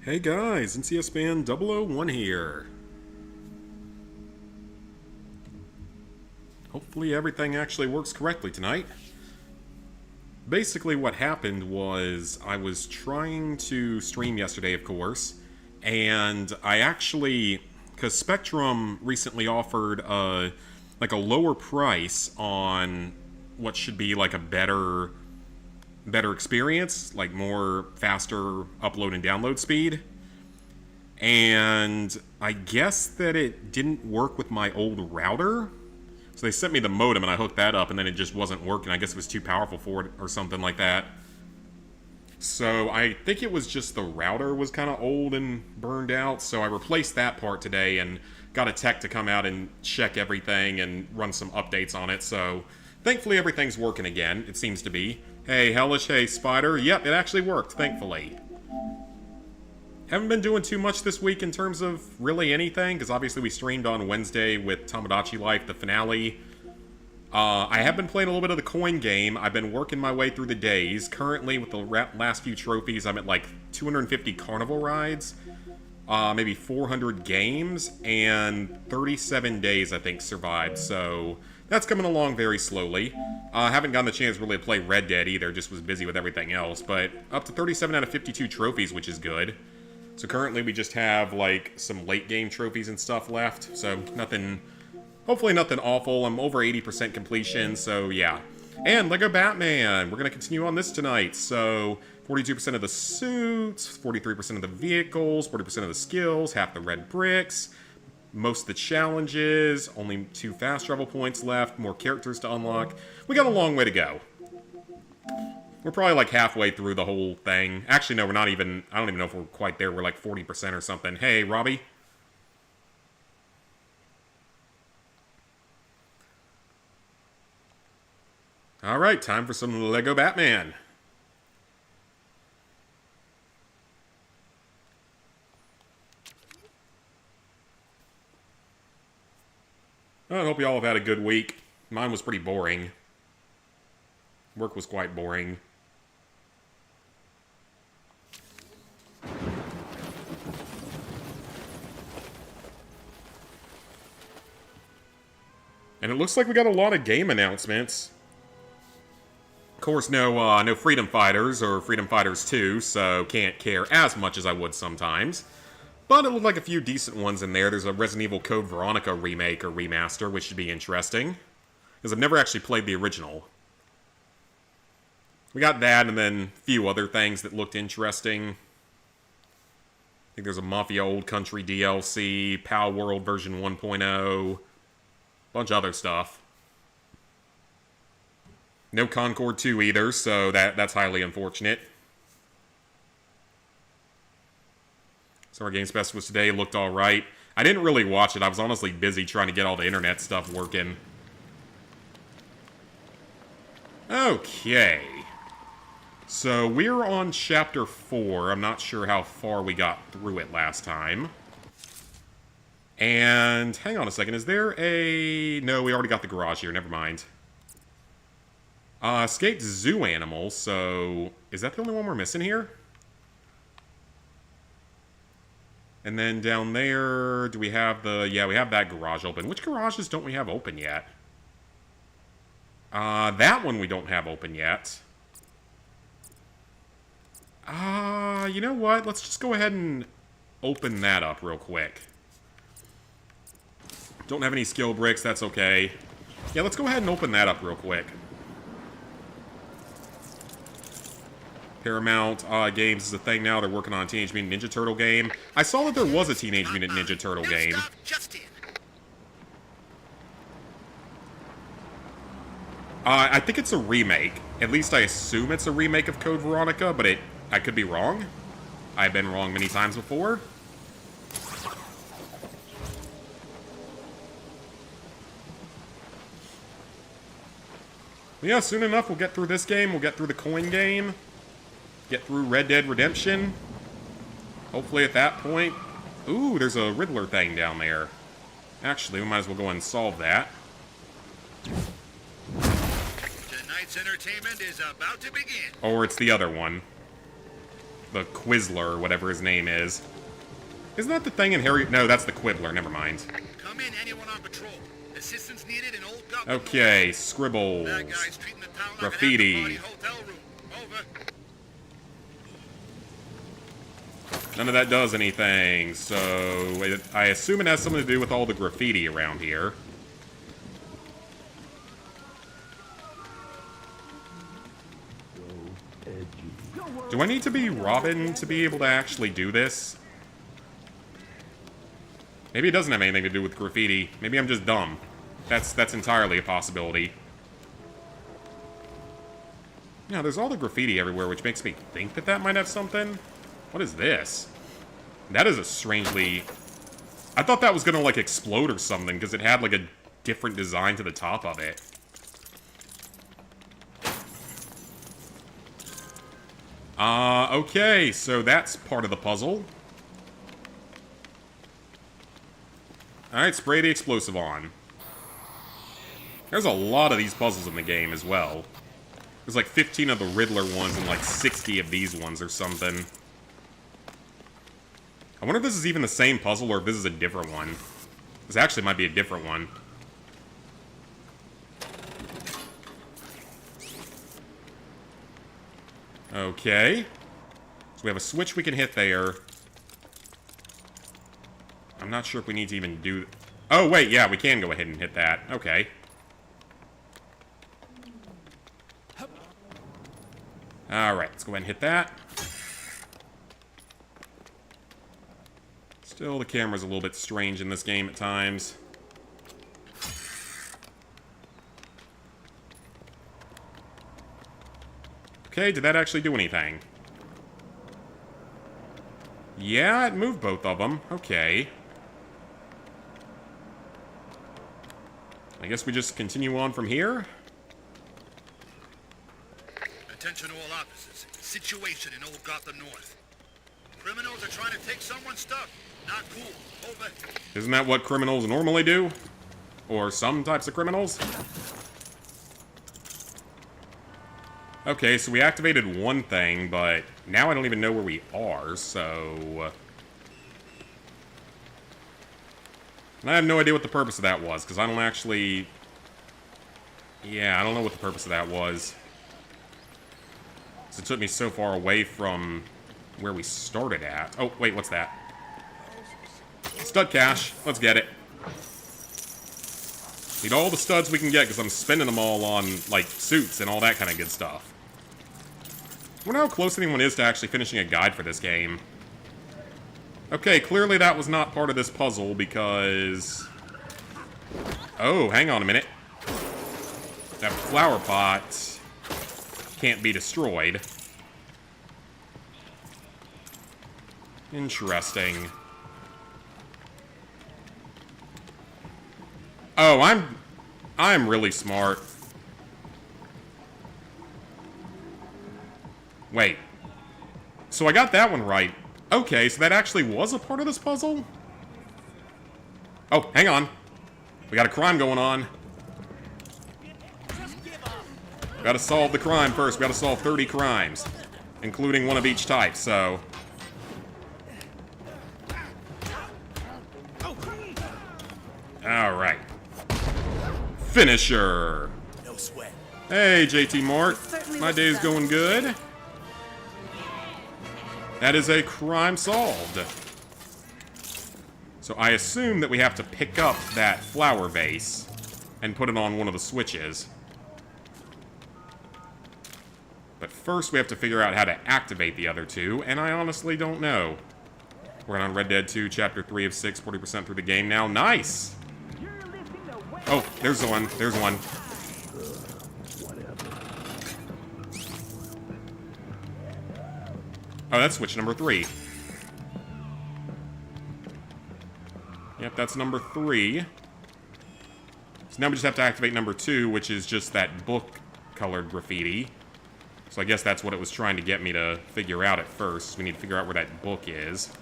Hey guys, NCS Band 001 here. Hopefully everything actually works correctly tonight. Basically what happened was I was trying to stream yesterday, of course, and I actually, because Spectrum recently offered a lower price on what should be like a better experience, like more faster upload and download speed. And I guess that it didn't work with my old router. So they sent me the modem and I hooked that up and then it just wasn't working. I guess it was too powerful for it or something like that. So I think it was just the router was kind of old and burned out. So I replaced that part today and got a tech to come out and check everything and run some updates on it. So thankfully everything's working again, it seems to be. Hey, Hellish, hey, Spider. Yep, it actually worked, thankfully. Haven't been doing too much this week in terms of really anything, because obviously we streamed on Wednesday with Tomodachi Life, the finale. I have been playing a little bit of the coin game. I've been working my way through the days. Currently, with the last few trophies, I'm at like 250 carnival rides, maybe 400 games, and 37 days, I think, survived. So that's coming along very slowly. I haven't gotten the chance really to play Red Dead either, just was busy with everything else. But up to 37 out of 52 trophies, which is good. So currently we just have like some late game trophies and stuff left. So nothing, hopefully nothing awful. I'm over 80% completion, so yeah. And Lego Batman, we're going to continue on this tonight. So 42% of the suits, 43% of the vehicles, 40% of the skills, half the red bricks, most of the challenges, only 2 fast travel points left, more characters to unlock. We got a long way to go. We're probably like halfway through the whole thing. Actually, no, we're not even, I don't even know if we're quite there. We're like 40% or something. Hey, Robbie. Alright, time for some Lego Batman. I hope you all have had a good week. Mine was pretty boring. Work was quite boring. And it looks like we got a lot of game announcements. Of course, no Freedom Fighters or Freedom Fighters 2, so can't care as much as I would sometimes. But it looked like a few decent ones in there. There's a Resident Evil Code Veronica remake or remaster, which should be interesting. Because I've never actually played the original. We got that, and then a few other things that looked interesting. I think there's a Mafia Old Country DLC, PAL World version 1.0, bunch of other stuff. No Concord 2 either, so that's highly unfortunate. Summer Games Fest was today, looked alright. I didn't really watch it, I was honestly busy trying to get all the internet stuff working. Okay. So we're on Chapter 4. I'm not sure how far we got through it last time. And hang on a second, is there a... No, we already got the garage here, never mind. Escaped zoo animals, so... Is that the only one we're missing here? And then down there, do we have the... Yeah, we have that garage open. Which garages don't we have open yet? That one we don't have open yet. You know what? Let's just go ahead and open that up real quick. Don't have any skill bricks, that's okay. Yeah, let's go ahead and open that up real quick. Paramount Games is a thing now. They're working on a Teenage Mutant Ninja Turtle game. I saw that there was a Teenage Mutant Ninja Turtle game. I think it's a remake. At least I assume it's a remake of Code Veronica, but I could be wrong. I've been wrong many times before. Yeah, soon enough we'll get through this game, we'll get through the coin game, get through Red Dead Redemption. Hopefully at that point... Ooh, there's a Riddler thing down there. Actually, we might as well go and solve that. Tonight's entertainment is about to begin. Or it's the other one. the Quizzler, whatever his name is. Isn't that the thing in Harry? No, that's the Quibbler. Never mind. Come in, anyone on patrol. Assistance needed in Old Gotham. Okay, North. scribbles, Bad guys treating the town like graffiti. an after-party hotel room. Over. None of that does anything, so I assume it has something to do with all the graffiti around here. Do I need to be Robin to be able to actually do this? Maybe it doesn't have anything to do with graffiti. Maybe I'm just dumb. That's entirely a possibility. Now, there's all the graffiti everywhere, which makes me think that that might have something. What is this? That is a strangely... I thought that was gonna, like, explode or something, because it had, like, a different design to the top of it. Okay, so that's part of the puzzle. Alright, spray the explosive on. There's a lot of these puzzles in the game as well. There's like 15 of the Riddler ones and like 60 of these ones or something. I wonder if this is even the same puzzle or if this is a different one. This actually might be a different one. Okay. So we have a switch we can hit there. I'm not sure if we need to even do... Oh, wait, yeah, we can go ahead and hit that. Okay. Alright, let's go ahead and hit that. Still, the camera's a little bit strange in this game at times. Okay, did that actually do anything? Yeah, it moved both of them. Okay. I guess we just continue on from here? Attention all officers. Situation in Old Gotham North. Criminals are trying to take someone's stuff. Not cool. Over. Isn't that what criminals normally do? Or some types of criminals? Okay, so we activated one thing, but now I don't even know where we are, so... And I have no idea what the purpose of that was, because I don't actually... Yeah, I don't know what the purpose of that was. It took me so far away from where we started at. Oh, wait, what's that? Stud cash. Let's get it. Need all the studs we can get, because I'm spending them all on, like, suits and all that kind of good stuff. I wonder how close anyone is to actually finishing a guide for this game. Okay, clearly that was not part of this puzzle, because... Oh, hang on a minute. That flower pot can't be destroyed. Interesting. Oh, I'm really smart. Wait. So I got that one right. Okay, so that actually was a part of this puzzle? Oh, hang on. We got a crime going on. We gotta solve the crime first. We gotta solve 30 crimes. Including one of each type, so... Alright. Finisher! No sweat. Hey, JT Mort. My day's going good. That is a crime solved. So I assume that we have to pick up that flower vase and put it on one of the switches. But first we have to figure out how to activate the other two, and I honestly don't know. We're on Red Dead 2, Chapter 3 of 6, 40% through the game now. Nice! Oh, there's one. There's one. Oh, that's switch number 3. Yep, that's number 3. So now we just have to activate number 2, which is just that book-colored graffiti. So I guess that's what it was trying to get me to figure out at first. We need to figure out where that book is.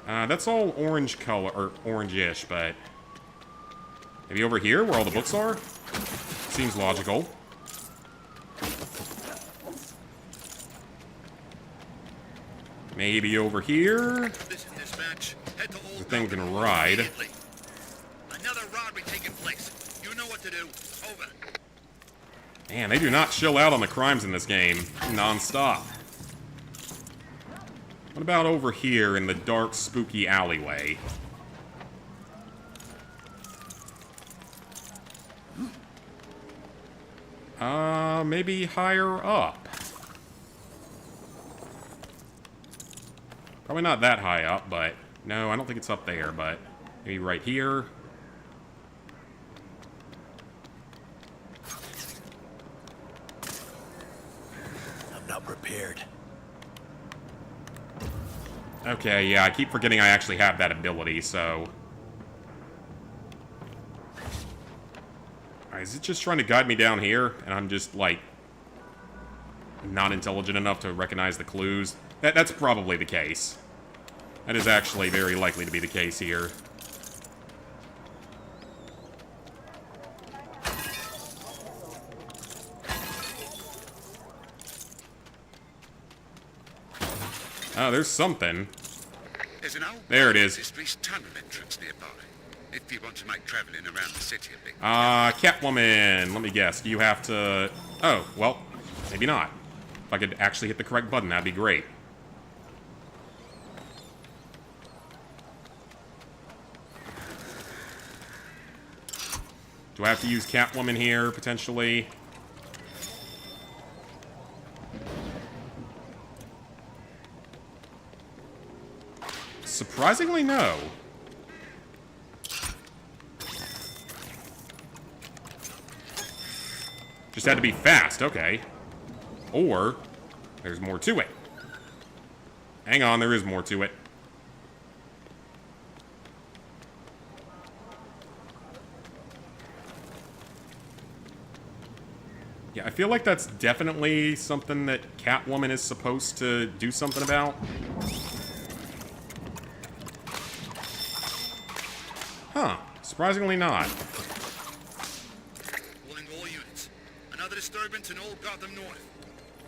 That's all orange color, or orange-ish, but... Maybe over here, where all the books are? Seems logical. Maybe over here? Listen, dispatch. Head to Old The thing Gotham can ride. immediately. Another robbery taking place. You know what to do. Over. Man, they do not chill out on the crimes in this game. Non-stop. What about over here in the dark, spooky alleyway? Maybe higher up. Probably not that high up, but... No, I don't think it's up there, but... Maybe right here. I'm not prepared. Okay, yeah, I keep forgetting I actually have that ability, so... Alright, is it just trying to guide me down here? And I'm just, like... not intelligent enough to recognize the clues? That's probably the case. That is actually very likely to be the case here. Oh, there's something. There's an old There it is. History's tunnel entrance nearby. If you want to make traveling around the city a bit. Catwoman. Let me guess. Do you have to... Oh, well, maybe not. If I could actually hit the correct button, that'd be great. Do I have to use Catwoman here, potentially? Surprisingly, no. Just had to be fast, okay. Or, there's more to it. Hang on, there is more to it. Yeah, I feel like that's definitely something that Catwoman is supposed to do something about. Huh. Surprisingly not. Calling all units. Another disturbance in Old Gotham North.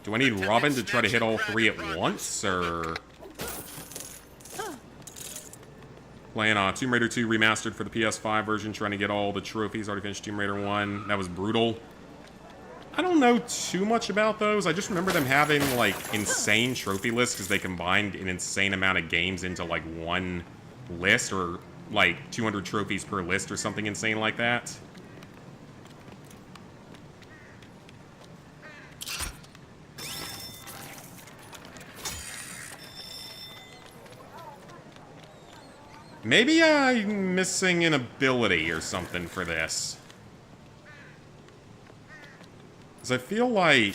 Do I need Robin to try to hit all three at once, or... Playing Tomb Raider 2 Remastered for the PS5 version, trying to get all the trophies. Already finished Tomb Raider 1. That was brutal. I don't know too much about those. I just remember them having, like, insane trophy lists because they combined an insane amount of games into, like, one list, or, like, 200 trophies per list or something insane like that. Maybe I'm missing an ability or something for this. Because I feel like...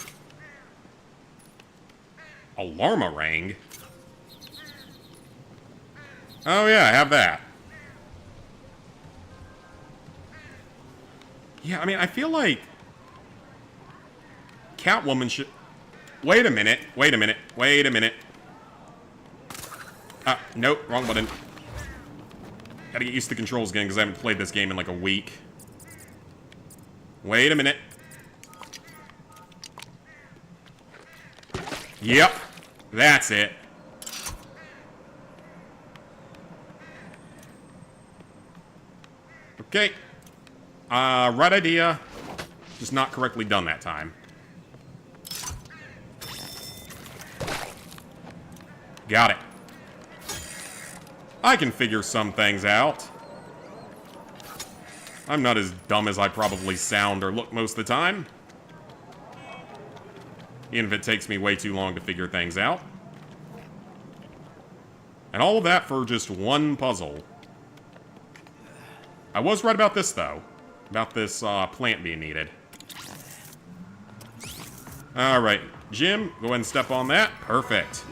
Alarmarang? Oh yeah, I have that. Yeah, I mean, I feel like... Catwoman should... Wait a minute, wait a minute, wait a minute. Nope, wrong button. Gotta get used to the controls again, because I haven't played this game in like a week. Wait a minute. Yep, that's it. Okay. Right idea. Just not correctly done that time. Got it. I can figure some things out. I'm not as dumb as I probably sound or look most of the time. Even if it takes me way too long to figure things out. And all of that for just one puzzle. I was right about this, though. About this plant being needed. Alright, Jim, go ahead and step on that. Perfect.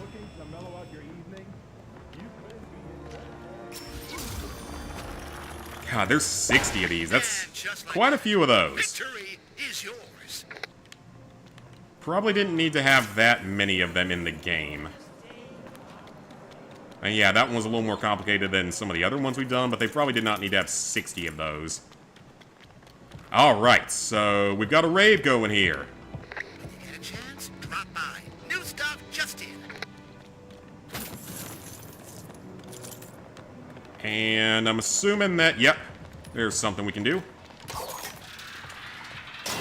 God, there's 60 of these. That's quite a few of those. Victory is yours. Probably didn't need to have that many of them in the game. And yeah, that one was a little more complicated than some of the other ones we've done, but they probably did not need to have 60 of those. Alright, so we've got a rave going here. Get a chance? Drop by. New stuff just in. And I'm assuming that, yep, there's something we can do.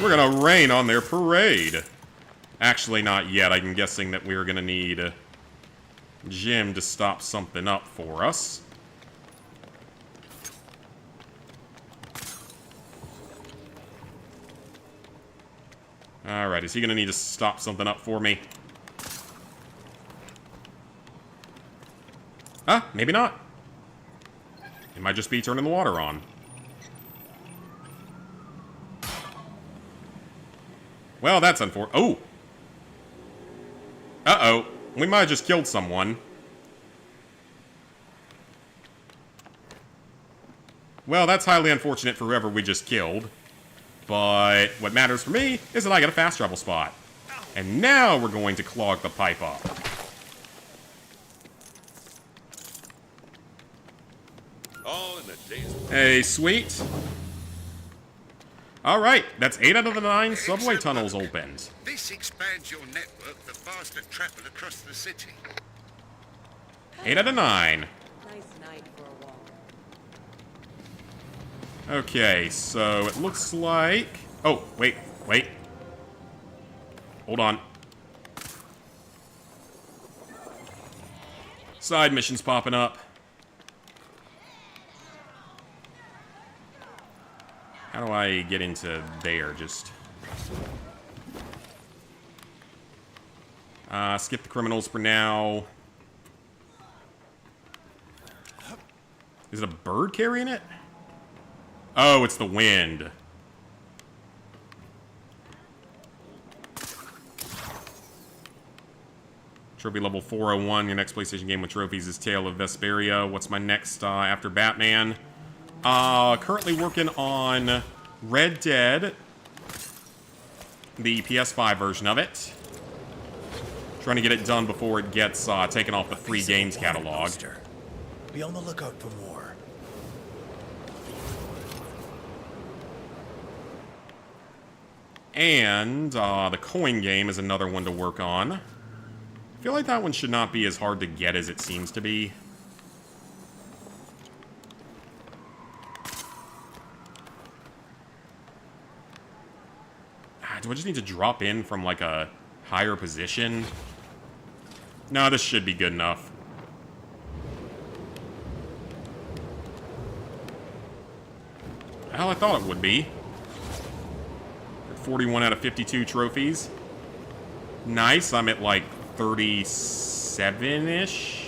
We're gonna rain on their parade. Actually, not yet. I'm guessing that we're gonna need Jim to stop something up for us. Alright, is he gonna need to stop something up for me? Huh? Maybe not. It might just be turning the water on. Well, that's unfortunate. Oh! Uh-oh. We might have just killed someone. Well, that's highly unfortunate for whoever we just killed. But what matters for me is that I get a fast travel spot. And now we're going to clog the pipe up. All in the days. Hey, sweet. Alright, that's 8 out of the 9 subway tunnels opened. This expands your network for faster travel across the city. 8 out of 9. Nice night for a walk. Okay, so it looks like... Oh, wait. Hold on. Side missions popping up. How do I get into there? Just... skip the criminals for now. Is it a bird carrying it? Oh, it's the wind. Trophy level 401. Your next PlayStation game with trophies is Tale of Vesperia. What's my next after Batman? Currently working on Red Dead, the PS5 version of it. Trying to get it done before it gets taken off the free games catalog. Poster. Be on the lookout for more. And the coin game is another one to work on. I feel like that one should not be as hard to get as it seems to be. Do I just need to drop in from, like, a higher position? No, this should be good enough. Hell, I thought it would be. 41 out of 52 trophies. Nice, I'm at, like, 37-ish.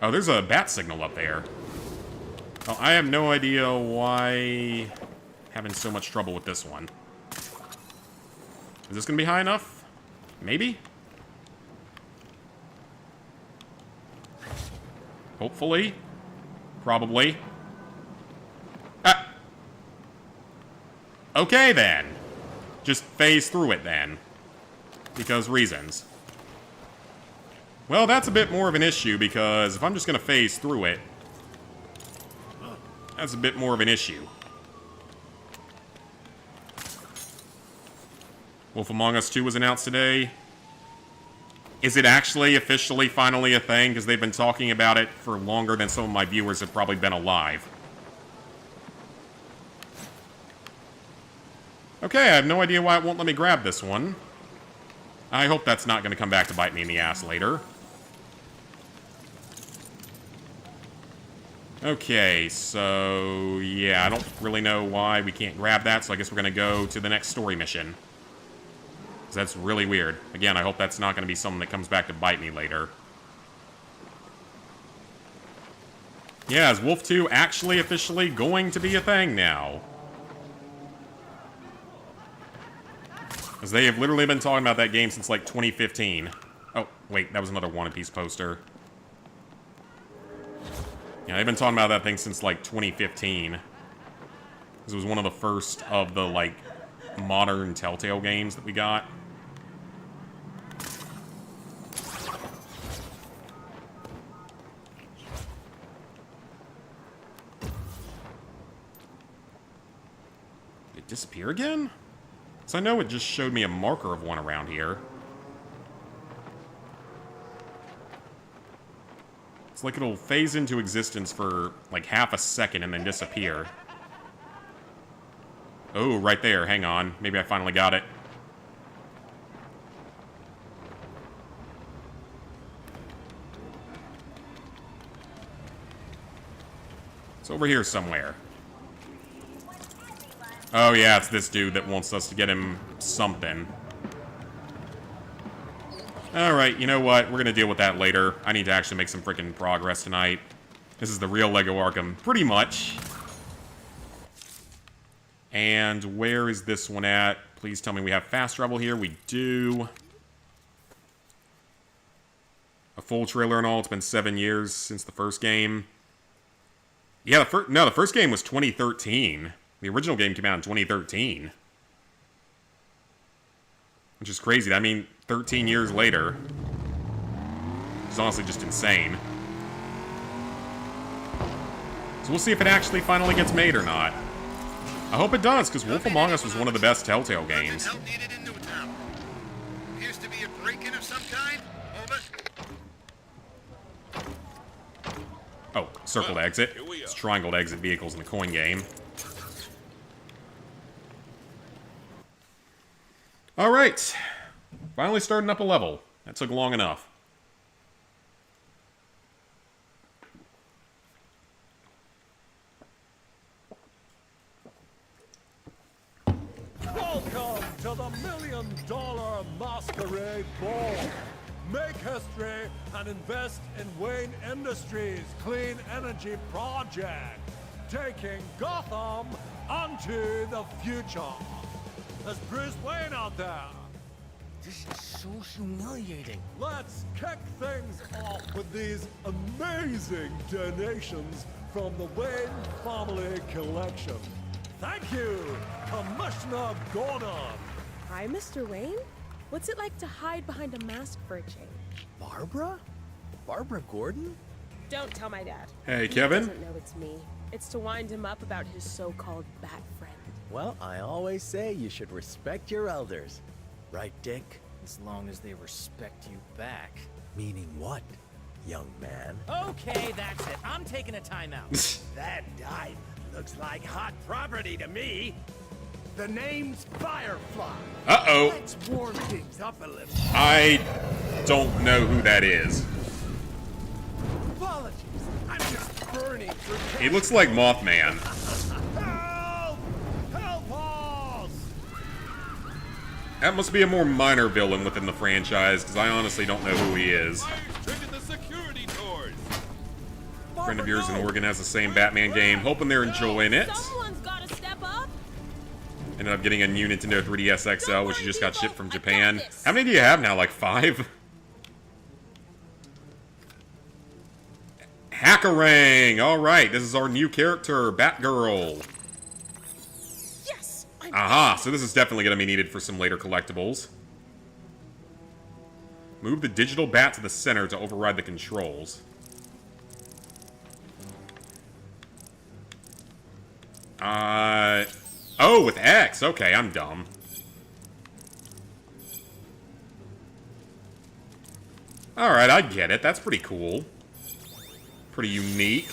Oh, there's a bat signal up there. Oh, I have no idea why having so much trouble with this one. Is this gonna be high enough? Maybe? Hopefully. Probably. Ah! Okay, then. Just phase through it, then. Because reasons. Well, that's a bit more of an issue, because if I'm just going to phase through it, that's a bit more of an issue. Wolf Among Us 2 was announced today. Is it actually officially finally a thing? Because they've been talking about it for longer than some of my viewers have probably been alive. Okay, I have no idea why it won't let me grab this one. I hope that's not going to come back to bite me in the ass later. Okay, so yeah, I don't really know why we can't grab that, so I guess we're going to go to the next story mission. Because that's really weird. Again, I hope that's not going to be something that comes back to bite me later. Yeah, is Wolf 2 actually officially going to be a thing now? Because they have literally been talking about that game since, like, 2015. Oh, wait, that was another One Piece poster. Yeah, they've been talking about that thing since, like, 2015. This was one of the first of the, like, modern Telltale games that we got. Did it disappear again? So I know it just showed me a marker of one around here. It's like it'll phase into existence for like half a second and then disappear. Oh, right there. Hang on. Maybe I finally got it. It's over here somewhere. Oh yeah, it's this dude that wants us to get him something. Alright, you know what? We're gonna deal with that later. I need to actually make some freaking progress tonight. This is the real Lego Arkham, pretty much. And where is this one at? Please tell me we have fast travel here. We do. A full trailer and all. It's been 7 years since the first game. Yeah, the first game was 2013. The original game came out in 2013. Which is crazy. I mean, 13 years later. It's honestly just insane. So we'll see if it actually finally gets made or not. I hope it does, because Wolf Among Us was one of the best Telltale games. Help needed in Newtown. Appears to be a break-in of some kind. Over. Oh, circle to exit. Here we It's are. triangle to exit vehicles in the coin game. Alright. Finally starting up a level. That took long enough. Welcome to the $1 Million Masquerade Ball. Make history and invest in Wayne Industries' clean energy project, taking Gotham onto the future. There's Bruce Wayne out there. This is so humiliating. Let's kick things off with these amazing donations from the Wayne Family Collection. Thank you, Commissioner Gordon. Hi, Mr. Wayne. What's it like to hide behind a mask for a change? Barbara? Barbara Gordon? Don't tell my dad. Hey, He Kevin. doesn't know it's me. It's to wind him up about his so-called bat friend. Well, I always say you should respect your elders. Right, Dick? As long as they respect you back. Meaning what, young man? Okay, that's it. I'm taking a timeout. That diamond looks like hot property to me. The name's Firefly. Uh-oh. Let's warm things up a little. I don't know who that is. Apologies. I'm just burning through. He looks like Mothman. Help! Help us! That must be a more minor villain within the franchise, because I honestly don't know who he is. Fire's triggered the security doors. A friend of yours in Oregon has the same Batman game, hoping they're enjoying it. Someone's gotta step up. Ended up getting a new Nintendo 3DS XL, which you just got shipped from Japan. How many do you have now? Like 5? Hackerang! Alright, this is our new character, Batgirl. Yes. Aha, so this is definitely going to be needed for some later collectibles. Move the digital bat to the center to override the controls. Oh, with X. Okay, I'm dumb. Alright, I get it. That's pretty cool. Pretty unique.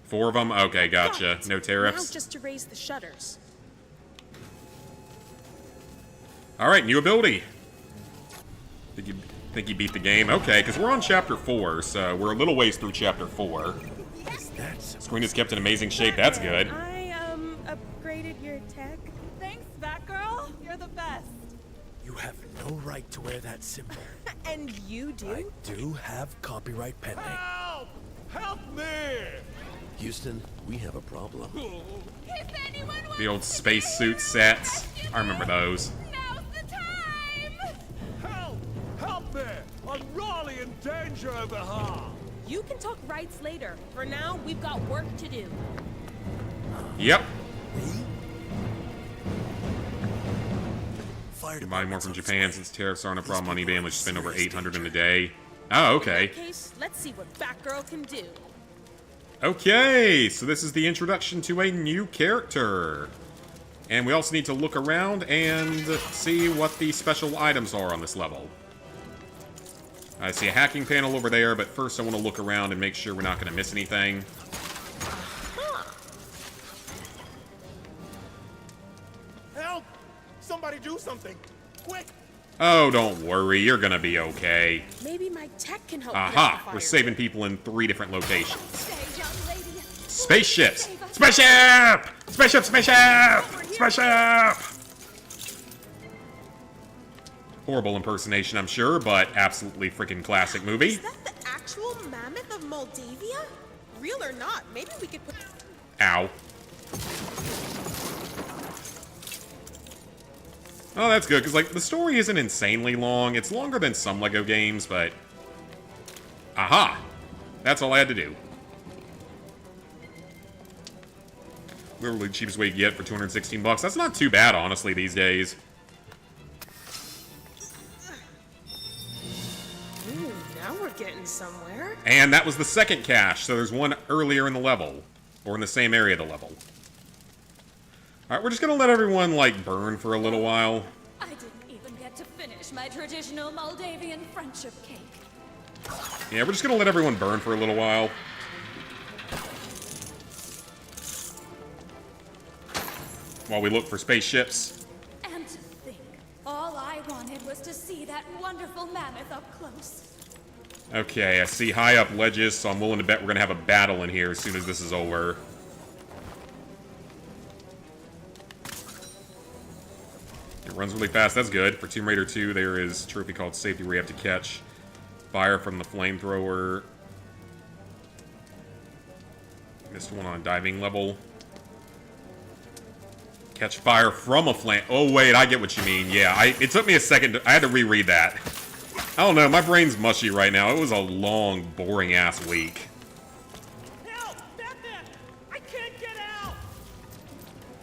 4 of them? Okay, gotcha. No Now tariffs. just to raise the shutters. Alright, new ability. Think you beat the game? Okay, because we're on Chapter 4, so we're a little ways through Chapter 4. Screen is kept in amazing shape. That's good. I, upgraded your tech. Thanks, Batgirl. You're the best. You have no right to wear that symbol. And you do? I do have copyright pending. Help! Help me! Houston, we have a problem. If anyone wants The old spacesuit sets. I remember those. now's the time. Help! Help me! I'm really in danger over here! You can talk rights later. For now, we've got work to do. Yep. Fire Buy more department's from on its Japan way. since tariffs aren't a These problem on people eBay are unless you spend over serious 800 in a danger. day. Oh, okay. In that case, let's see what Batgirl can do. Okay, so this is the introduction to a new character. And we also need to look around and see what the special items are on this level. I see a hacking panel over there, but first I want to look around and make sure we're not going to miss anything. Help! Somebody do something! Quick! Oh, don't worry. You're going to be okay. Maybe my tech can help. put out the Aha! fire. We're saving people in 3 different locations. Stay, young lady. Spaceships! Save us. Spaceship! Spaceship! Spaceship! Spaceship! Horrible impersonation, I'm sure, but absolutely freaking classic movie. Is that the actual mammoth of Moldavia? Real or not? Maybe we could put. Ow. Oh, that's good, because, like, the story isn't insanely long. It's longer than some LEGO games, but... Aha! That's all I had to do. Literally the cheapest way to get for 216 bucks. That's not too bad, honestly, these days. Ooh, now we're getting somewhere. And that was the second cache, so there's one earlier in the level. Or in the same area of the level. Alright, we're just gonna let everyone, like, burn for a little while. I didn't even get to finish my traditional Moldavian friendship cake. Yeah, we're just gonna let everyone burn for a little while. While we look for spaceships. And to think, all I wanted was to see that wonderful mammoth up close. Okay, I see high up ledges, so I'm willing to bet we're gonna have a battle in here as soon as this is over. It runs really fast, that's good. For Tomb Raider 2, there is a trophy called Safety where you have to catch fire from the flamethrower. Missed one on a diving level. Catch fire from a flame. Oh, wait, I get what you mean. Yeah, it took me a second. I had to reread that. I don't know, my brain's mushy right now. It was a long, boring-ass week. Help! Batman! I can't get out!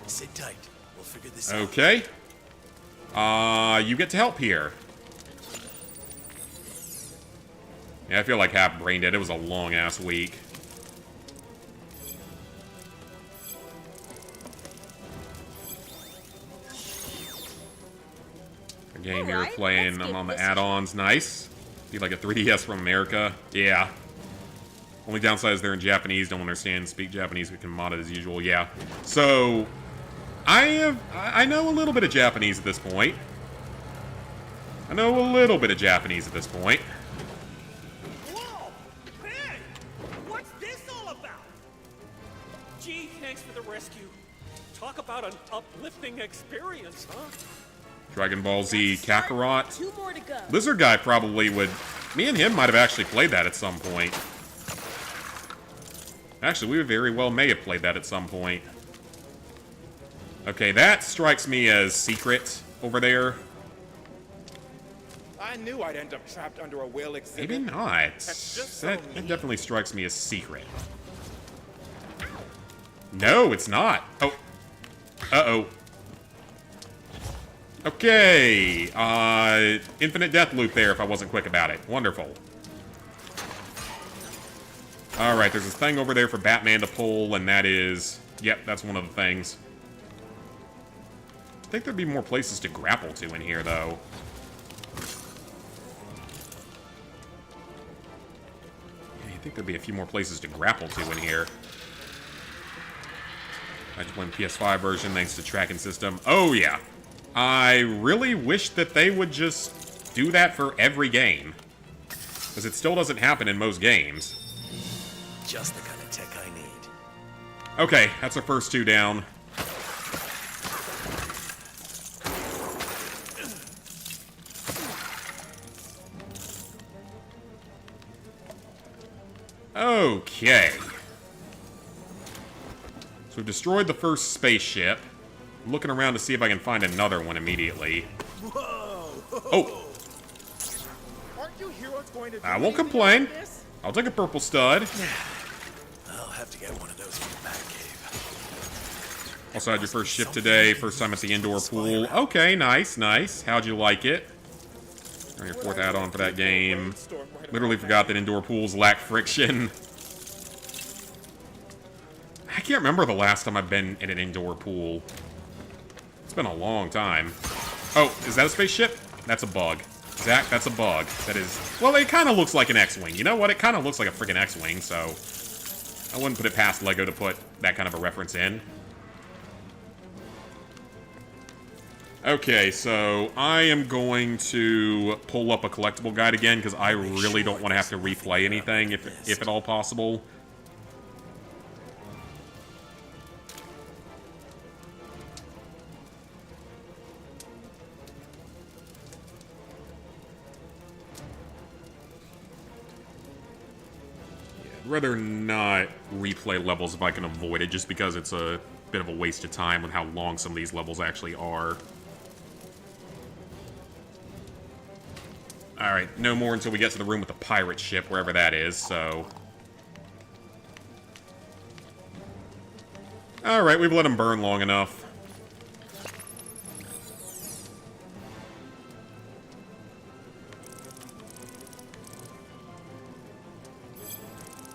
Sit tight. We'll figure this out. Okay. You get to help here. Yeah, I feel like half brain dead. It was a long-ass week. The game you're Alright, playing, let's I'm give on the this a add-ons. Nice. Be like a 3DS from America. Yeah. Only downside is they're in Japanese. Don't understand. Speak Japanese. We can mod it as usual. Yeah. So, I know a little bit of Japanese at this point. Whoa! Hey! What's this all about? Gee, thanks for the rescue. Talk about an uplifting experience, huh? Dragon Ball Z Start. Kakarot. 2 more to go. Lizard Guy probably would... Me and him might have actually played that at some point. Actually, we very well may have played that at some point. Okay, that strikes me as secret over there. I knew I'd end up trapped under a whale exhibit. Maybe not. That's just That so mean. definitely strikes me as secret. No, it's not. Oh. Uh-oh. Okay. Infinite death loop there if I wasn't quick about it. Wonderful. Alright, there's this thing over there for Batman to pull, and that is... Yep, that's one of the things. I think there'd be more places to grapple to in here, though. Yeah, you think there'd be a few more places to grapple to in here. I just played the PS5 version thanks to tracking system. Oh, yeah. I really wish that they would just do that for every game. Because it still doesn't happen in most games. Just the kind of tech I need. Okay, that's our first 2 down. Okay. So we've destroyed the first spaceship. I'm looking around to see if I can find another one immediately. Whoa! Oh, Aren't you heroes going to do I won't anything complain. about this? I'll take a purple stud. I'll have to get one of those from the Batcave. Also had your first ship today. First time at the indoor pool. Okay, nice, nice. How'd you like it? Or your 4th add-on for that game. Literally forgot that indoor pools lack friction. I can't remember the last time I've been in an indoor pool. It's been a long time. Oh, is that a spaceship? That's a bug. Zach, that's a bug. That is... Well, it kind of looks like an X-Wing. You know what? It kind of looks like a freaking X-Wing, so... I wouldn't put it past LEGO to put that kind of a reference in. Okay, so I am going to pull up a collectible guide again, because I really don't want to have to replay anything, if at all possible. I'd rather not replay levels if I can avoid it, just because it's a bit of a waste of time with how long some of these levels actually are. Alright, no more until we get to the room with the pirate ship, wherever that is, so... Alright, we've let him burn long enough.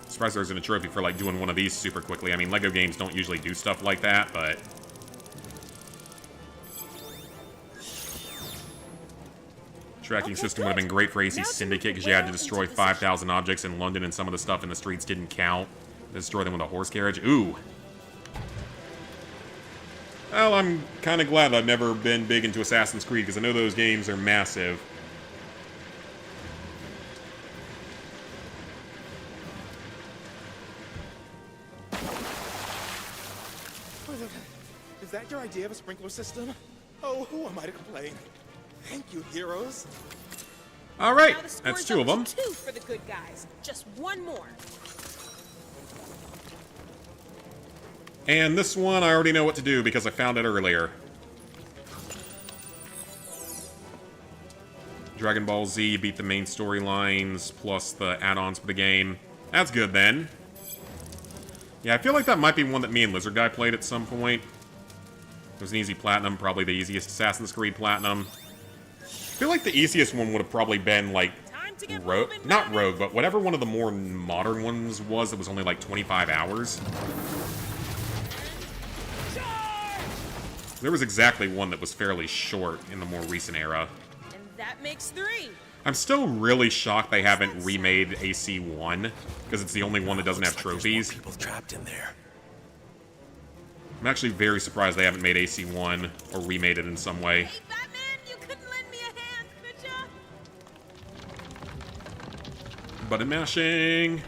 Surprised there isn't a trophy for, like, doing one of these super quickly. I mean, LEGO games don't usually do stuff like that, but... Tracking system would have been great for AC Syndicate, because you had to destroy 5,000 objects in London, and some of the stuff in the streets didn't count. Destroy them with a horse carriage. Ooh. Well, I'm kind of glad I've never been big into Assassin's Creed, because I know those games are massive. Is that your idea of a sprinkler system? Oh, who am I to complain? Thank you, heroes. All right, that's two of them. 2 for the good guys. Just one more. And this one, I already know what to do because I found it earlier. Dragon Ball Z, beat the main storylines, plus the add-ons for the game. That's good, then. Yeah, I feel like that might be one that me and Lizard Guy played at some point. It was an easy platinum, probably the easiest Assassin's Creed platinum. I feel like the easiest one would have probably been, like, Rogue. Not Rogue, but whatever one of the more modern ones was that was only, like, 25 hours. There was exactly one that was fairly short in the more recent era. And that makes 3. I'm still really shocked they haven't remade AC1, because it's the only one that doesn't have trophies. People trapped in there. I'm actually very surprised they haven't made AC1 or remade it in some way. Hey, Batman, you couldn't lend me a hand, could ya? Button mashing.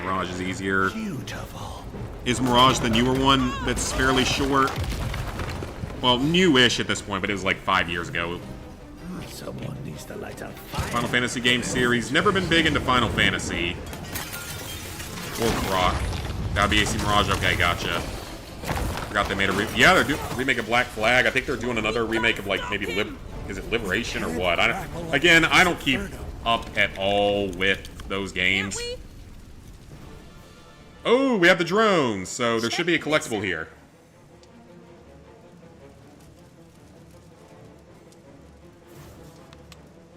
Mirage is easier. Beautiful. Is Mirage the newer one that's fairly short? Well, newish at this point, but it was like 5 years ago. Someone needs to light a fire. Final Fantasy game series. Never been big into Final Fantasy. Or Croc. That'd be AC Mirage. Okay, gotcha. Forgot they made a yeah, they're doing remake of Black Flag. I think they're doing another remake of, like, maybe is it Liberation or what? Again, I don't keep up at all with those games. Oh, we have the drones, so there should be a collectible here.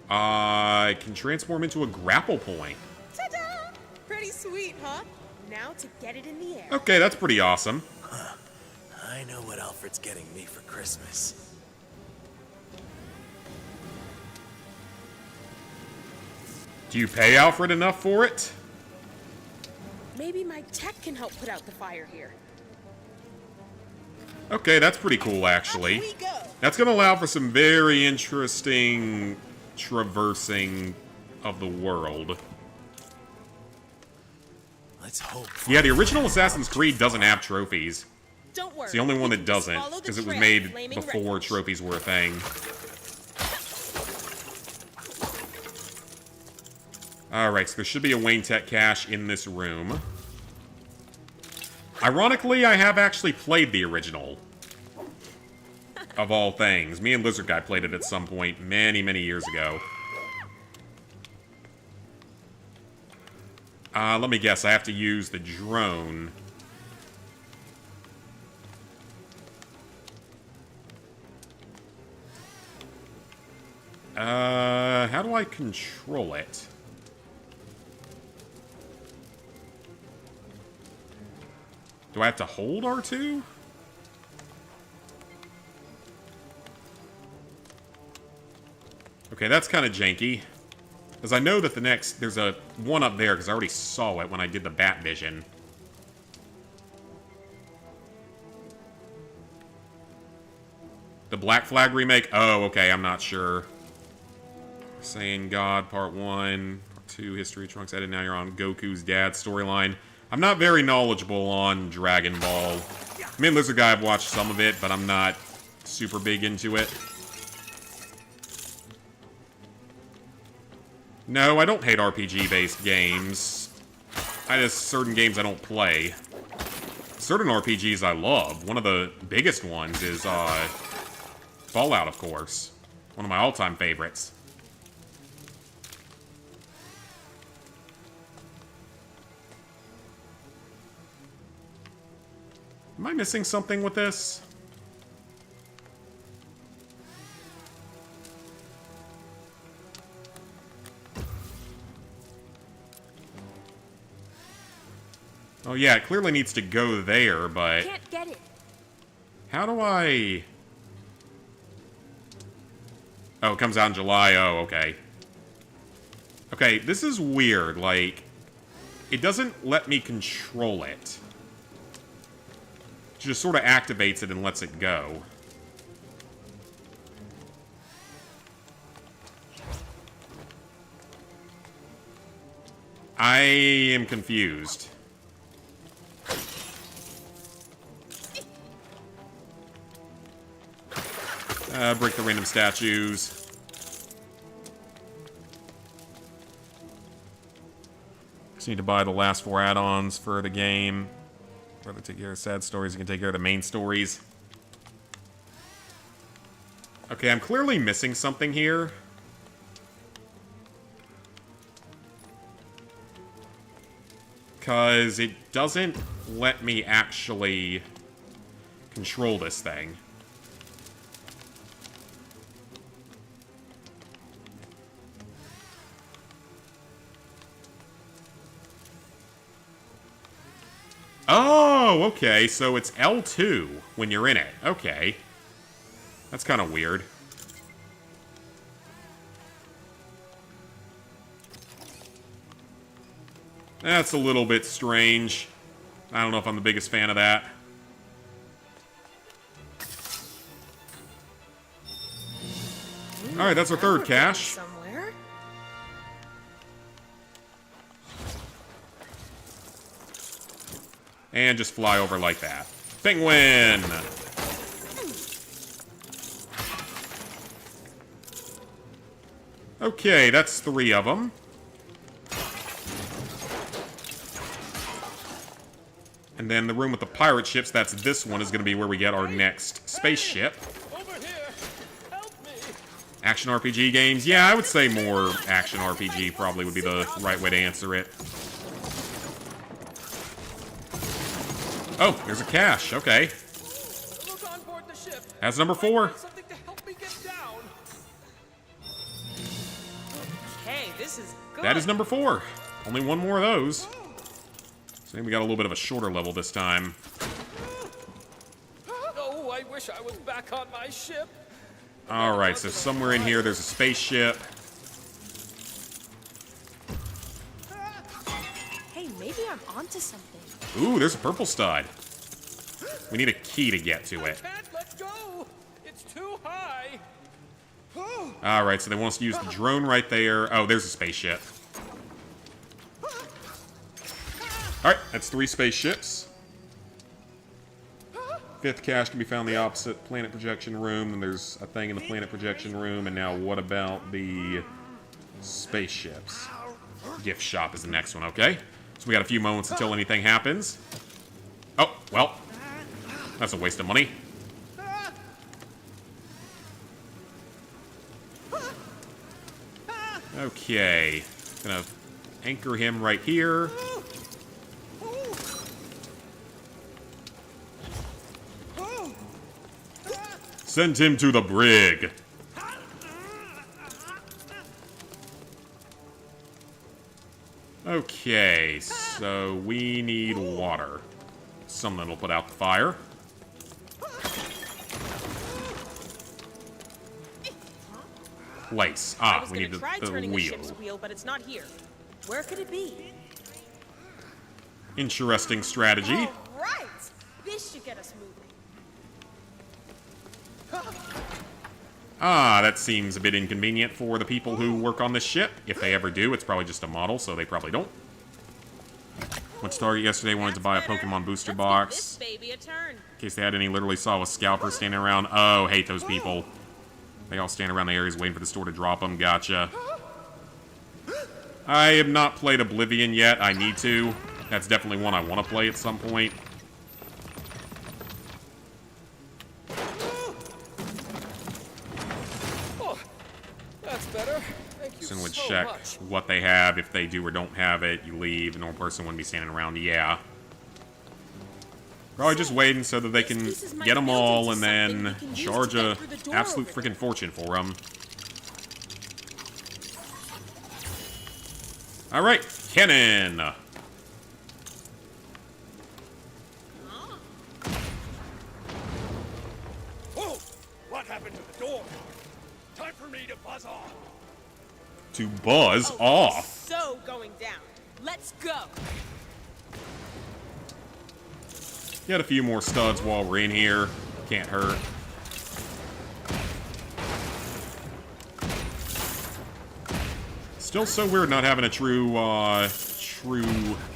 I can transform into a grapple point. Ta-da! Pretty sweet, huh? Now to get it in the air. Okay, that's pretty awesome. I know what Alfred's getting me for Christmas. Do you pay Alfred enough for it? Maybe my tech can help put out the fire here. Okay, that's pretty cool, actually. That's going to allow for some very interesting traversing of the world. Let's hope. Yeah, the original Assassin's Creed doesn't have trophies. Don't worry. It's the only one that doesn't, Follow the because it was trail, made flaming before wreckage. trophies were a thing. Alright, so there should be a Wayne Tech cache in this room. Ironically, I have actually played the original. Of all things. Me and Lizard Guy played it at some point many, many years ago. Let me guess, I have to use the drone. How do I control it? Do I have to hold R2? Okay, that's kind of janky. Because I know that the next... There's a one up there, because I already saw it when I did the Bat Vision. The Black Flag remake? Oh, okay, I'm not sure. Saiyan God, Part 1. Part 2, History of Trunks Edit. Now you're on Goku's dad storyline. I'm not very knowledgeable on Dragon Ball. I mean, Lizard Guy, I've watched some of it, but I'm not super big into it. No, I don't hate RPG-based games. I just, certain games I don't play. Certain RPGs I love. One of the biggest ones is, Fallout, of course. One of my all-time favorites. Am I missing something with this? Oh yeah, it clearly needs to go there, but... Can't get it. How do I... Oh, it comes out in July. Oh, okay. Okay, this is weird. Like, it doesn't let me control it. It just sort of activates it and lets it go. I am confused. Break the random statues. Just need to buy the last 4 add-ons for the game. Rather take care of sad stories, you can take care of the main stories. Okay, I'm clearly missing something here. Because it doesn't let me actually control this thing. Oh, okay, so it's L2 when you're in it. Okay. That's kind of weird. That's a little bit strange. I don't know if I'm the biggest fan of that. Alright, that's our third cache. Somewhere. And just fly over like that. Penguin! Okay, that's 3 of them. And then the room with the pirate ships, that's this one, is going to be where we get our next spaceship. Over here! Help me! Action RPG games? Yeah, I would say more action RPG probably would be the right way to answer it. Oh, there's a cache. Okay. Look on board the ship. That's number 4. Something to help me get down. Okay, this is good. That is number 4. Only one more of those. So maybe we got a little bit of a shorter level this time. Oh, I wish I was back on my ship. Alright, so somewhere in here there's a spaceship. Hey, maybe I'm onto something. Ooh, there's a purple stud. We need a key to get to it. Can't let go. It's too high. Alright, so they want us to use the drone right there. Oh, there's a spaceship. Alright, that's 3 spaceships. 5th cache can be found in the opposite planet projection room. And there's a thing in the planet projection room. And now what about the spaceships? Gift shop is the next one, okay? So we got a few moments until anything happens. Oh, well. That's a waste of money. Okay. Gonna anchor him right here. Send him to the brig. Okay, so we need water. something that'll put out the fire. Place. Ah, we need the wheel. wheel, but it's not here. Where could it be? Interesting strategy. All right. This should get us moving. Ah, that seems a bit inconvenient for the people who work on this ship. If they ever do, it's probably just a model, so they probably don't. Went to Target yesterday, wanted to buy a Pokemon booster box. This baby a turn. In case they had any, literally saw a scalper standing around. Oh, hate those people. They all stand around the areas waiting for the store to drop them. Gotcha. I have not played Oblivion yet. I need to. That's definitely one I want to play at some point. Oh, that's better. Thank you Person would so check much. what they have. If they do or don't have it, you leave. A normal person wouldn't be standing around. Yeah. Probably just waiting so that they can get them all and then charge a absolute freaking fortune for them. Alright, cannon! Whoa! What happened to the door? Time for me to buzz off. To buzz off. So going down. Let's go. Get a few more studs while we're in here. Can't hurt. Still so weird not having a true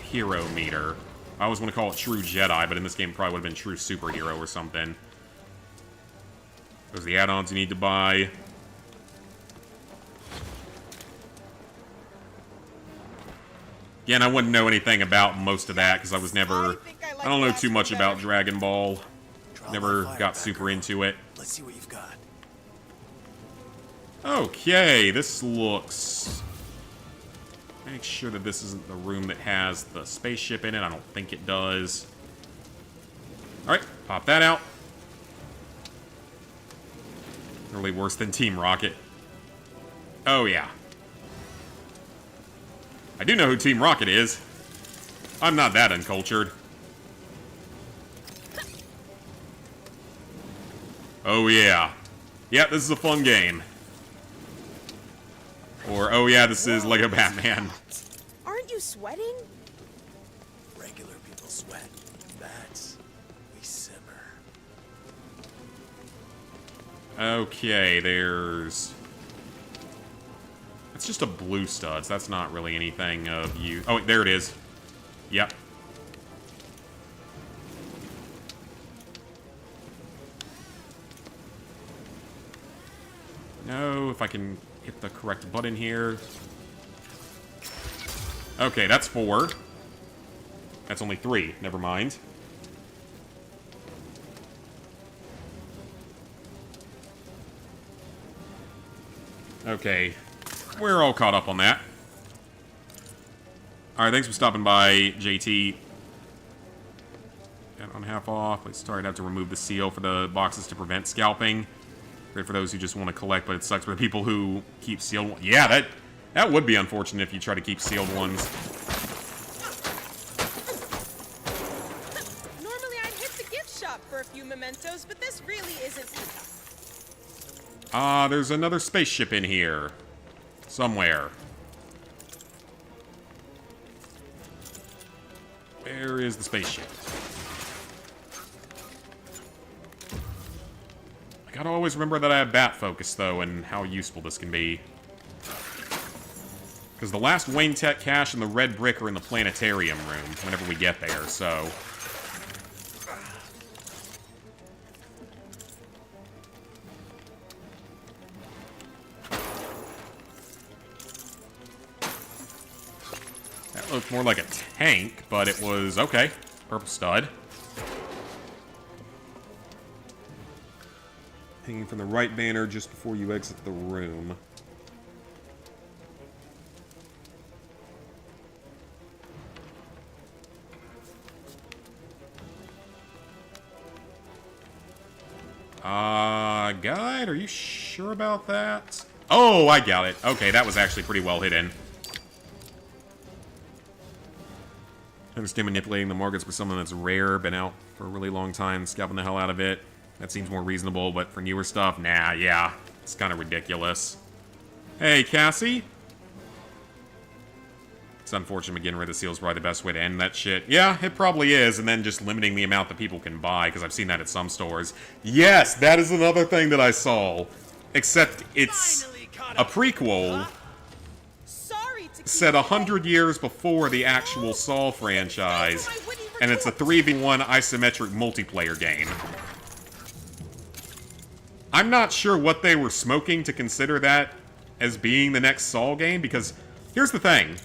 hero meter. I always want to call it true Jedi, but in this game it probably would have been true superhero or something. Those are the add-ons you need to buy. Again, I wouldn't know anything about most of that because I was never... I don't know too much about Dragon Ball. Never got super into it. Let's see what you've got. Okay, this looks... Make sure that this isn't the room that has the spaceship in it. I don't think it does. Alright, pop that out. Really worse than Team Rocket. Oh, yeah. I do know who Team Rocket is. I'm not that uncultured. Oh, yeah. Yeah, this is a fun game. Or, oh yeah, this is Lego Batman. Aren't you sweating? Regular people sweat. Bats, we simmer. Okay, there's... It's just a blue studs. That's not really anything of use. Oh, there it is. Yep. No, if I can hit the correct button here. Okay, that's 4. That's only 3. Never mind. Okay. We're all caught up on that. Alright, thanks for stopping by, JT. And on half off. Sorry, I'd have to remove the seal for the boxes to prevent scalping. Great for those who just want to collect, but it sucks for the people who keep sealed ones. Yeah, that would be unfortunate if you try to keep sealed ones. Normally I'd hit the gift shop for a few mementos, but this really isn't. There's another spaceship in here. Somewhere. Where is the spaceship? I gotta always remember that I have bat focus, though, and how useful this can be. Because the last Wayne Tech cache and the red brick are in the planetarium room, whenever we get there, so... That looked more like a tank, but it was... okay. Purple stud. Hanging from the right banner just before you exit the room. Guide, are you sure about that? Oh, I got it. Okay, that was actually pretty well hidden. understand manipulating the markets for something that's rare, been out for a really long time, scalping the hell out of it. That seems more reasonable, but for newer stuff, nah, yeah. It's kind of ridiculous. Hey, Cassie? It's unfortunate getting rid of the seal is probably the best way to end that shit. Yeah, it probably is, and then just limiting the amount that people can buy, because I've seen that at some stores. Yes, that is another thing that I saw. Except it's a prequel set 100 years before the actual Saw franchise, and it's a 3v1 isometric multiplayer game. I'm not sure what they were smoking to consider that as being the next Saw game, because here's the thing.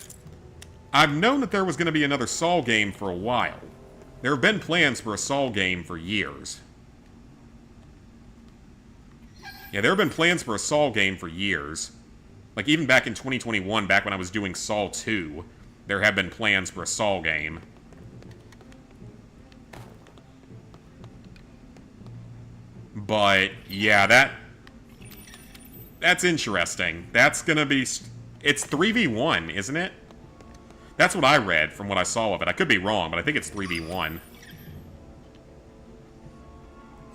I've known that there was going to be another Saw game for a while. There have been plans for a Saw game for years. Yeah, there have been plans for a Saw game for years. Like, even back in 2021, back when I was doing Saw 2, there have been plans for a Saw game. But, yeah, that's interesting. That's gonna be... It's 3v1, isn't it? That's what I read from what I saw of it. I could be wrong, but I think it's 3v1.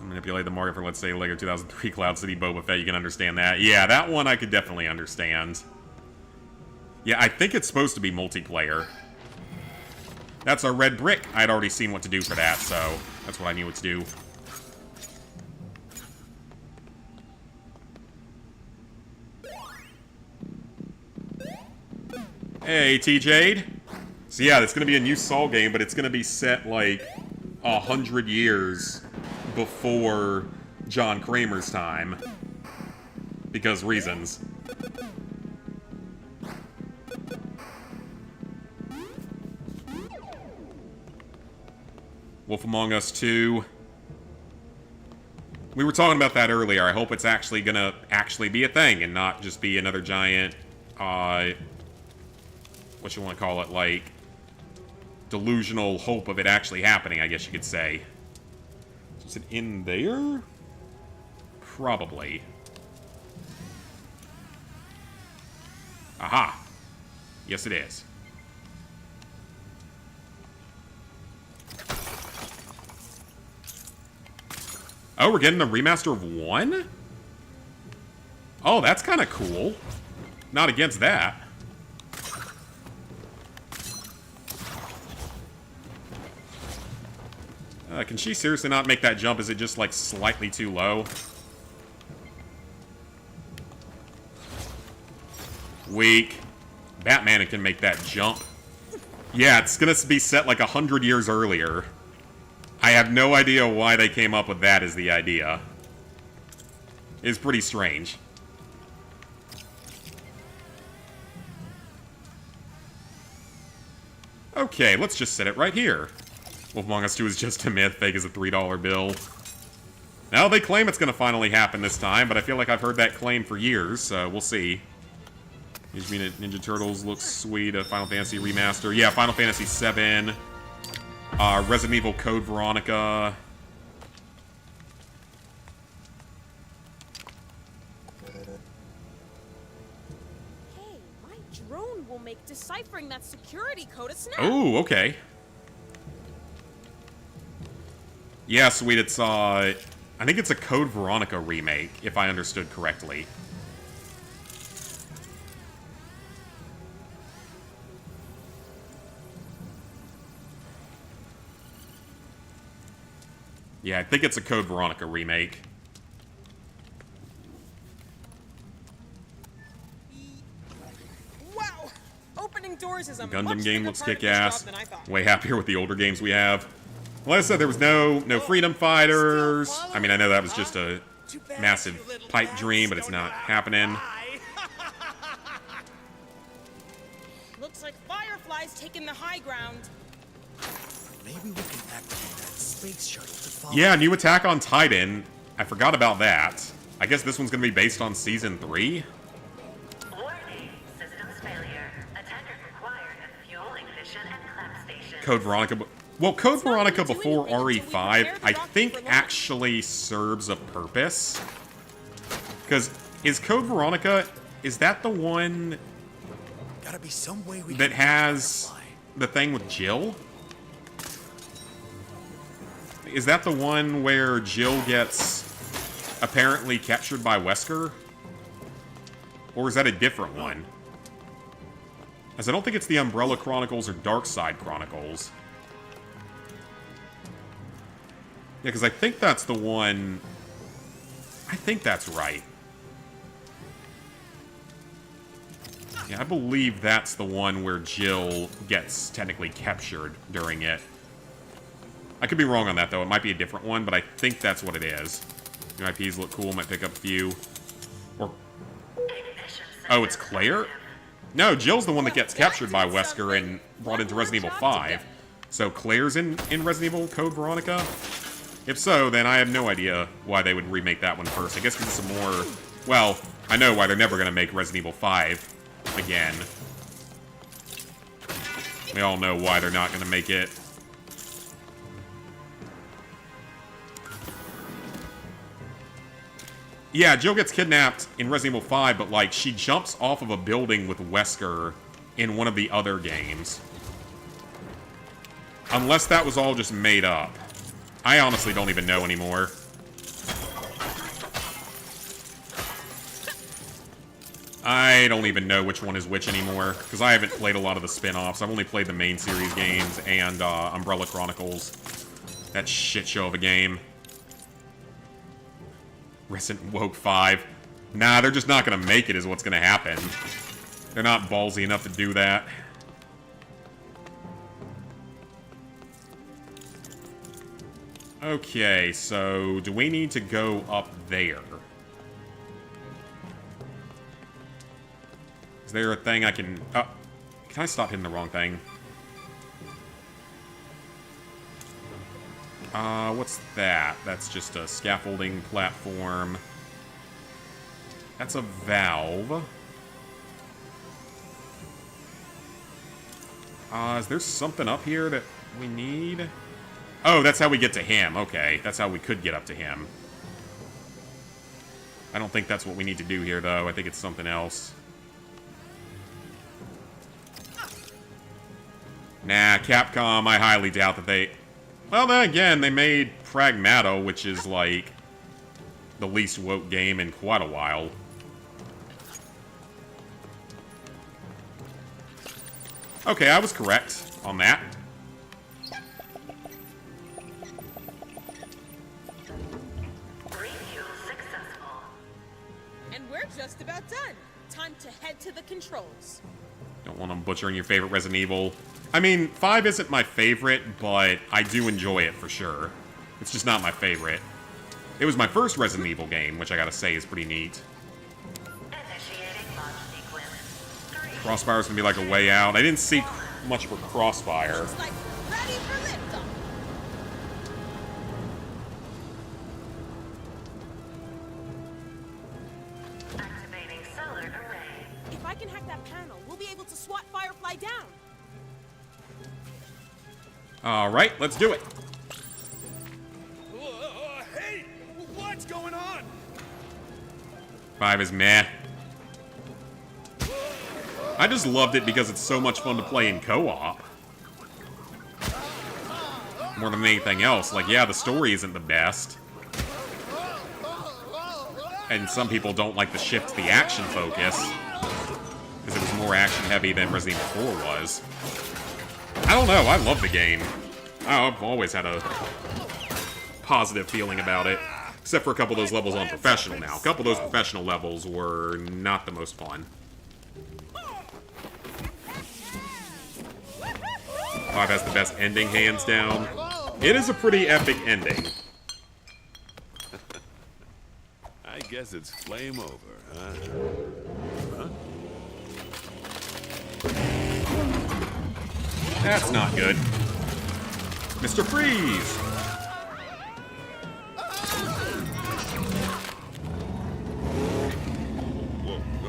Manipulate the market for, let's say, LEGO 2003 Cloud City Boba Fett. You can understand that. Yeah, that one I could definitely understand. Yeah, I think it's supposed to be multiplayer. That's a red brick. I'd already seen what to do for that, so that's what I knew what to do. Hey, T-Jade. So yeah, it's going to be a new Saw game, but it's going to be set, like, 100 years before John Kramer's time. Because reasons. Wolf Among Us 2. We were talking about that earlier. I hope it's actually gonna be a thing and not just be another giant, what you want to call it, like, delusional hope of it actually happening, I guess you could say. Is it in there? Probably. Aha! Yes, it is. Oh, we're getting the remaster of 1? Oh, that's kind of cool. Not against that. Can she seriously not make that jump? Is it just, like, slightly too low? Weak. Batman can make that jump. Yeah, it's gonna be set, like, 100 years earlier. I have no idea why they came up with that as the idea. It's pretty strange. Okay, let's just set it right here. Wolf Among Us 2 is just a myth, fake as a $3 bill. Now, they claim it's going to finally happen this time, but I feel like I've heard that claim for years, so we'll see. Teenage Mutant Ninja Turtles looks sweet. A Final Fantasy remaster. Yeah, Final Fantasy VII. Resident Evil Code Veronica. Hey, my drone will make deciphering that security code a snap. Oh, okay. Yeah, sweet. It's, I think it's a Code Veronica remake, if I understood correctly. Yeah, I think it's a Code Veronica remake. Wow! Opening doors is a Gundam much game bigger looks part of this kick-ass. job than I thought. Way happier with the older games we have. Like I said, there was no Freedom Fighters. I mean, I know that was just a massive pipe dream, but it's not happening. Looks like Firefly's taking the high ground. Maybe we can activate that space shuttle to follow. Yeah, new Attack on Titan. I forgot about that. I guess this one's gonna be based on Season 3? Warning, systems failure. Attendant required at the fuel ignition and clamp station. Code Veronica... Well, Code Veronica before RE5, I think, actually serves a purpose. Because, is Code Veronica... Is that the one... Gotta be some way we that has the thing with Jill? Is that the one where Jill gets apparently captured by Wesker? Or is that a different one? As I don't think it's the Umbrella Chronicles or Darkside Chronicles. Yeah, because I think that's the one... I think that's right. Yeah, I believe that's the one where Jill gets technically captured during it. I could be wrong on that, though. It might be a different one, but I think that's what it is. New IPs look cool. Might pick up a few. Or... Oh, it's Claire? No, Jill's the one that gets captured by Wesker and brought into Resident Evil 5. So Claire's in Resident Evil Code Veronica? If so, then I have no idea why they would remake that one first. I guess because it's a more... Well, I know why they're never going to make Resident Evil 5 again. We all know why they're not going to make it. Yeah, Jill gets kidnapped in Resident Evil 5, but, like, she jumps off of a building with Wesker in one of the other games. Unless that was all just made up. I honestly don't even know anymore. I don't even know which one is which anymore, because I haven't played a lot of the spin-offs. I've only played the main series games and Umbrella Chronicles. That shit show of a game. Resident Woke 5. Nah, they're just not going to make it is what's going to happen. They're not ballsy enough to do that. Okay, so do we need to go up there? Is there a thing I can... Oh, can I stop hitting the wrong thing? What's that? That's just a scaffolding platform. That's a valve. Is there something up here that we need? Oh, that's how we get to him. Okay, that's how we could get up to him. I don't think that's what we need to do here, though. I think it's something else. Nah, Capcom, I highly doubt that they... Well, then again, they made Pragmato, which is, like, the least woke game in quite a while. Okay, I was correct on that. And we're just about done. Time to head to the controls. Don't want them butchering your favorite Resident Evil. I mean, 5 isn't my favorite, but I do enjoy it for sure. It's just not my favorite. It was my first Resident Evil game, which I gotta say is pretty neat. Crossfire's gonna be like a way out. I didn't see much of a Crossfire. Like ready for liftoff. Activating solar array. If I can hack that panel, we'll be able to swat Firefly down. Alright, let's do it. Hey! What's going on? 5 is meh. I just loved it because it's so much fun to play in co-op. More than anything else. Like, yeah, the story isn't the best. And some people don't like the shift to the action focus. Because it was more action-heavy than Resident Evil 4 was. I don't know, I love the game. I've always had a positive feeling about it. Except for a couple of those levels on Professional now. A couple of those Professional levels were not the most fun. 5 has the best ending, hands down. It is a pretty epic ending. I guess it's flame over, huh? That's not good. Mr. Freeze! Whoa, no.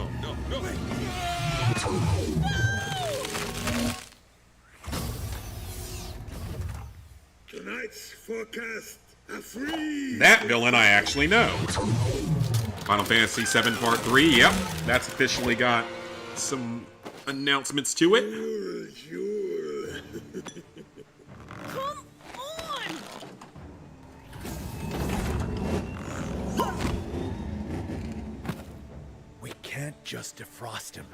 Tonight's forecast, a freeze. That villain I actually know. Final Fantasy VII Part 3, yep. That's officially got some announcements to it. Sure. Come on! can't just defrost him.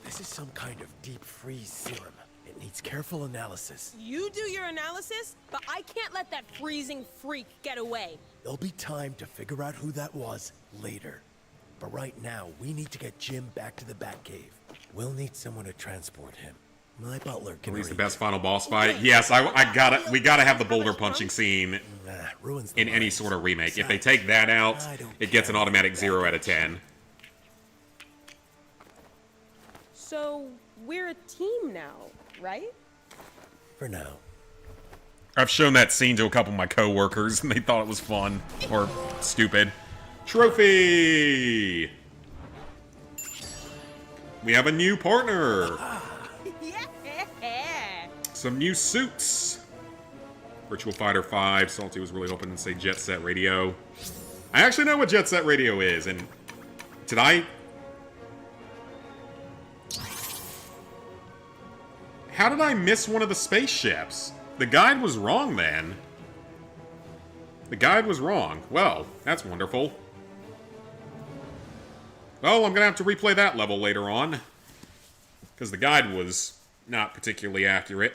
This is some kind of deep freeze serum. It needs careful analysis. You do your analysis, but I can't let that freezing freak get away. There'll be time to figure out who that was later. But right now, we need to get Jim back to the Batcave. We'll need someone to transport him. My butler can Release the arrange best final boss fight. Yes, we gotta have the boulder punching scene ruins the in any lines. sort of remake. If they take that out, it gets an automatic 0 out of 10. So, we're a team now, right? For now. I've shown that scene to a couple of my coworkers, and they thought it was fun or stupid. Trophy. We have a new partner. Yeah. Some new suits. Virtual Fighter 5. Salty was really hoping to say Jet Set Radio. I actually know what Jet Set Radio is, and did I... How did I miss one of the spaceships? The guide was wrong then. The guide was wrong. Well, that's wonderful. Well, I'm gonna have to replay that level later on. Because the guide was not particularly accurate.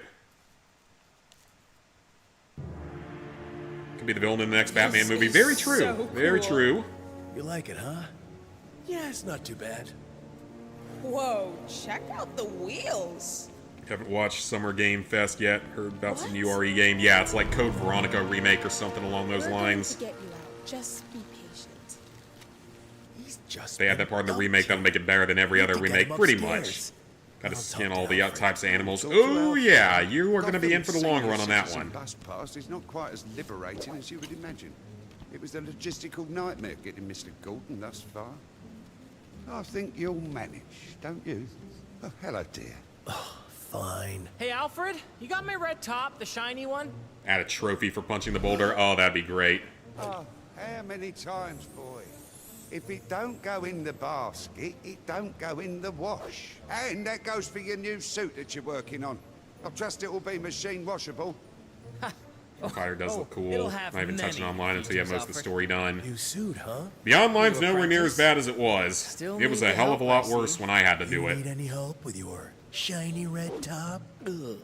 Could be the villain in the next Batman movie. Very true. So Very cool. true. You like it, huh? Yeah, it's not too bad. Whoa, check out the wheels. Haven't watched Summer Game Fest yet. Heard about some new RE game. Yeah, it's like Code Veronica remake or something along those lines. We're going to get you out. Just be patient. He's just They had that part in the remake that'll make it better than every other remake, pretty much. Gotta skin all the types of animals. Oh yeah, you are gonna be in for the long run on that one. Bus pass is not quite as liberating as you would imagine. It was a logistical nightmare getting Mr. Gordon thus far. I think you'll manage, don't you? Oh, hello, dear. Fine. Hey, Alfred, you got my red top, the shiny one? Add a trophy for punching the boulder. Oh, that'd be great. Oh, how many times, boy? If it don't go in the basket, it don't go in the wash. And that goes for your new suit that you're working on. I trust it will be machine washable. The fighter does look cool. it'll have Not even touching online until you have most of the story done. New suit, huh? The online's nowhere near as bad as it was. Still It was need a the hell of a help, lot I worse see. when I had to do You it. need any help with your shiny red top? Ugh.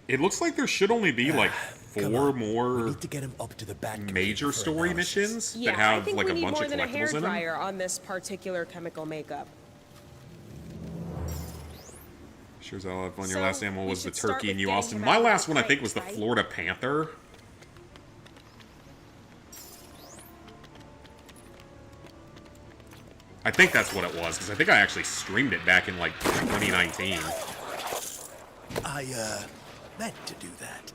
It looks like there should only be like Come 4 on. We more need to get him up to the Batcave major for story analysis. missions Yeah, that I have think like we a need bunch more of than a collectibles in them. hairdryer on this particular chemical makeup. Sure as hell if on your So, last animal we was the should start turkey with in New getting Austin. him My out of last the one I think fight, was the right? Florida Panther. I think that's what it was, because I think I actually streamed it back in like 2019. I, meant to do that.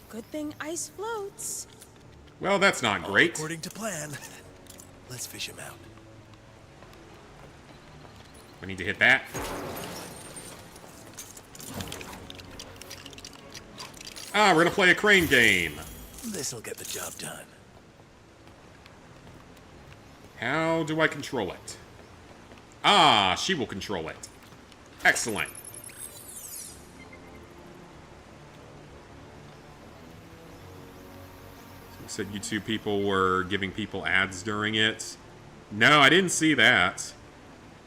Good thing ice floats. Well, that's not great. According to plan. Let's fish him out. I need to hit that. Ah, we're gonna play a crane game. This'll get the job done. How do I control it? Ah, she will control it. Excellent. You said you two people were giving people ads during it. No, I didn't see that.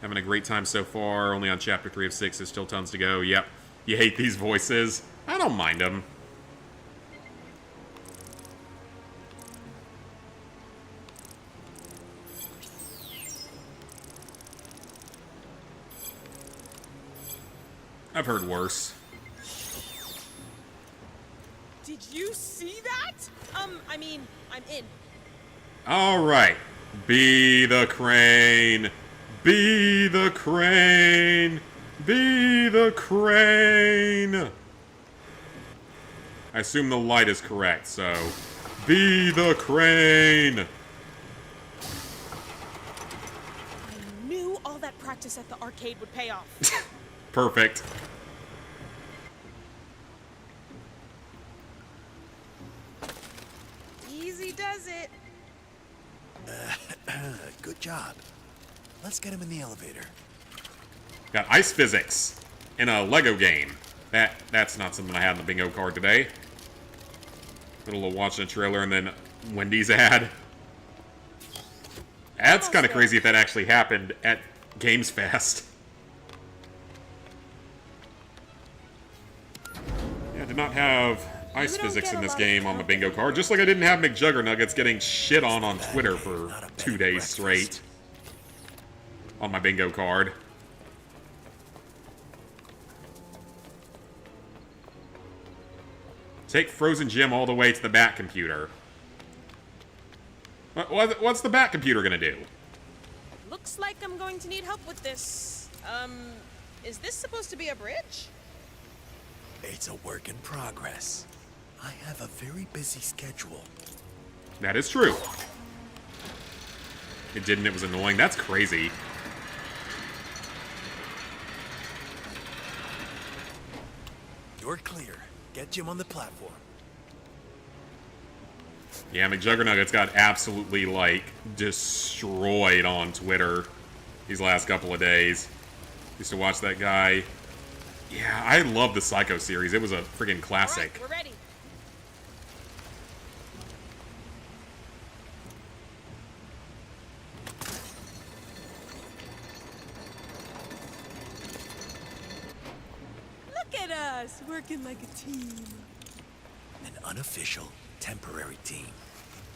Having a great time so far. Only on chapter 3 of 6. There's still tons to go. Yep. You hate these voices. I don't mind them. I've heard worse. Did you see that? I mean, I'm in. Alright. Be the crane. Be the crane. Be the crane. I assume the light is correct, so... Be the crane. I knew all that practice at the arcade would pay off. Perfect. Easy does it. Good job. Let's get him in the elevator. Got ice physics in a Lego game. That's not something I had on the bingo card today. Middle of watching a trailer and then Wendy's ad. That's kind of crazy if that actually happened at Games Fest. Yeah, I did not have ice physics in this game on my bingo card, just like I didn't have McJuggernuggets getting shit on Twitter for 2 days straight on my bingo card. Take Frozen Jim all the way to the Bat computer. What's the Bat computer gonna do? Looks like I'm going to need help with this. Is this supposed to be a bridge? It's a work in progress. I have a very busy schedule. That is true. It didn't, it was annoying. That's crazy. You're clear. Get Jim on the platform. Yeah, McJuggernuggets got absolutely, like, destroyed on Twitter these last couple of days. Used to watch that guy. Yeah, I love the Psycho series. It was a friggin' classic. All right, we're ready. Look at us, working like a team. An unofficial, temporary team.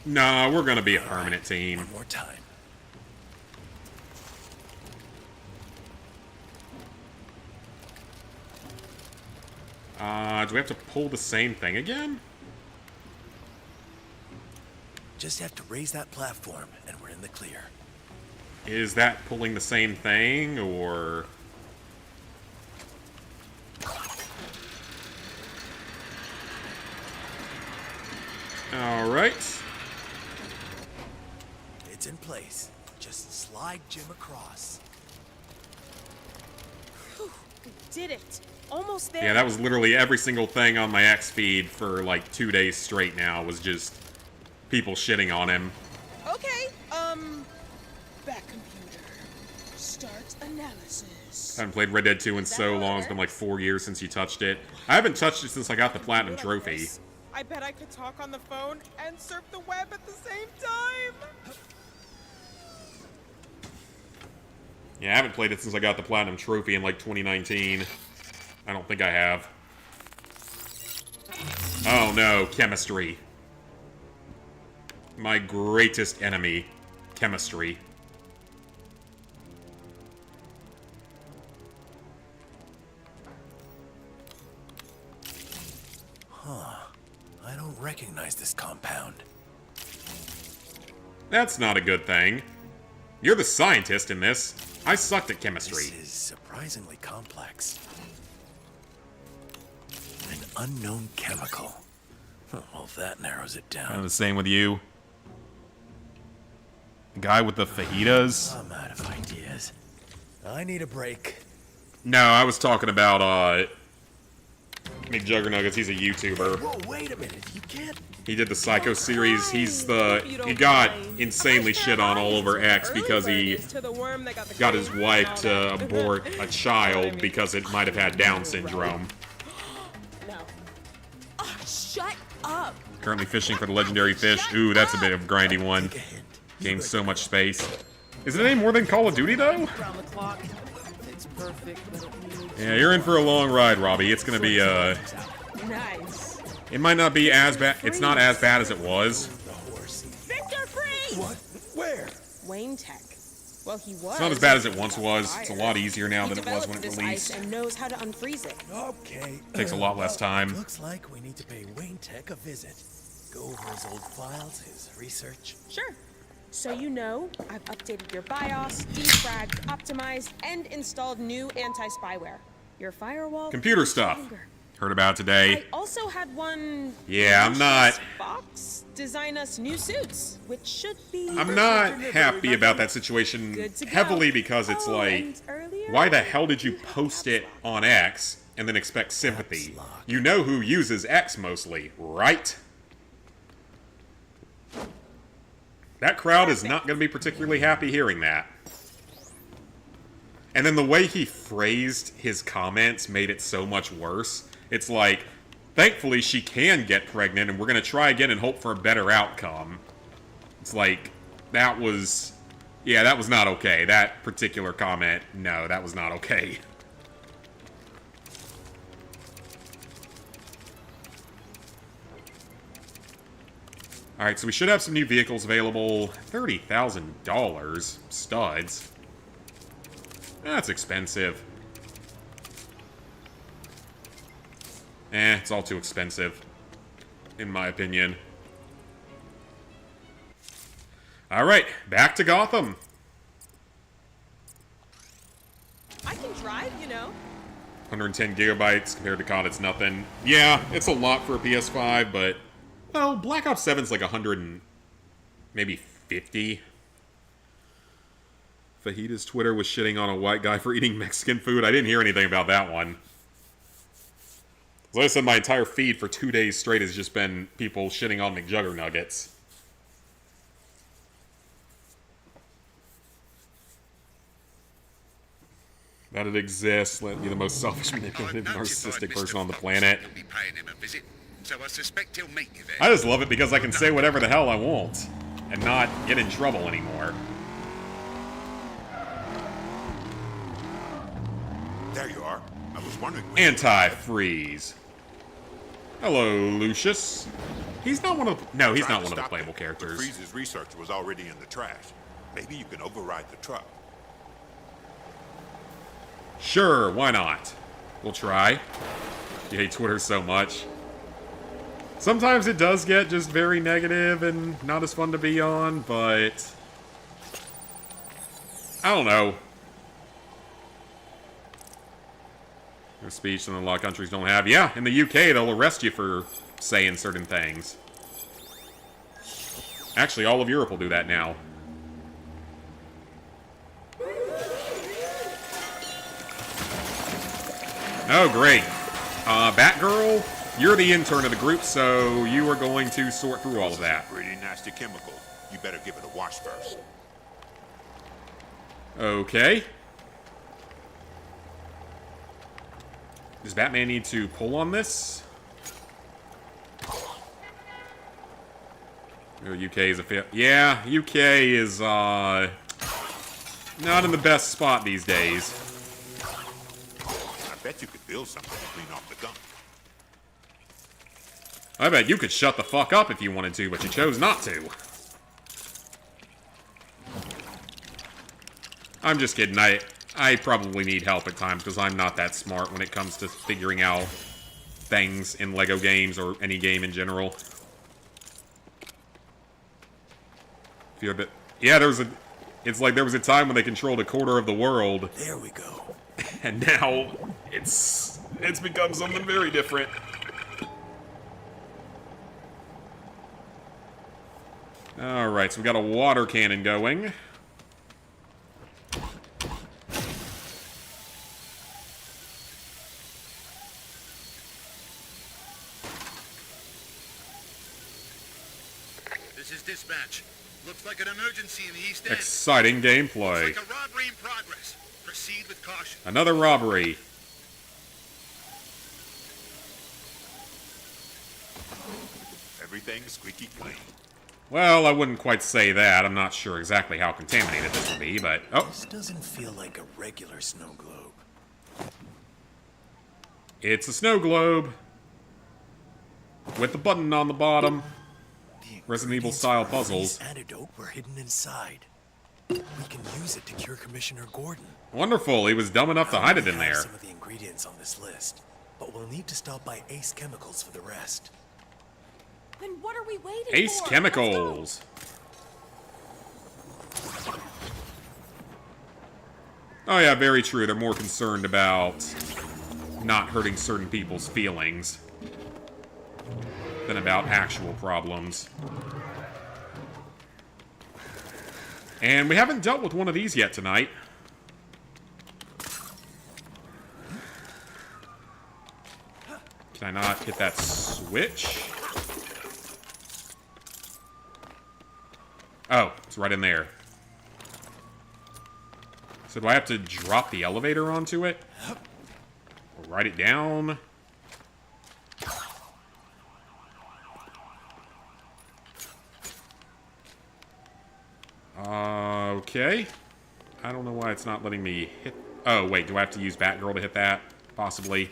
Nah, we're gonna be a permanent team. One more time. Do we have to pull the same thing again? Just have to raise that platform, and we're in the clear. Is that pulling the same thing, or... Alright. It's in place. Just slide Jim across. Whew, we did it. Almost there. Yeah, that was literally every single thing on my X feed for like 2 days straight now was just people shitting on him. Okay, back computer. Start analysis. I haven't played Red Dead 2 in so long. It's been like 4 years since you touched it. I haven't touched it since I got the Platinum Trophy. I bet I could talk on the phone and surf the web at the same time. Yeah, I haven't played it since I got the Platinum Trophy in like 2019. I don't think I have. Oh no, chemistry. My greatest enemy, chemistry. Huh. I don't recognize this compound. That's not a good thing. You're the scientist in this. I sucked at chemistry. This is surprisingly complex. An unknown chemical. Well, that narrows it down. Kind of the same with you. The guy with the fajitas. I'm out of ideas. I need a break. No, I was talking about, McJuggernuggets. He's a YouTuber. Whoa, wait a minute. You can't... He did the Psycho series. He got insanely shit on all over X because he got his wife to abort a child because it might have had Down syndrome. No. Oh, shut up. Currently fishing for the legendary fish. Ooh, that's a bit of a grindy one. Game's so much space. Is it any more than Call of Duty, though? Around the clock. It's perfect, but it needs... Yeah, you're in for a long ride, Robbie. It's gonna be, Nice. It might not be as bad. It's not as bad as it was. Victor Freeze! What? Where? Wayne Tech. Well, he was. It's not as bad as it once was. It's a lot easier now than it was when it this released. ice and knows how to unfreeze it. Okay. Takes a lot less time. Looks like we need to pay Wayne Tech a visit. Go over his old files, his research. Sure. So you know, I've updated your BIOS, defragged, optimized, and installed new anti-spyware. Your firewall... Computer stuff. Heard about today. I also had one... Yeah, I'm not... Fox design us new suits, which should be... I'm not happy about that situation heavily because it's like, why the hell did you post it on X and then expect sympathy? You know who uses X mostly, right? That crowd is not going to be particularly happy hearing that. And then the way he phrased his comments made it so much worse. It's like, thankfully, she can get pregnant, and we're going to try again and hope for a better outcome. It's like, that was... Yeah, that was not okay. That particular comment, no, that was not okay. Alright, so we should have some new vehicles available. $30,000. Studs. That's expensive. It's all too expensive. In my opinion. Alright, back to Gotham. I can drive, you know. 110 gigabytes compared to COD, it's nothing. Yeah, it's a lot for a PS5, but... Well, Black Ops 7's like 100 and... maybe 50. Fajita's Twitter was shitting on a white guy for eating Mexican food. I didn't hear anything about that one. As I said, my entire feed for 2 days straight has just been people shitting on McJugger nuggets. That it exists. Let me the most selfish, manipulative, narcissistic person on the planet. You'll be paying him a visit, so I suspect he'll meet you there. I just love it because I can say whatever the hell I want and not get in trouble anymore. There you are. I was wondering. Anti-freeze. Hello, Lucius. He's not one of. No, he's not one of the playable characters. Freeze's research was already in the trash. Maybe you can override the truck. Sure, why not? We'll try. You hate Twitter so much. Sometimes it does get just very negative and not as fun to be on, but... I don't know. There's speech that a lot of countries don't have. Yeah, in the UK, they'll arrest you for saying certain things. Actually, all of Europe will do that now. Oh, great. Batgirl, you're the intern of the group, so you are going to sort through all of that. Pretty nasty chemical. You better give it a wash first. Okay. Does Batman need to pull on this? Oh, UK is a yeah, UK is, not in the best spot these days. I bet you could build something to clean off the gunk. I bet you could shut the fuck up if you wanted to, but you chose not to. I'm just kidding. I probably need help at times because I'm not that smart when it comes to figuring out things in LEGO games or any game in general. Feel a bit. Yeah, there was a. It's like there was a time when they controlled a quarter of the world. There we go. And now it's become something very different. All right, so we got a water cannon going. This is dispatch. Looks like an emergency in the East End. Exciting gameplay. Looks like a robbery in progress. Proceed with caution. Another robbery. Everything's squeaky clean. Well, I wouldn't quite say that. I'm not sure exactly how contaminated this will be, but... Oh. This doesn't feel like a regular snow globe. It's a snow globe. With the button on the bottom. Resident Evil style puzzles. This antidote were hidden inside. We can use it to cure Commissioner Gordon. Wonderful. He was dumb enough to hide it in there. Some of the ingredients on this list, but we'll need to stop by Ace Chemicals for the rest. Then what are we waiting Ace for? Chemicals. Oh yeah, very true. They're more concerned about not hurting certain people's feelings than about actual problems. And we haven't dealt with one of these yet tonight. Can I not hit that switch? Oh, it's right in there. So do I have to drop the elevator onto it? Or write it down? Okay. I don't know why it's not letting me hit... Oh, wait, do I have to use Batgirl to hit that? Possibly.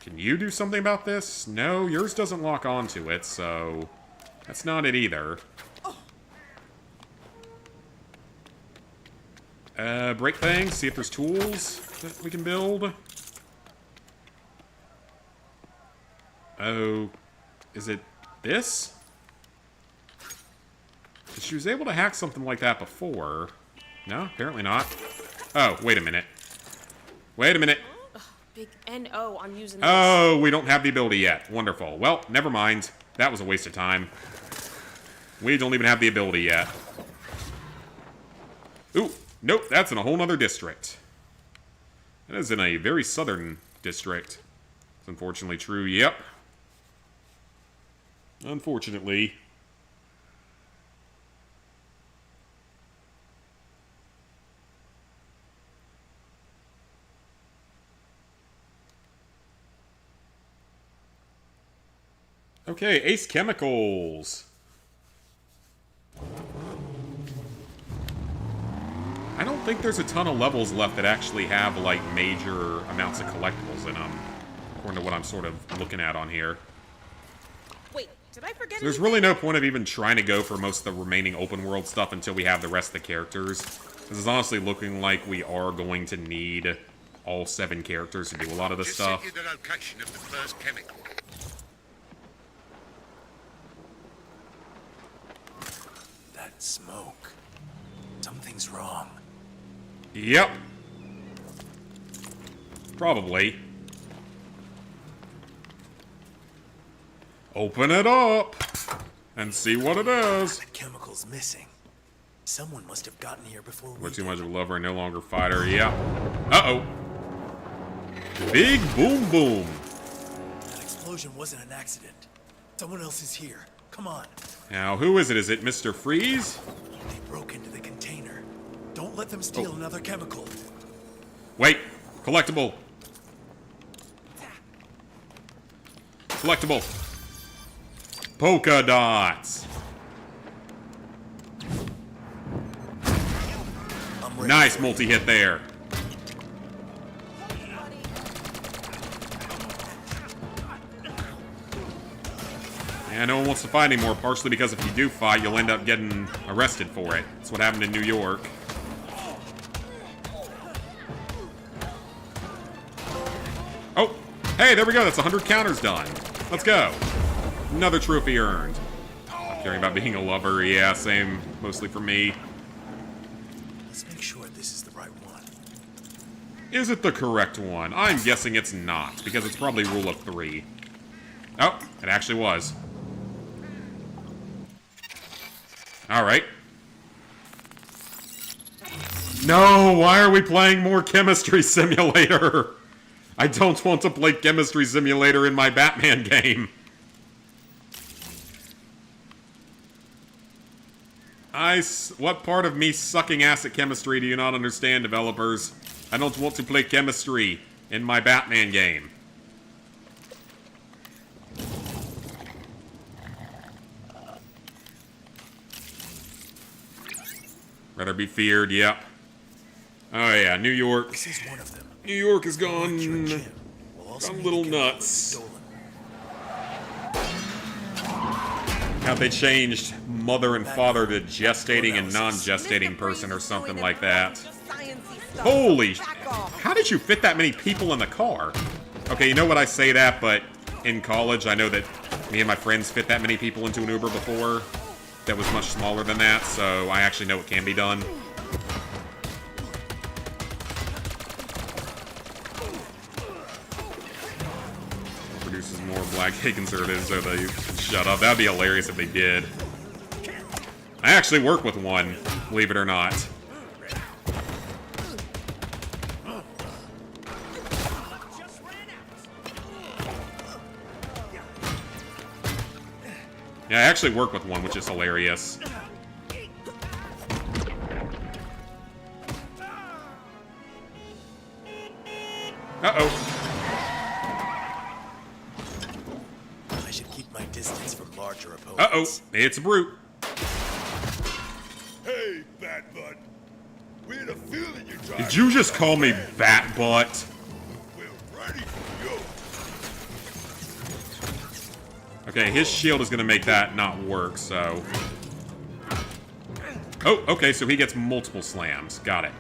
Can you do something about this? No, yours doesn't lock onto it, so... That's not it either. Break things, see if there's tools that we can build. Oh, is it this? She was able to hack something like that before. No, apparently not. Oh, wait a minute. Wait a minute. Big N-O, I'm using this. Oh, we don't have the ability yet. Wonderful. Well, never mind. That was a waste of time. We don't even have the ability yet. Ooh, nope, that's in a whole nother district. That is in a very southern district. It's unfortunately true, yep. Unfortunately. Okay, Ace Chemicals. I don't think there's a ton of levels left that actually have, like, major amounts of collectibles in them, according to what I'm sort of looking at on here. Wait, did I forget So there's really no point of even trying to go for most of the remaining open world stuff until we have the rest of the characters. This is honestly looking like we are going to need all 7 characters to do a lot of this stuff. Just sent you the location of the first chemical. That smoke. Something's wrong. Yep. Probably. Open it up and see what it is. The chemical's missing. Someone must have gotten here before we We're too much of a lover and no longer fighter. Yeah. Uh-oh. Big boom boom. That explosion wasn't an accident. Someone else is here. Come on. Now, who is it? Is it Mr. Freeze? They broke into the container. Don't let them steal another chemical. Wait. Collectible. Collectible. Polka dots. Nice multi-hit there. Yeah, no one wants to fight anymore, partially because if you do fight, you'll end up getting arrested for it. That's what happened in New York. Oh, hey, there we go. That's 100 counters done. Let's go. Another trophy earned. Not caring about being a lover. Yeah, same. Mostly for me. Let's make sure this is the right one. Is it the correct one? I'm guessing it's not, because it's probably rule of 3. Oh, it actually was. Alright. No, why are we playing more Chemistry Simulator? I don't want to play Chemistry Simulator in my Batman game. What part of me sucking ass at chemistry do you not understand, developers? I don't want to play chemistry in my Batman game. Rather be feared, yep. Oh yeah, New York. This is one of them. New York has gone a little nuts. How they changed mother and father to gestating and non-gestating person or something like that. Holy, how did you fit that many people in the car? Okay, you know what, I say that, but in college I know that me and my friends fit that many people into an Uber before that was much smaller than that, so I actually know it can be done. Produces more black gay conservatives so they can shut up. That'd be hilarious if they did. I actually work with one, believe it or not. Yeah, I actually work with one, which is hilarious. Uh-oh. should keep my distance from larger opponents. Uh-oh, it's a brute. Hey, Bat Butt. We had a feeling you're trying. Did you just call me Bat Butt? We're ready for you. Okay, his shield is gonna make that not work, so... Oh, okay, so he gets multiple slams. Got it.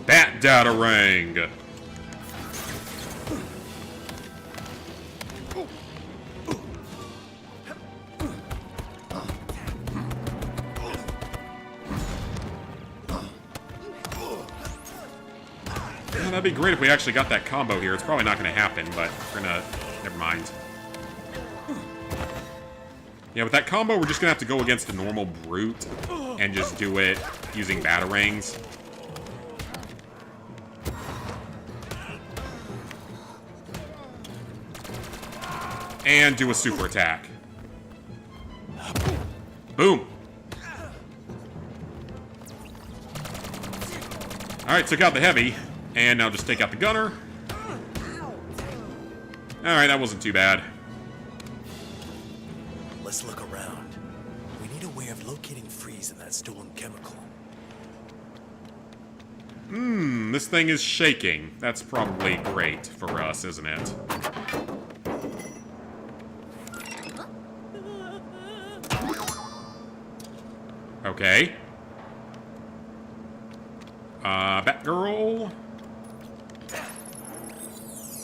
Bat Datarang! Well, that'd be great if we actually got that combo here. It's probably not going to happen, but we're going to... Never mind. Yeah, with that combo, we're just going to have to go against a normal brute and just do it using Batarangs. And do a super attack. Boom. Alright, took out the heavy. And now just take out the gunner. Alright, that wasn't too bad. Let's look around. We need a way of locating Freeze in that stolen chemical. This thing is shaking. That's probably great for us, isn't it? Okay. Batgirl.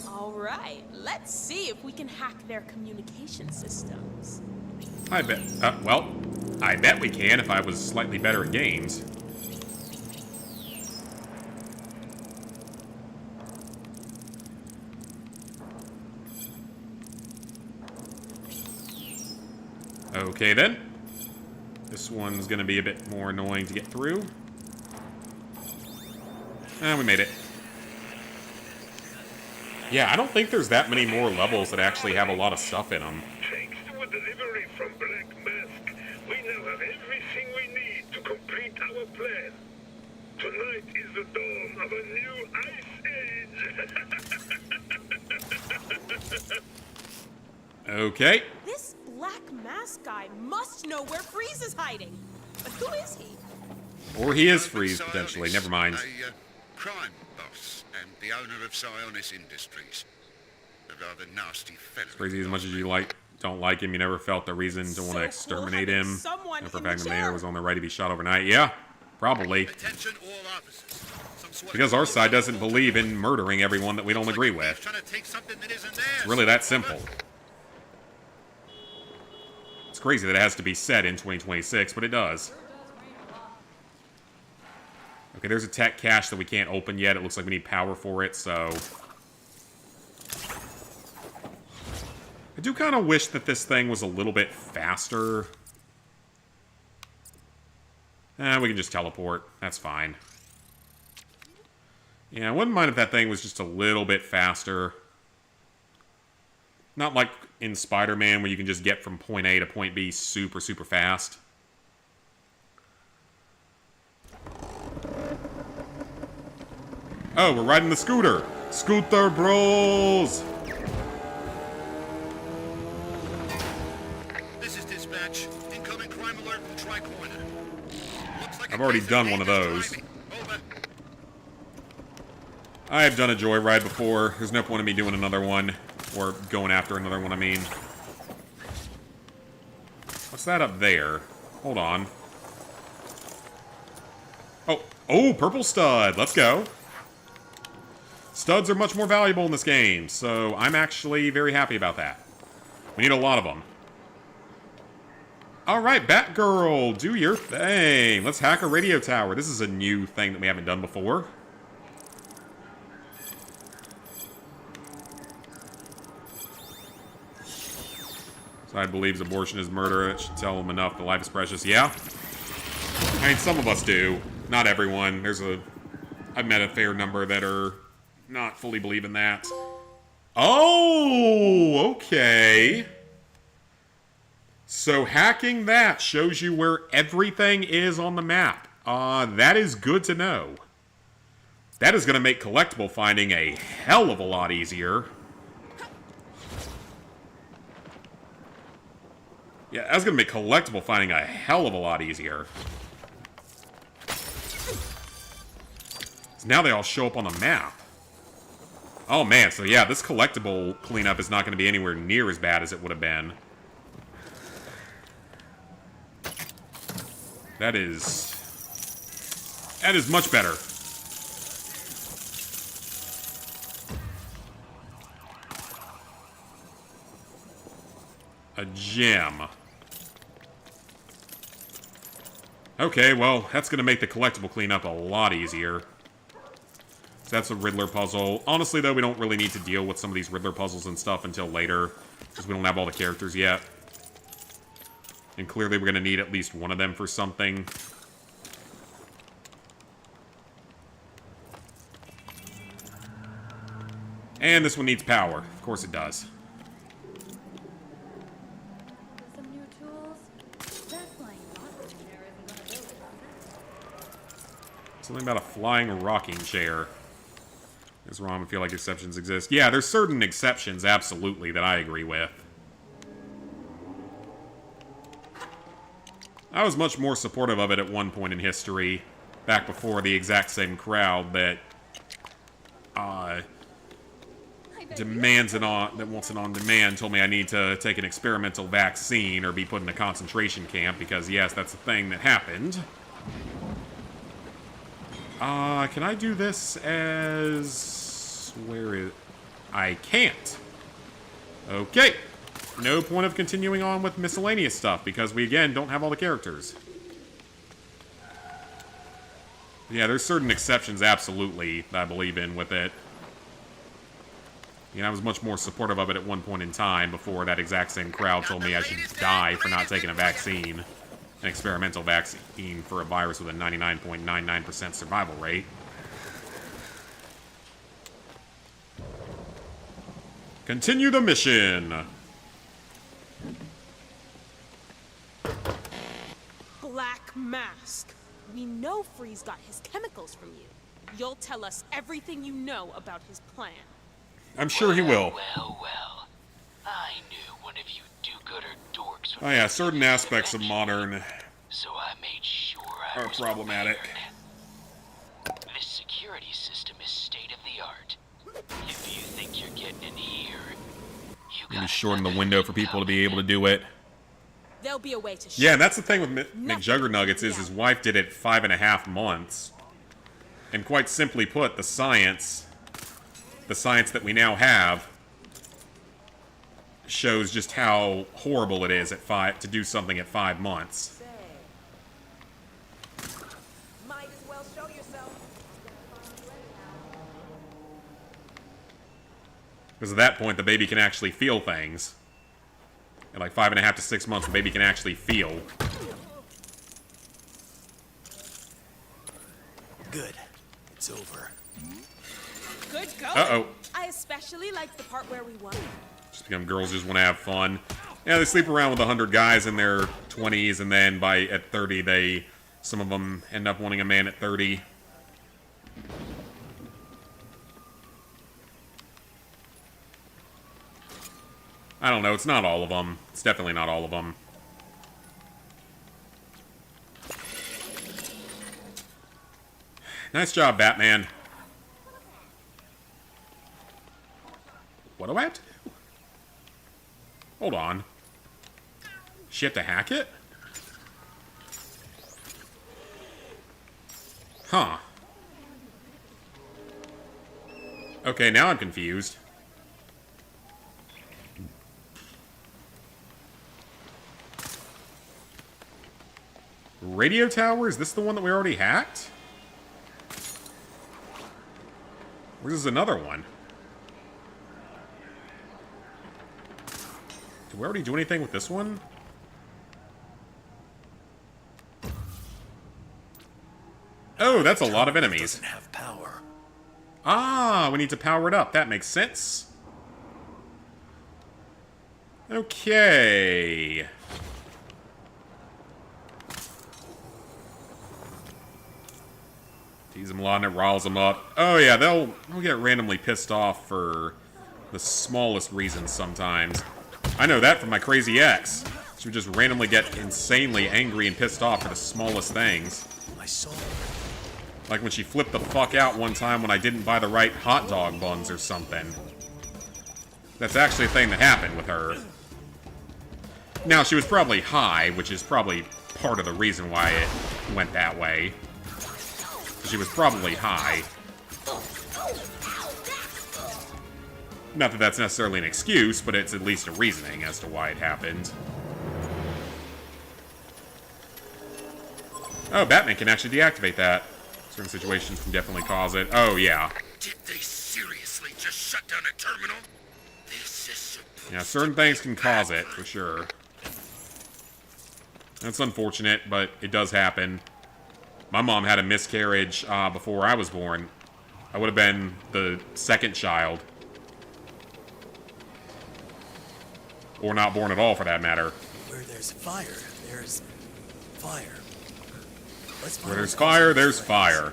All right, let's see if we can hack their communication systems. I bet. Well, I bet we can if I was slightly better at games. Okay, then. This one's gonna be a bit more annoying to get through. And we made it. Yeah, I don't think there's that many more levels that actually have a lot of stuff in them. Thanks to a delivery from Black Mask, we now have everything we need to complete our plan. Tonight is the dawn of a new ice age. Okay. This Black Mask guy must know where Freeze is hiding. But who is he? Or he is Freeze, potentially. Never mind. A crime boss and the owner of Sionis Industries. A rather nasty fellow. It's crazy as much as you don't like him, you never felt the reason to want to exterminate him. And for a fact the mayor was on the right to be shot overnight. Yeah, probably. Attention all officers. Because our side doesn't believe in murdering everyone that we don't agree with. Trying to take something that isn't theirs. It's really that simple. It's crazy that it has to be said in 2026, but it does. Okay, there's a tech cache that we can't open yet. It looks like we need power for it, so... I do kind of wish that this thing was a little bit faster. We can just teleport. That's fine. Yeah, I wouldn't mind if that thing was just a little bit faster. Not like in Spider-Man where you can just get from point A to point B super, super fast. Oh, we're riding the scooter. Scooter Bros! This is dispatch. Incoming crime alert from Tricorner. Like I've already done one of those. I have done a joyride before. There's no point in me doing another one. Or going after another one, I mean. What's that up there? Hold on. Oh, purple stud. Let's go. Studs are much more valuable in this game, so I'm actually very happy about that. We need a lot of them. Alright, Batgirl, do your thing. Let's hack a radio tower. This is a new thing that we haven't done before. Side believes abortion is murder. It should tell them enough that life is precious. Yeah. I mean, some of us do. Not everyone. I've met a fair number that are not fully believe in that. Oh, okay. So hacking that shows you where everything is on the map. That is good to know. That is going to make collectible finding a hell of a lot easier. Yeah, that's going to make collectible finding a hell of a lot easier. So now they all show up on the map. Oh man, so yeah, this collectible cleanup is not going to be anywhere near as bad as it would have been. That is much better. A gem. Okay, well, that's going to make the collectible cleanup a lot easier. So that's a Riddler puzzle. Honestly, though, we don't really need to deal with some of these Riddler puzzles and stuff until later, because we don't have all the characters yet. And clearly we're going to need at least one of them for something. And this one needs power. Of course it does. Some new tools. That flying rocking chair isn't gonna do it. Something about a flying rocking chair. Is wrong. I feel like exceptions exist. Yeah, there's certain exceptions, absolutely, that I agree with. I was much more supportive of it at one point in history, back before the exact same crowd that demands it on, that wants it on demand, told me I need to take an experimental vaccine or be put in a concentration camp, because yes, that's a thing that happened. Can I do this as... where is... I can't. Okay. No point of continuing on with miscellaneous stuff, because we, again, don't have all the characters. Yeah, there's certain exceptions, absolutely, that I believe in with it. You know, I was much more supportive of it at one point in time, before that exact same crowd told me I should die for not taking a vaccine. An experimental vaccine for a virus with a 99.99% survival rate. Continue the mission! Black Mask. We know Freeze got his chemicals from you. You'll tell us everything you know about his plan. I'm sure he will. Well. I knew one of you do-gooder dorks. Oh yeah, certain aspects of modern So I made sure I are was problematic. prepared. This security system is state of the art. If you think you're getting in here, you Maybe shorten the window for people to be able to do it. There'll be a way to Yeah, and that's the thing with McJuggernuggets is his wife did it 5.5 months. And quite simply put, the science that we now have shows just how horrible it is to do something at 5 months. Might as well show yourself. Because at that point, the baby can actually feel things. At like 5.5 to 6 months, the baby can actually feel. Good. It's over. Good going. Uh-oh. I especially liked the part where we won. Just become girls just want to have fun. Yeah, they sleep around with 100 guys in their 20s, and then at 30, some of them end up wanting a man at 30. I don't know, it's not all of them. It's definitely not all of them. Nice job, Batman. What do I have to do? Hold on. She have to hack it? Huh. Okay, now I'm confused. Radio tower? Is this the one that we already hacked? Or is this another one? Did we already do anything with this one? Oh, that's a lot of enemies. Doesn't have power. Ah, we need to power it up. That makes sense. Okay. Tease them a lot and it riles them up. Oh yeah, they'll get randomly pissed off for the smallest reasons sometimes. I know that from my crazy ex. She would just randomly get insanely angry and pissed off for the smallest things. My soul. Like when she flipped the fuck out one time when I didn't buy the right hot dog buns or something. That's actually a thing that happened with her. Now, she was probably high, which is probably part of the reason why it went that way. She was probably high. Not that that's necessarily an excuse, but it's at least a reasoning as to why it happened. Oh, Batman can actually deactivate that. Certain situations can definitely cause it. Oh, yeah. Did they seriously just shut down a terminal? This is supposed Yeah, certain things can cause it, for sure. That's unfortunate, but it does happen. My mom had a miscarriage before I was born. I would have been the second child. Or not born at all, for that matter. Where there's fire, there's fire. Where there's fire, there's fire.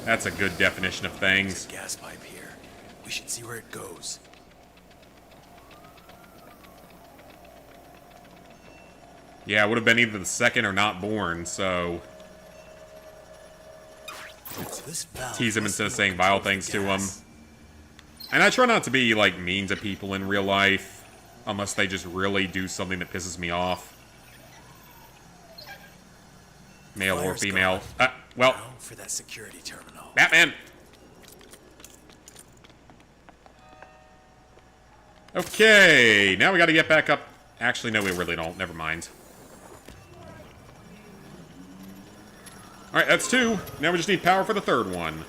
That's a good definition of things. There's a gas pipe here. We should see where it goes. Yeah, it would have been either the second or not born, so... Tease him instead of saying vile things to him. And I try not to be, like, mean to people in real life, unless they just really do something that pisses me off. Male or female. Well... For that security terminal. Batman! Okay, now we gotta get back up. Actually, no, we really don't. Never mind. Alright, that's 2. Now we just need power for the 3rd one.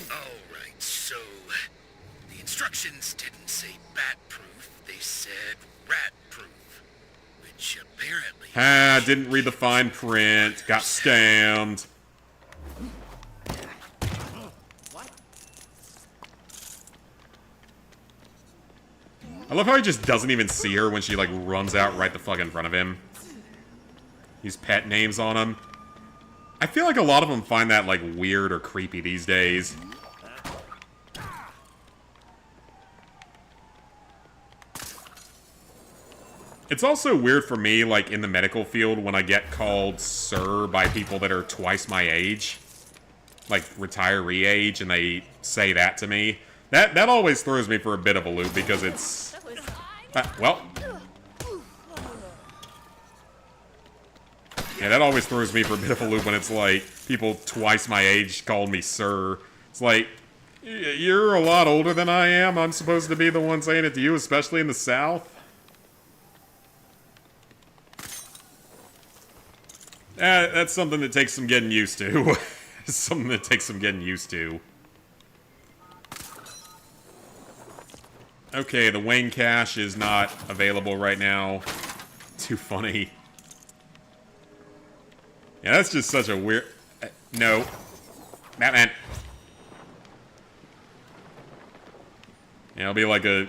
Alright, so... The instructions didn't say bat-proof, they said rat-proof. Which apparently... Didn't read the fine print. Got scammed. I love how he just doesn't even see her when she, like, runs out right the fuck in front of him. Use pet names on them. I feel like a lot of them find that, like, weird or creepy these days. It's also weird for me, like, in the medical field, when I get called sir by people that are twice my age. Like, retiree age, and they say that to me. That always throws me for a bit of a loop, because it's... well... Yeah, that always throws me for a bit of a loop when it's like, people twice my age called me sir. It's like, you're a lot older than I am. I'm supposed to be the one saying it to you, especially in the South. That's something that takes some getting used to. Something that takes some getting used to. Okay, the Wayne cache is not available right now. Too funny. Yeah, that's just such a weird... no. Batman. Yeah, it'll be like a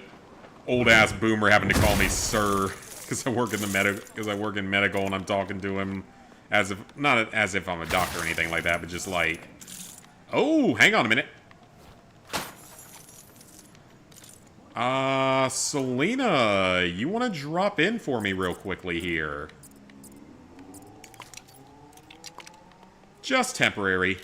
old-ass boomer having to call me sir because I work in medical and I'm talking to him as if... not as if I'm a doctor or anything like that, but just like... oh, hang on a minute. Selena, you want to drop in for me real quickly here? Just temporary.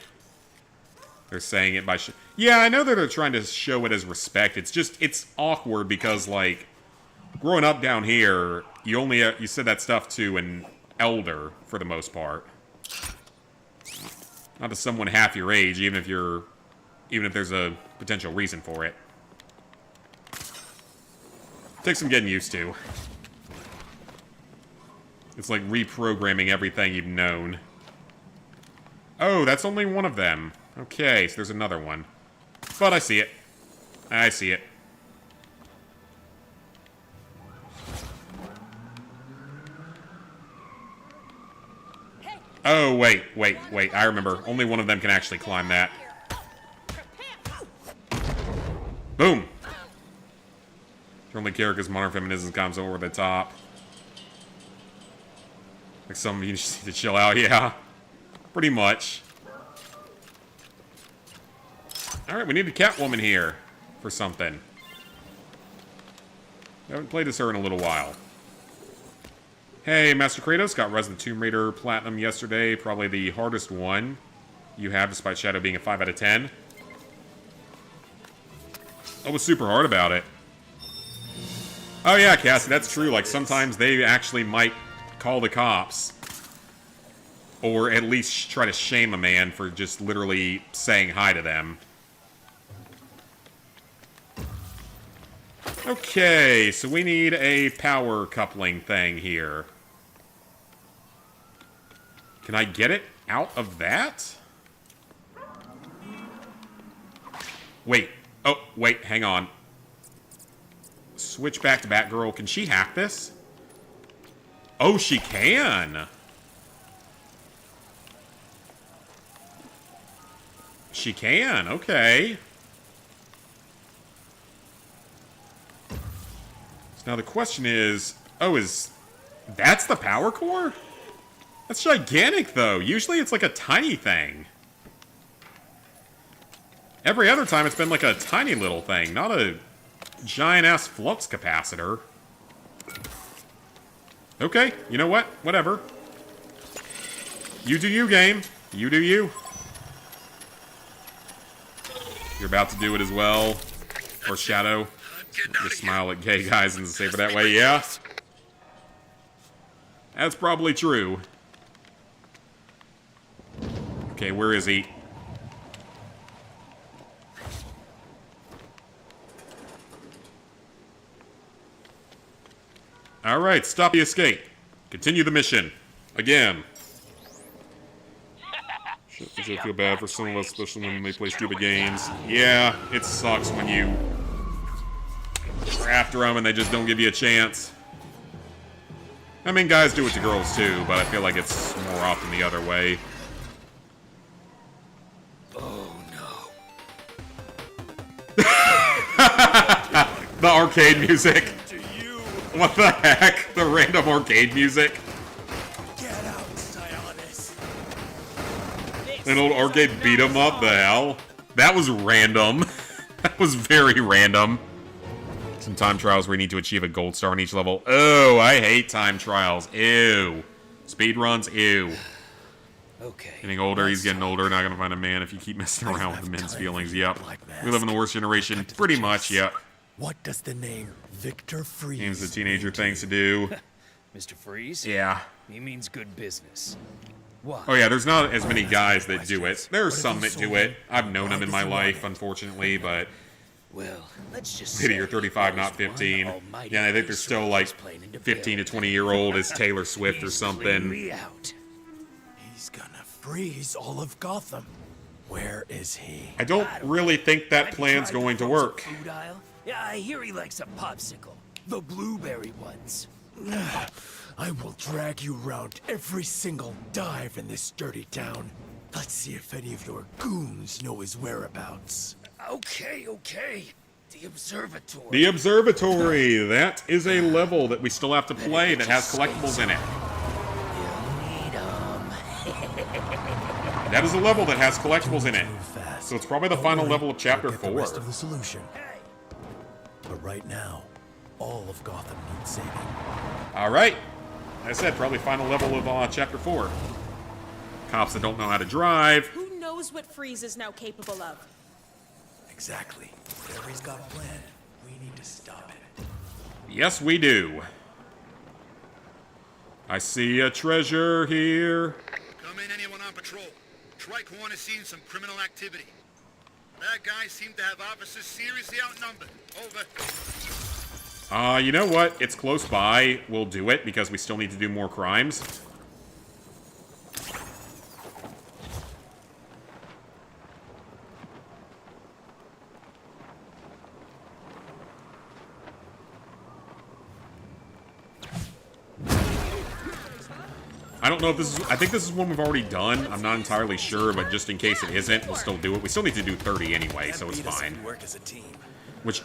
They're saying it by... yeah, I know that they're trying to show it as respect. It's just... it's awkward because, like... growing up down here, you only... you said that stuff to an elder, for the most part. Not to someone half your age, even if you're... even if there's a potential reason for it. Takes some getting used to. It's like reprogramming everything you've known. Oh, that's only one of them. Okay, so there's another one. But I see it. I see it. Oh, wait. I remember. Only one of them can actually climb that. Boom! Your only character's modern feminism comes over the top. Like some of you just need to chill out, yeah. Pretty much. Alright, we need a Catwoman here for something. I haven't played as her in a little while. Hey, Master Kratos, got Resident Tomb Raider Platinum yesterday. Probably the hardest one you have, despite Shadow being a 5 out of 10. I was super hard about it. Oh yeah, Cassie, that's true. Like, sometimes they actually might call the cops. Or at least try to shame a man for just literally saying hi to them. Okay, so we need a power coupling thing here. Can I get it out of that? Wait. Oh, wait, hang on. Switch back to Batgirl. Can she hack this? Oh, she can! She can, okay. So now the question is... Oh, that's the power core? That's gigantic, though. Usually it's like a tiny thing. Every other time it's been like a tiny little thing, not a giant-ass flux capacitor. Okay, you know what? Whatever. You do you, game. You do you. You're about to do it as well. Or Shadow. Just smile at gay guys and say it that way, yeah? That's probably true. Okay, where is he? Alright, stop the escape. Continue the mission. Again. Does it feel bad for some of us, especially when they play stupid games? Yeah, it sucks when you are after them and they just don't give you a chance. I mean, guys do it to girls too, but I feel like it's more often the other way. Oh no. The arcade music. What the heck? The random arcade music. Get out, Sionis. An old arcade beat 'em up, the hell? That was random. That was very random. Some time trials where you need to achieve a gold star on each level. Oh, I hate time trials. Ew. Speed runs, ew. Okay. Getting older, he's getting older. Not gonna find a man if you keep messing around with the men's feelings. Yep. We live in the worst generation. Pretty much, yep. What does the name Victor Freeze Game's the teenager things to do. Mr. Freeze? Yeah. He means good business. What? Oh yeah, there's not as many guys that do it. There are some that do it. I've known them in my life, unfortunately, but... Well, let's just maybe you're 35, not 15. Yeah, I think they're still like 15 to 20-year-old as Taylor Swift or something. He's gonna freeze all of Gotham. Where is he? I don't really think that plan's going to work. Food aisle? Yeah, I hear he likes a popsicle. The blueberry ones. I will drag you around every single dive in this dirty town. Let's see if any of your goons know his whereabouts. Okay. The observatory. The observatory! That is a level that we still have to play that has collectibles in it. That is a level that has collectibles in it. So it's probably the final level of Chapter 4. The rest of the solution. But right now, all of Gotham needs saving. Alright. Like I said, probably final level of Chapter 4. Cops that don't know how to drive. Who knows what Freeze is now capable of? Exactly. Whatever he's got planned, we need to stop it. Yes, we do. I see a treasure here. Come in, anyone on patrol. Tricehorn has seen some criminal activity. Bad guys seem to have officers seriously outnumbered. Over. You know what? It's close by. We'll do it because we still need to do more crimes. I don't know if this is... I think this is one we've already done. I'm not entirely sure, but just in case it isn't, we'll still do it. We still need to do 30 anyway, so it's fine. Work as a team. Which...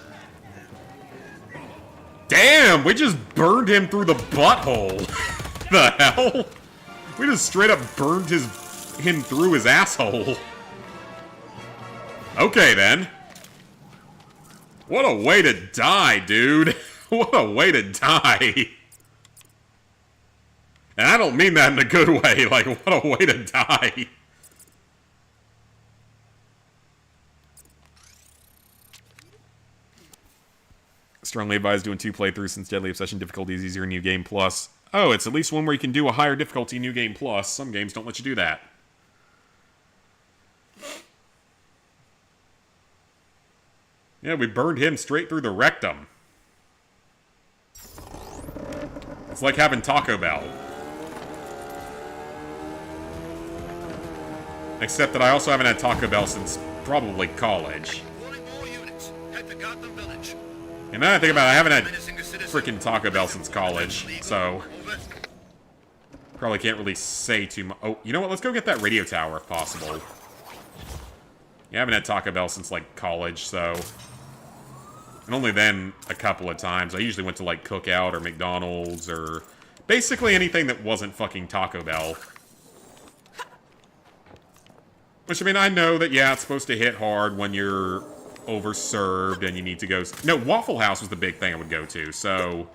Damn! We just burned him through the butthole! The hell? We just straight up burned his him through his asshole. Okay, then. What a way to die, dude. What a way to die. And I don't mean that in a good way. Like, what a way to die. Strongly advised doing 2 playthroughs since Deadly Obsession difficulty is easier in New Game Plus. Oh, it's at least one where you can do a higher difficulty in New Game Plus. Some games don't let you do that. Yeah, we burned him straight through the rectum. It's like having Taco Bell. Except that I also haven't had Taco Bell since probably college. And now I think about it, I haven't had freaking Taco Bell since college, so probably can't really say too much. Oh, you know what? Let's go get that radio tower if possible. Yeah, I haven't had Taco Bell since, like, college, so... And only then a couple of times. I usually went to, like, Cookout or McDonald's or basically anything that wasn't fucking Taco Bell. Which, I mean, I know that, yeah, it's supposed to hit hard when you're overserved and you need to go... No, Waffle House was the big thing I would go to, so...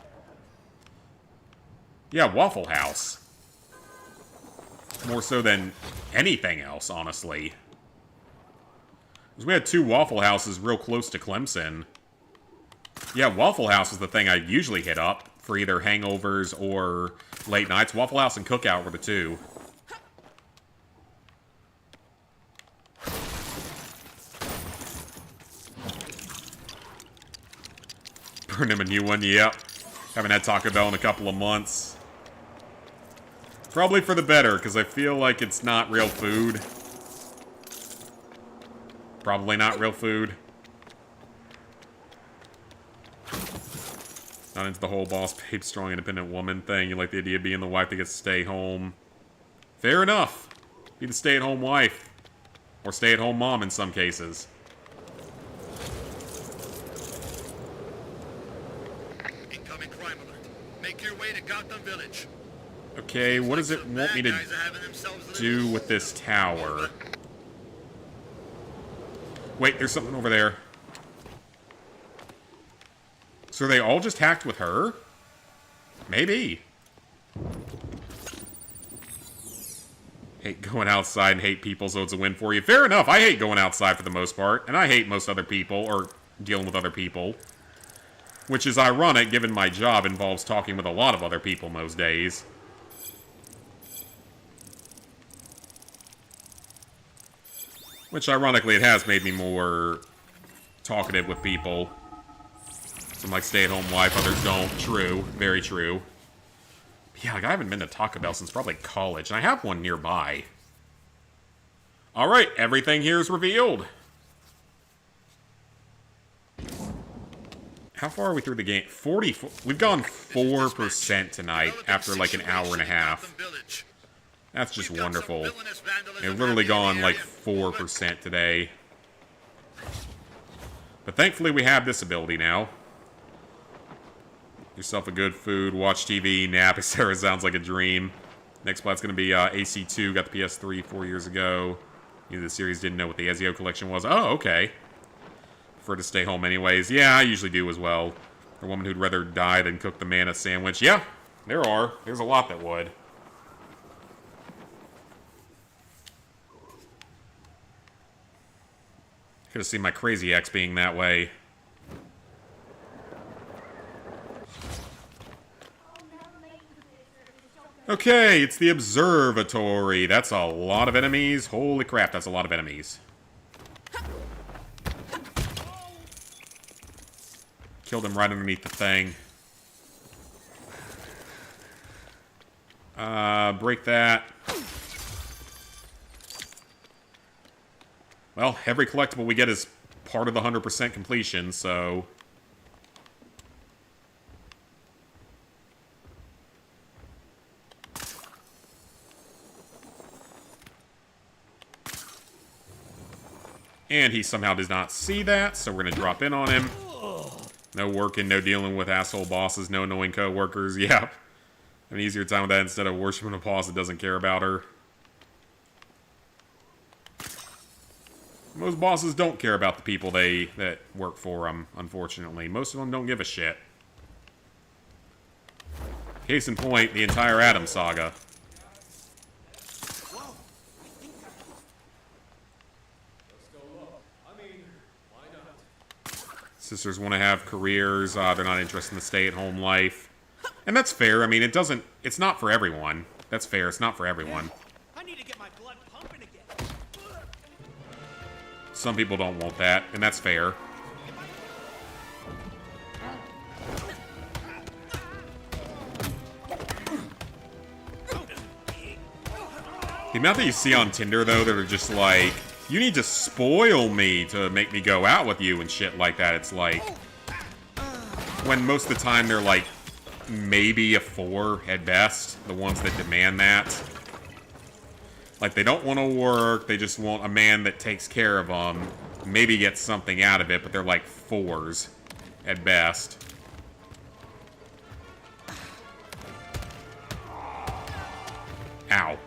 Yeah, Waffle House. More so than anything else, honestly. Because we had 2 Waffle Houses real close to Clemson. Yeah, Waffle House was the thing I usually hit up for either hangovers or late nights. Waffle House and Cookout were the 2. Burn him a new one, yep. Haven't had Taco Bell in a couple of months. Probably for the better, because I feel like it's not real food. Probably not real food. Not into the whole boss babe, strong, independent woman thing. You like the idea of being the wife that gets to stay home. Fair enough. Be the stay-at-home wife. Or stay-at-home mom in some cases. Incoming crime alert. Make your way to Gotham Village. Okay, what does it want me to do with this tower? Wait, there's something over there. So are they all just hacked with her? Maybe. Hate going outside and hate people, so it's a win for you. Fair enough, I hate going outside for the most part. And I hate most other people, or dealing with other people. Which is ironic, given my job involves talking with a lot of other people most days. Which, ironically, it has made me more talkative with people. Some like stay-at-home wife, others don't. True. Very true. But yeah, like, I haven't been to Taco Bell since probably college, and I have one nearby. Alright, everything here is revealed. How far are we through the game? 44. We've gone 4% tonight after like an hour and a half. That's just wonderful. We've literally gone like 4% today. But thankfully we have this ability now. Yourself a good food, watch TV, nap, etc. Sounds like a dream. Next spot's going to be AC2, got the PS3 4 years ago. The series didn't know what the Ezio collection was. Oh, okay. Prefer to stay home anyways. Yeah, I usually do as well. A woman who'd rather die than cook the man a sandwich. Yeah, there are. There's a lot that would. Could have seen my crazy ex being that way. Okay, it's the observatory. That's a lot of enemies. Holy crap, that's a lot of enemies. Killed him right underneath the thing. Break that. Well, every collectible we get is part of the 100% completion, so... And he somehow does not see that, so we're going to drop in on him. No working, no dealing with asshole bosses, no annoying co-workers. Yeah. Have an easier time with that instead of worshiping a boss that doesn't care about her. Most bosses don't care about the people that work for them, unfortunately. Most of them don't give a shit. Case in point, the entire Adam saga. Sisters want to have careers, they're not interested in the stay-at-home life. And that's fair, I mean, it's not for everyone. That's fair, it's not for everyone. I need to get my blood pumping again. Some people don't want that, and that's fair. The amount that you see on Tinder, though, that are just like, you need to spoil me to make me go out with you and shit like that. It's like, when most of the time they're like, maybe a 4 at best, the ones that demand that. Like, they don't want to work, they just want a man that takes care of them, maybe gets something out of it, but they're like 4s at best. Ow.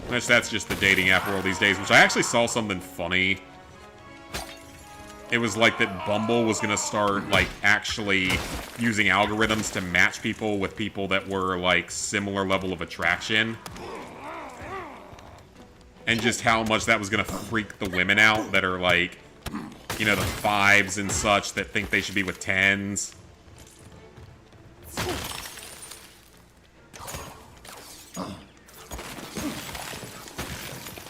That's just the dating app world these days, which I actually saw something funny. It was like that Bumble was gonna start, like, actually using algorithms to match people with people that were, like, similar level of attraction. And just how much that was gonna freak the women out that are, like, you know, the 5s and such that think they should be with 10s.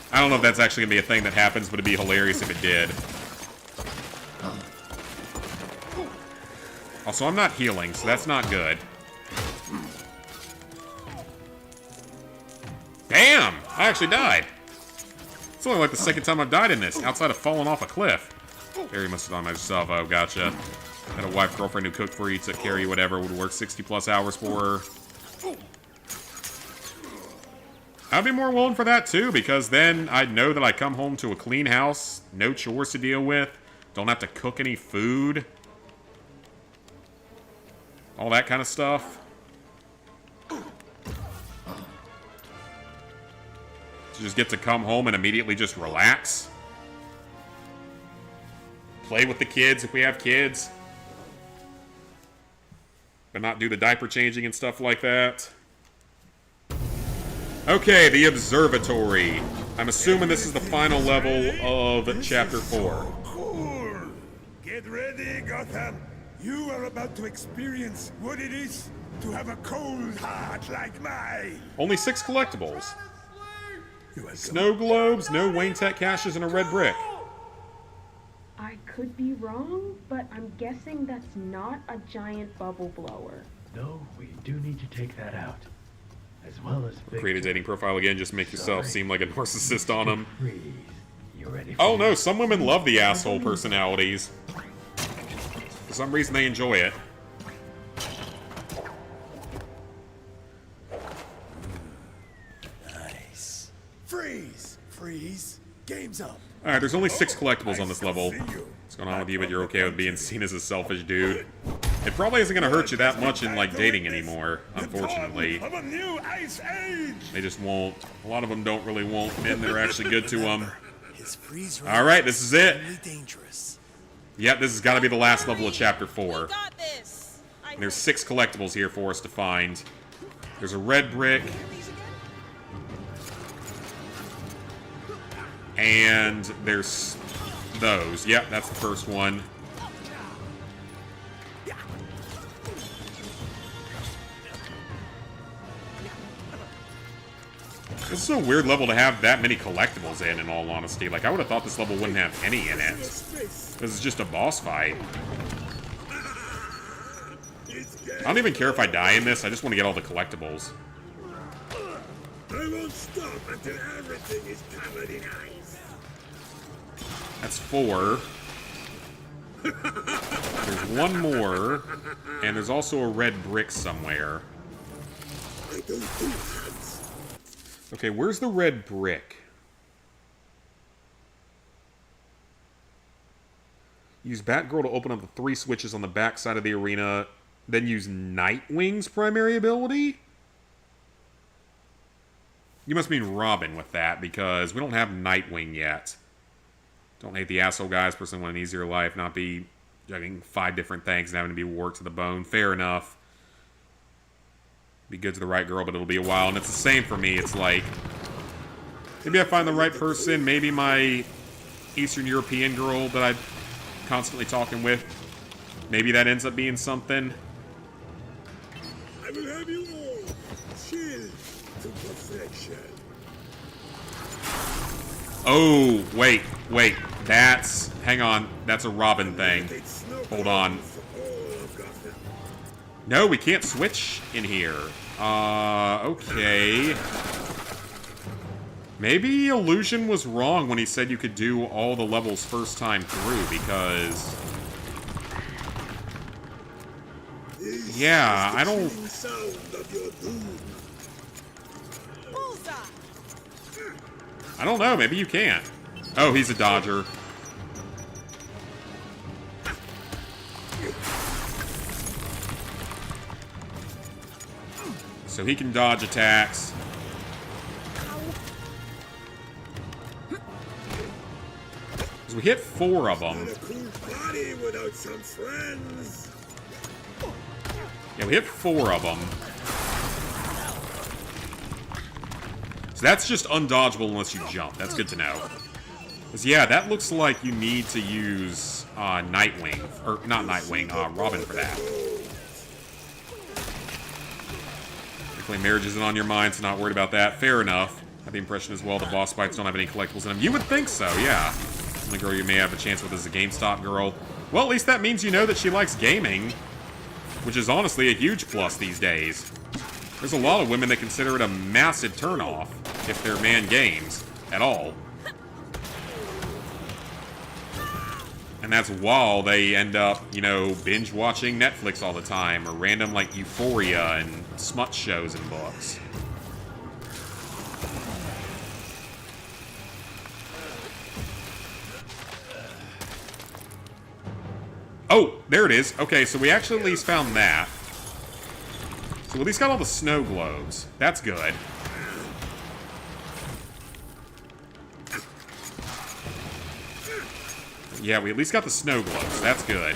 I don't know if that's actually gonna be a thing that happens, but it'd be hilarious if it did. Also, I'm not healing, so that's not good. Damn! I actually died. It's only like the second time I've died in this, outside of falling off a cliff. Harry must have done myself. Oh, gotcha. Had a wife, girlfriend who cooked for you, took care of you, whatever, would work 60+ hours for her. I'd be more willing for that, too, because then I'd know that I come home to a clean house, no chores to deal with, don't have to cook any food. All that kind of stuff. To just get to come home and immediately just relax. Play with the kids if we have kids. But not do the diaper changing and stuff like that. Okay, the observatory. I'm assuming this is the final level of Chapter 4. Cool. Get ready, Gotham. You are about to experience what it is to have a cold heart like mine. Only 6 collectibles. Snow globes, no Wayne Tech caches, and a red brick. I could be wrong, but I'm guessing that's not a giant bubble blower. No, we do need to take that out. As well as Create a dating profile again, just make yourself seem like a narcissist on them. You ready for Oh no, some women love the asshole personalities. For some reason they enjoy it. Nice. Freeze! Freeze! Game's up. Alright, there's only 6 collectibles on this level. What's going on with you, but you're okay with being seen as a selfish dude? It probably isn't going to hurt you that much in, like, dating anymore, unfortunately. Of a new ice age. They just won't. A lot of them don't really want men that are actually good to them. Alright, this is it. Yep, this has got to be the last level of Chapter 4. And there's 6 collectibles here for us to find. There's a red brick. And there's those. Yep, that's the first one. This is a weird level to have that many collectibles in all honesty. Like, I would have thought this level wouldn't have any in it. This is just a boss fight. I don't even care if I die in this, I just want to get all the collectibles. I won't stop until everything is covered in ice. That's 4. There's one more. And there's also a red brick somewhere. I don't do hands. Okay, where's the red brick? Use Batgirl to open up the 3 switches on the back side of the arena. Then use Nightwing's primary ability? You must mean Robin with that, because we don't have Nightwing yet. Don't hate the asshole guys. Personally want an easier life, not be juggling 5 different things and having to be worked to the bone. Fair enough. Be good to the right girl, but it'll be a while. And it's the same for me. It's like, maybe I find the right person. Maybe my Eastern European girl that I'm constantly talking with. Maybe that ends up being something. I will have you all chilled to perfection. Oh, wait. That's... Hang on. That's a Robin thing. Hold on. No, we can't switch in here. Okay. Maybe Illusion was wrong when he said you could do all the levels first time through, because... Yeah, I don't... I don't know, maybe you can't. Oh, he's a dodger. So he can dodge attacks. Because we hit 4 of them. Without some friends. Yeah, we hit 4 of them. So that's just undodgeable unless you jump. That's good to know. Because, yeah, that looks like you need to use Nightwing. Or, not Nightwing, Robin for that. Luckily, marriage isn't on your mind, so not worried about that. Fair enough. Had the impression as well the boss fights don't have any collectibles in them. You would think so, yeah. The only girl you may have a chance with is a GameStop girl. Well, at least that means you know that she likes gaming. Which is honestly a huge plus these days. There's a lot of women that consider it a massive turnoff if their man games at all. And that's while they end up, you know, binge watching Netflix all the time, or random like Euphoria and smut shows and books. Oh, there it is. Okay, so we actually at least found that. So we at least got all the snow globes. That's good. Yeah, we at least got the snow globes. That's good.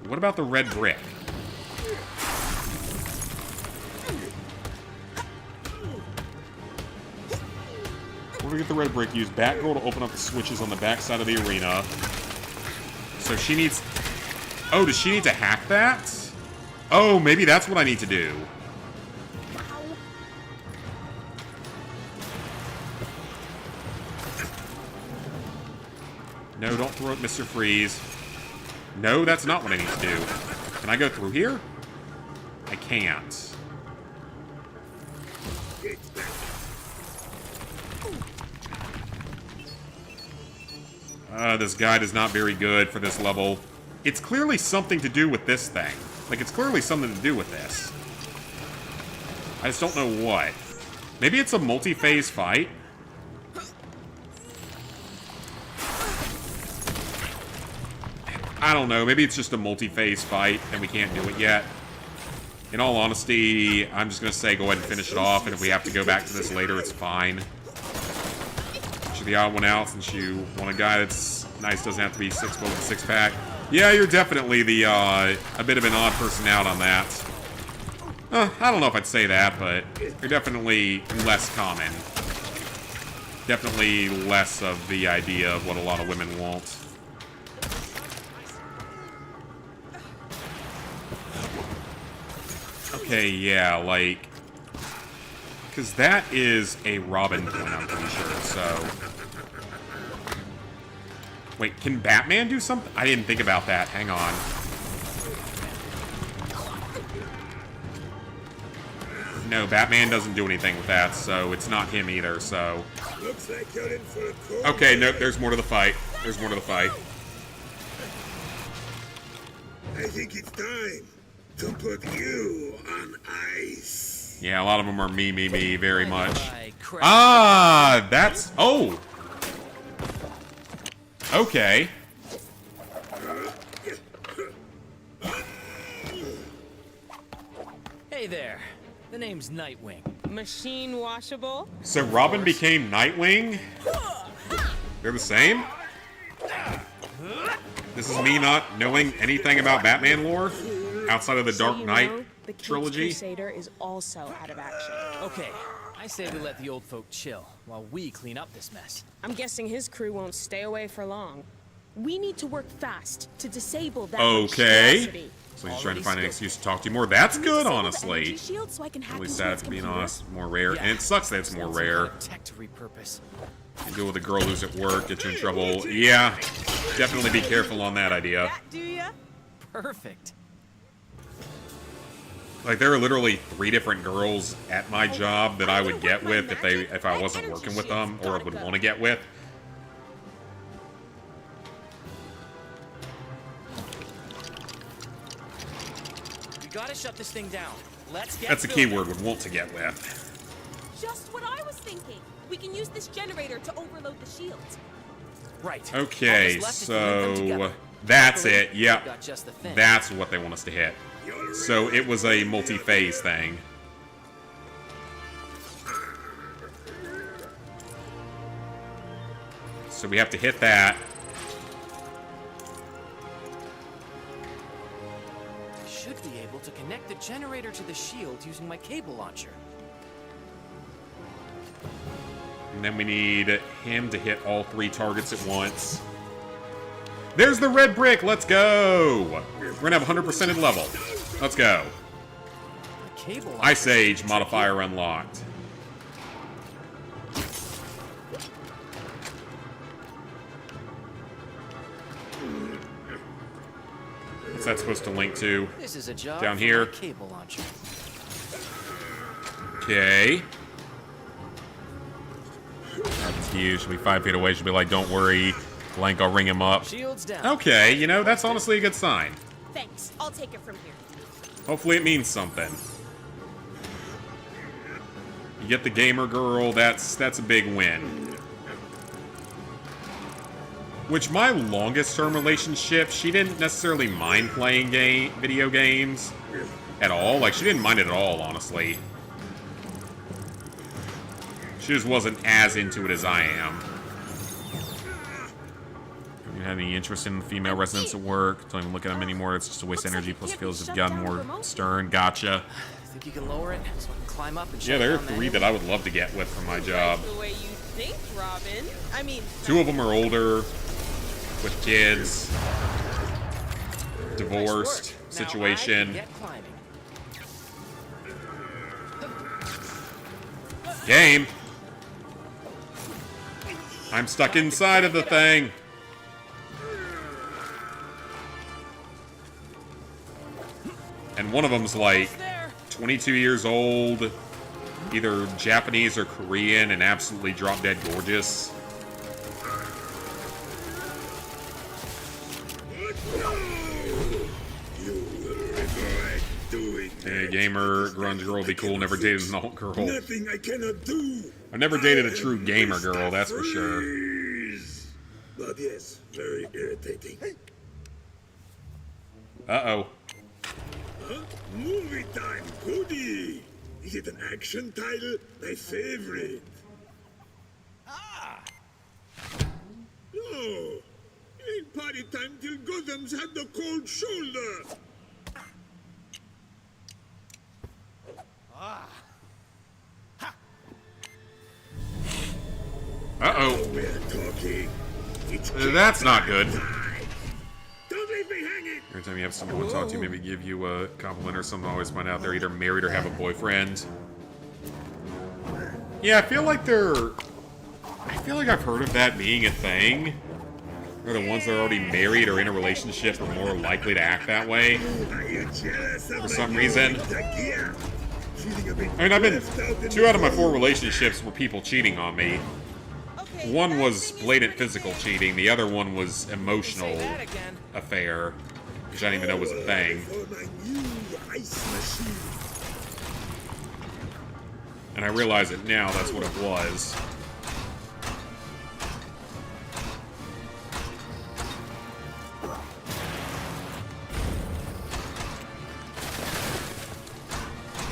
What about the red brick? Where do we get the red brick? Use Batgirl to open up the switches on the backside of the arena. So she needs... Oh, does she need to hack that? Oh, maybe that's what I need to do. No, don't throw it, Mr. Freeze. No, that's not what I need to do. Can I go through here? I can't. This guide is not very good for this level. It's clearly something to do with this thing. Like, it's clearly something to do with this. I just don't know what. Maybe it's a multi-phase fight? I don't know. Maybe it's just a multi-phase fight and we can't do it yet. In all honesty, I'm just going to say go ahead and finish it off, and if we have to go back to this later, it's fine. You're the odd one out since you want a guy that's nice, doesn't have to be 6 foot with a 6-pack. Yeah, you're definitely the, a bit of an odd person out on that. I don't know if I'd say that, but you're definitely less common. Definitely less of the idea of what a lot of women want. Okay, yeah, like... Because that is a Robin point, I'm pretty sure, so... Wait, can Batman do something? I didn't think about that. Hang on. No, Batman doesn't do anything with that, so it's not him either, so... Looks like you're in for a cold. Okay, nope, there's more to the fight. There's more to the fight. I think it's time to put you on ice. Yeah, a lot of them are me, very much. Ah, that's... Oh! Okay. Hey there. The name's Nightwing. Machine washable? So Robin became Nightwing? They're the same? This is me not knowing anything about Batman lore outside of the Dark Knight The Caped trilogy. Crusader is also out of action. Okay, I say we let the old folk chill while we clean up this mess. I'm guessing his crew won't stay away for long. We need to work fast to disable that Okay. monstrosity. So he's trying to find an excuse to talk to you more. That's good, honestly. Shield so I can hack At least into that's his being computer. honest, more rare. And it sucks that it's more rare. Tech to repurpose. You deal with a girl who's at work, get you in trouble. Yeah, definitely be careful on that idea. Do ya? Perfect. Like, there are literally 3 different girls at my job that I would get with if I wasn't working with them, or would want to get with. We gotta shut this thing down. Let's get That's a building. keyword, would want to get with. Just what I was thinking. We can use this generator to overload the shields. Right. Okay, All that's left is to link them so together. that's Luckily, it. Yep, we've got just the thing. that's what they want us to hit. So it was a multi-phase thing. So we have to hit that. I should be able to connect the generator to the shield using my cable launcher. And then we need him to hit all 3 targets at once. There's the red brick. Let's go. We're going to have 100% level. Let's go. The cable launcher Ice Age modifier unlocked. What's that supposed to link to? This is a job Down for here. my cable launcher. Okay. You should be 5 feet away. Should be like, don't worry, Blank, I'll ring him up. Shields down. Okay, you know, that's honestly a good sign. Thanks. I'll take it from here. Hopefully it means something. You get the gamer girl, that's a big win. Which, my longest term relationship, she didn't necessarily mind playing video games at all. Like, she didn't mind it at all, honestly. She just wasn't as into it as I am. You have any interest in female residents at work? Don't even look at them anymore. It's just a waste of energy, plus feels have gotten more stern. Gotcha. Think you can lower it so I can climb up and Yeah, shut there are down that 3 that I would love to get with for my job. The way you think, Robin. I mean, 2 of them are older, with kids, divorced situation. Get climbing. Game. I'm stuck inside of the thing. And one of them's like 22 years old, either Japanese or Korean, and absolutely drop dead gorgeous. Hey, gamer, grunge girl, be cool. Never dated an alt girl. Nothing I cannot do. I've never dated a true gamer girl, that's for sure. But yes, very irritating. Uh-oh. Huh? Movie time, goodie. Is it an action title? My favorite. No. Ain't party time till Gotham's had the cold shoulder. Uh-oh. We're talking. It's That's not good. Don't leave me hanging. Every time you have someone to talk to, maybe give you a compliment or something, always find out they're either married or have a boyfriend. Yeah, I feel like I've heard of that being a thing. Or the ones that are already married or in a relationship are more likely to act that way. For some reason. I mean, I've been 2 out of my 4 relationships were people cheating on me. One was blatant physical cheating. The other one was emotional affair, which I didn't even know was a thing. And I realize it now, that's what it was.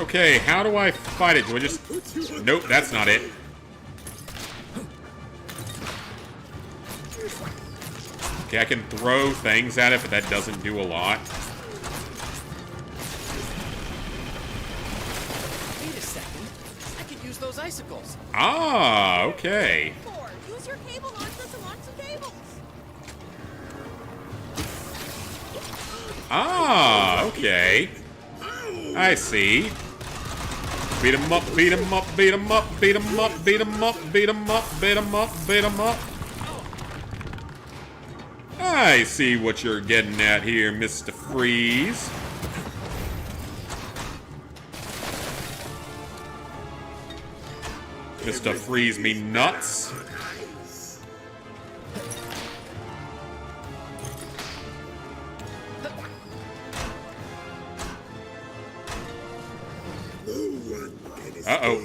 Okay, how do I fight it? Do I just... Nope, that's not it. Okay, I can throw things at it, but that doesn't do a lot. Wait a second. I could use those icicles. Ah, okay. Use your cable launcher to launch some cables. Ah, okay. I see. Beat 'em up, beat 'em up, beat 'em up, beat 'em up, beat 'em up, beat 'em up, beat 'em up, beat 'em up. I see what you're getting at here, Mr. Freeze. Mr. Freeze me nuts. Uh-oh.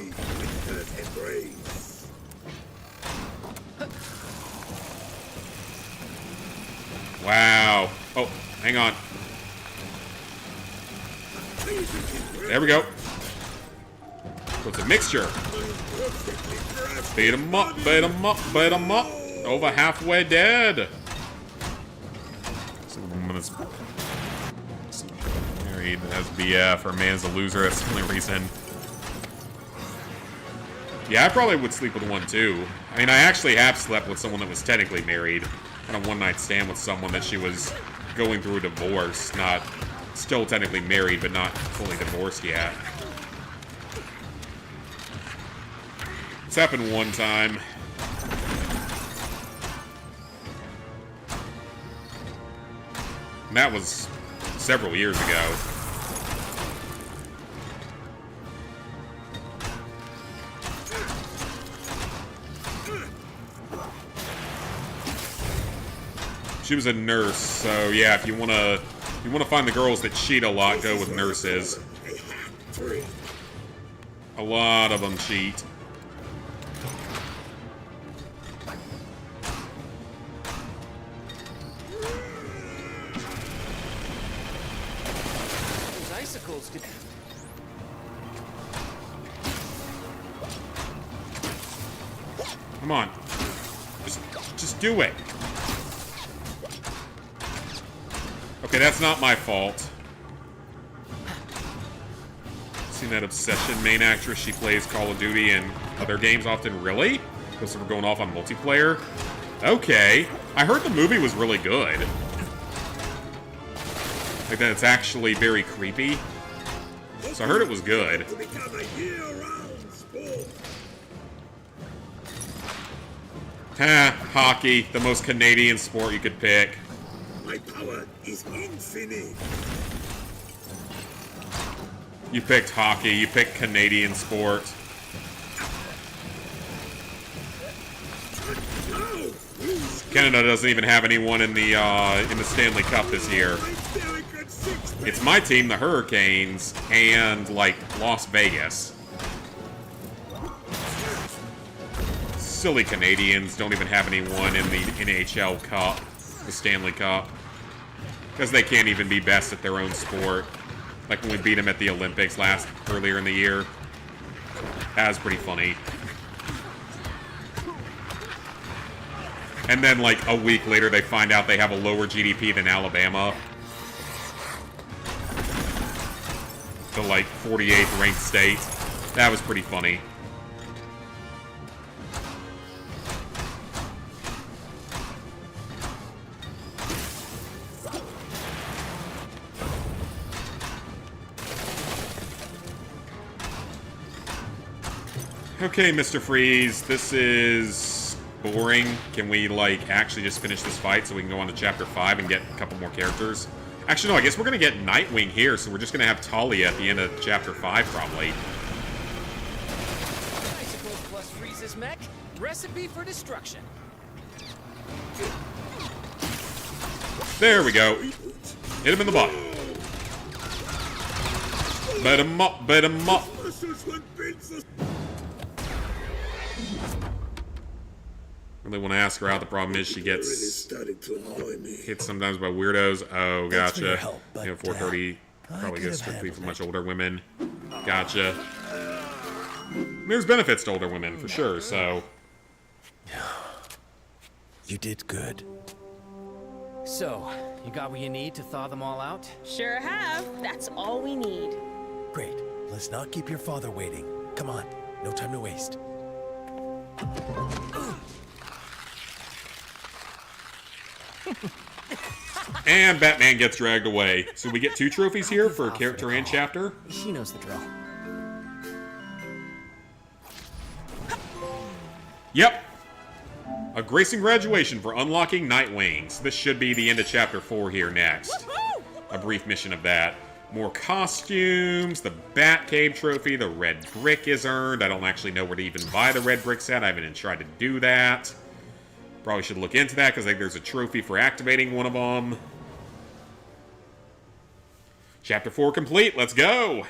Wow. Oh, hang on. There we go. So it's a mixture. Beat 'em up, beat 'em up, beat 'em up. Over halfway dead. Some woman is married as BF, or man's a loser. That's the only reason. Yeah, I probably would sleep with one too. I mean, I actually have slept with someone that was technically married on a one-night stand with someone that she was going through a divorce. Not still technically married, but not fully divorced yet. It's happened one time. And that was several years ago. She was a nurse, so yeah, if you wanna find the girls that cheat a lot, go with nurses. A lot of them cheat. Those icicles could... Come on. Just do it. Okay, that's not my fault. Seen that Obsession main actress? She plays Call of Duty and other games often. Really? Because we're going off on multiplayer? Okay. I heard the movie was really good. Like that it's actually very creepy. So I heard it was good. Ha, hockey, the most Canadian sport you could pick. My power is infinite. You picked hockey, you picked Canadian sport. Canada doesn't even have anyone in the Stanley Cup this year. It's my team, the Hurricanes, and like Las Vegas. Silly Canadians don't even have anyone in the NHL Cup, the Stanley Cup, because they can't even be best at their own sport. Like when we beat them at the Olympics earlier in the year. That was pretty funny. And then like a week later they find out they have a lower GDP than Alabama. The like 48th ranked state. That was pretty funny. Okay, Mr. Freeze, this is boring. Can we, like, actually just finish this fight so we can go on to Chapter 5 and get a couple more characters? Actually, no, I guess we're going to get Nightwing here, so we're just going to have Talia at the end of Chapter 5, probably. Icicles plus Freeze's mech. Recipe for destruction. There we go. Hit him in the butt. Bet him up, bet him up. Really want to ask her out. The problem is she gets hit sometimes by weirdos. Oh, gotcha. 430 probably goes strictly for much older women. Okay, Gotcha. There's benefits to older women, for sure, so... You did good. So, you got what you need to thaw them all out? Sure have. That's all we need. Great. Let's not keep your father waiting. Come on. No time to waste. And Batman gets dragged away. So we get 2 trophies here for character and chapter. He knows the drill. Yep. A gracing graduation for unlocking Nightwings. This should be the end of chapter 4 here next. A brief mission of that. More costumes, the Batcave trophy, the red brick is earned. I don't actually know where to even buy the red bricks at. I haven't even tried to do that. Probably should look into that because I think there's a trophy for activating one of them. Chapter 4 complete. Let's go.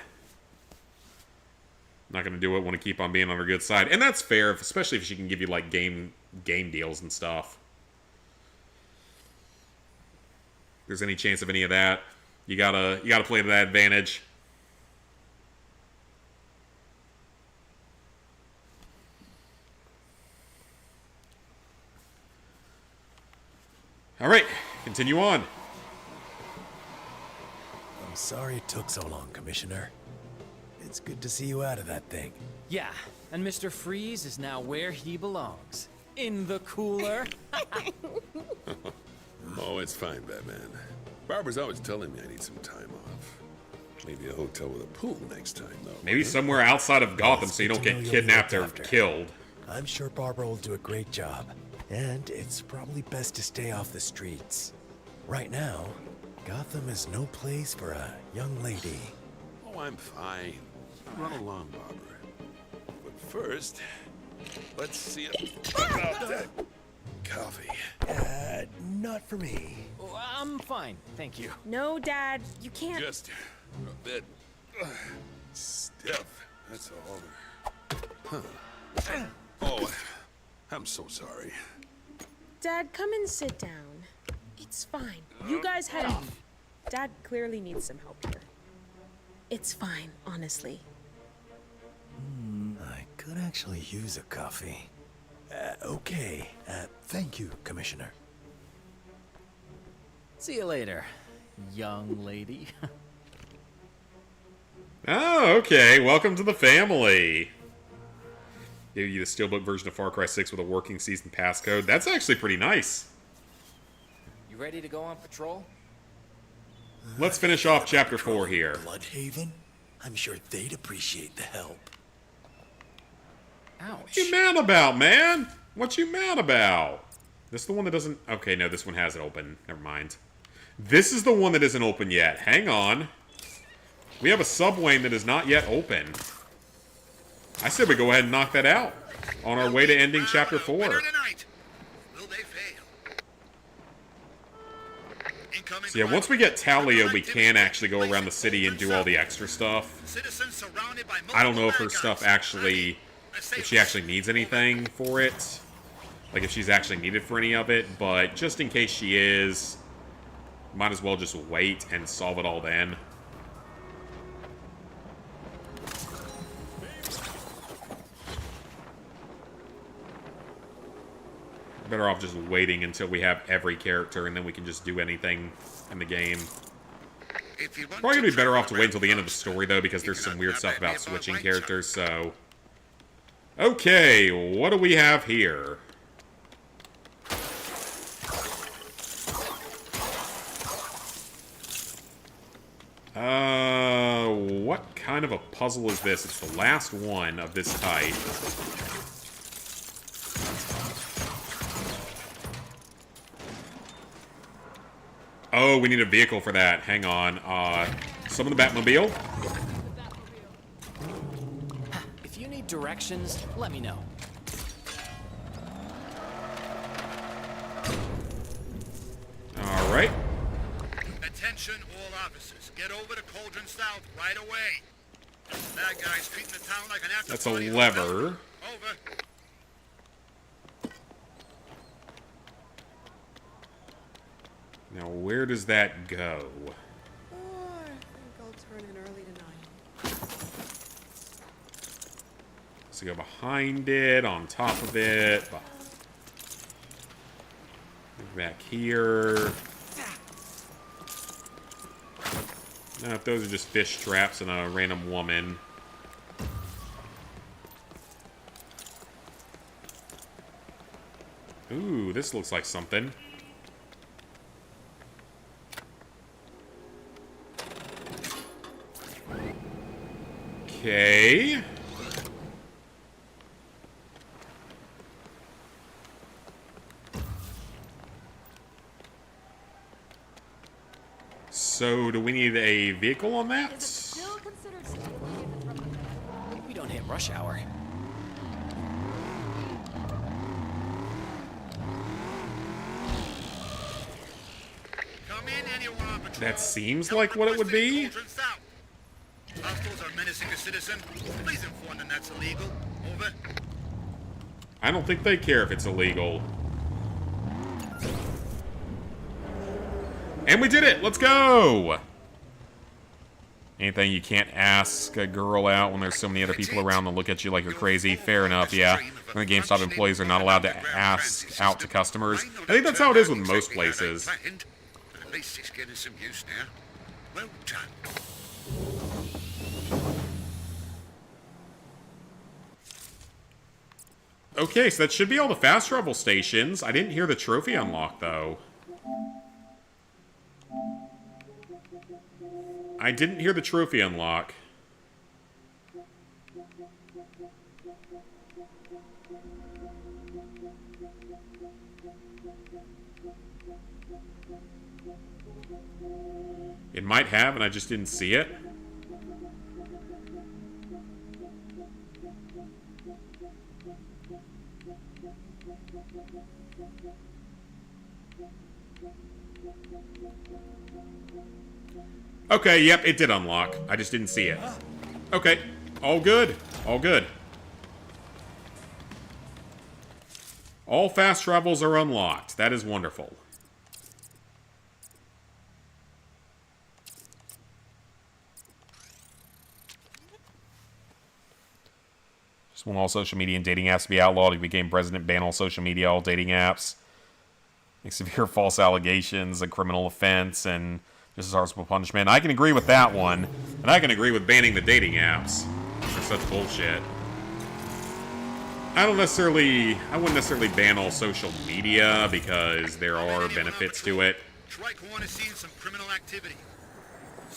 Not going to do it. Want to keep on being on her good side. And that's fair, especially if she can give you, like, game deals and stuff. If there's any chance of any of that, you gotta play to that advantage. All right, continue on. I'm sorry it took so long, Commissioner. It's good to see you out of that thing. Yeah, and Mr. Freeze is now where he belongs. In the cooler. Oh, it's fine, Batman. Barbara's always telling me I need some time off. Maybe a hotel with a pool next time, though. Maybe somewhere outside of Gotham so you don't get kidnapped or killed. I'm sure Barbara will do a great job. And it's probably best to stay off the streets. Right now, Gotham is no place for a young lady. Oh, I'm fine. Run along, Barbara. But first, let's see about that coffee. Not for me. Oh, I'm fine, thank you. No, Dad, you can't. Just a bit stiff, that's all. Huh. Oh, I'm so sorry. Dad, come and sit down. It's fine. You guys head off. Dad clearly needs some help here. It's fine, honestly. I could actually use a coffee. Okay. Thank you, Commissioner. See you later, young lady. Oh, okay. Welcome to the family. Give you the Steelbook version of Far Cry 6 with a working season passcode. That's actually pretty nice. You ready to go on patrol? Let's finish off Chapter 4 here. Bloodhaven? I'm sure they'd appreciate the help. Ouch. What you mad about, man? What you mad about? This is the one that doesn't... Okay, no, this one has it open. Never mind. This is the one that isn't open yet. Hang on. We have a subway that is not yet open. I said we go ahead and knock that out on our way to ending Chapter 4. Will they fail? So yeah, once we get Talia, we can actually go around the city and do all the extra stuff. Citizens surrounded by I don't know if her stuff actually... If she actually needs anything for it. Like, if she's actually needed for any of it. But just in case she is, might as well just wait and solve it all then. Better off just waiting until we have every character, and then we can just do anything in the game. Probably gonna be better off to wait until the end of the story, though, because there's some weird stuff about switching characters, so... Okay, what do we have here? What kind of a puzzle is this? It's the last one of this type. Oh, we need a vehicle for that. Hang on. Summon the Batmobile. If you need directions, let me know. All right. Attention, all officers. Get over to Cauldron South right away. Bad guys treating the town like an after That's a party. lever. Over. Now, where does that go? I think I'll turn in early tonight. So go behind it, on top of it. Back here. No, if those are just fish traps and a random woman. Ooh, this looks like something. Okay. So, do we need a vehicle on that? We don't hit rush hour. Come in, anyone on patrol. That seems like what it would be. Hostiles are menacing a citizen. Please inform them that's illegal. Over. I don't think they care if it's illegal. And we did it! Let's go! Anything you can't ask a girl out when there's so many other people around that look at you like you're crazy. Fair enough, yeah. And the GameStop employees are not allowed to ask out to customers. I think that's how it is with most places. At least it's getting some use now. Well done. Okay, so that should be all the fast travel stations. I didn't hear the trophy unlock, though. I didn't hear the trophy unlock. It might have, and I just didn't see it. Okay, yep, it did unlock. I just didn't see it. Okay, all good. All good. All fast travels are unlocked. That is wonderful. Just want all social media and dating apps to be outlawed. He became president, ban all social media, all dating apps. Make severe false allegations, a criminal offense, and just as harmful punishment. I can agree with that one, and I can agree with banning the dating apps. They're such bullshit. I wouldn't necessarily ban all social media because there are benefits to it. Tricehorn is seeing some criminal activity.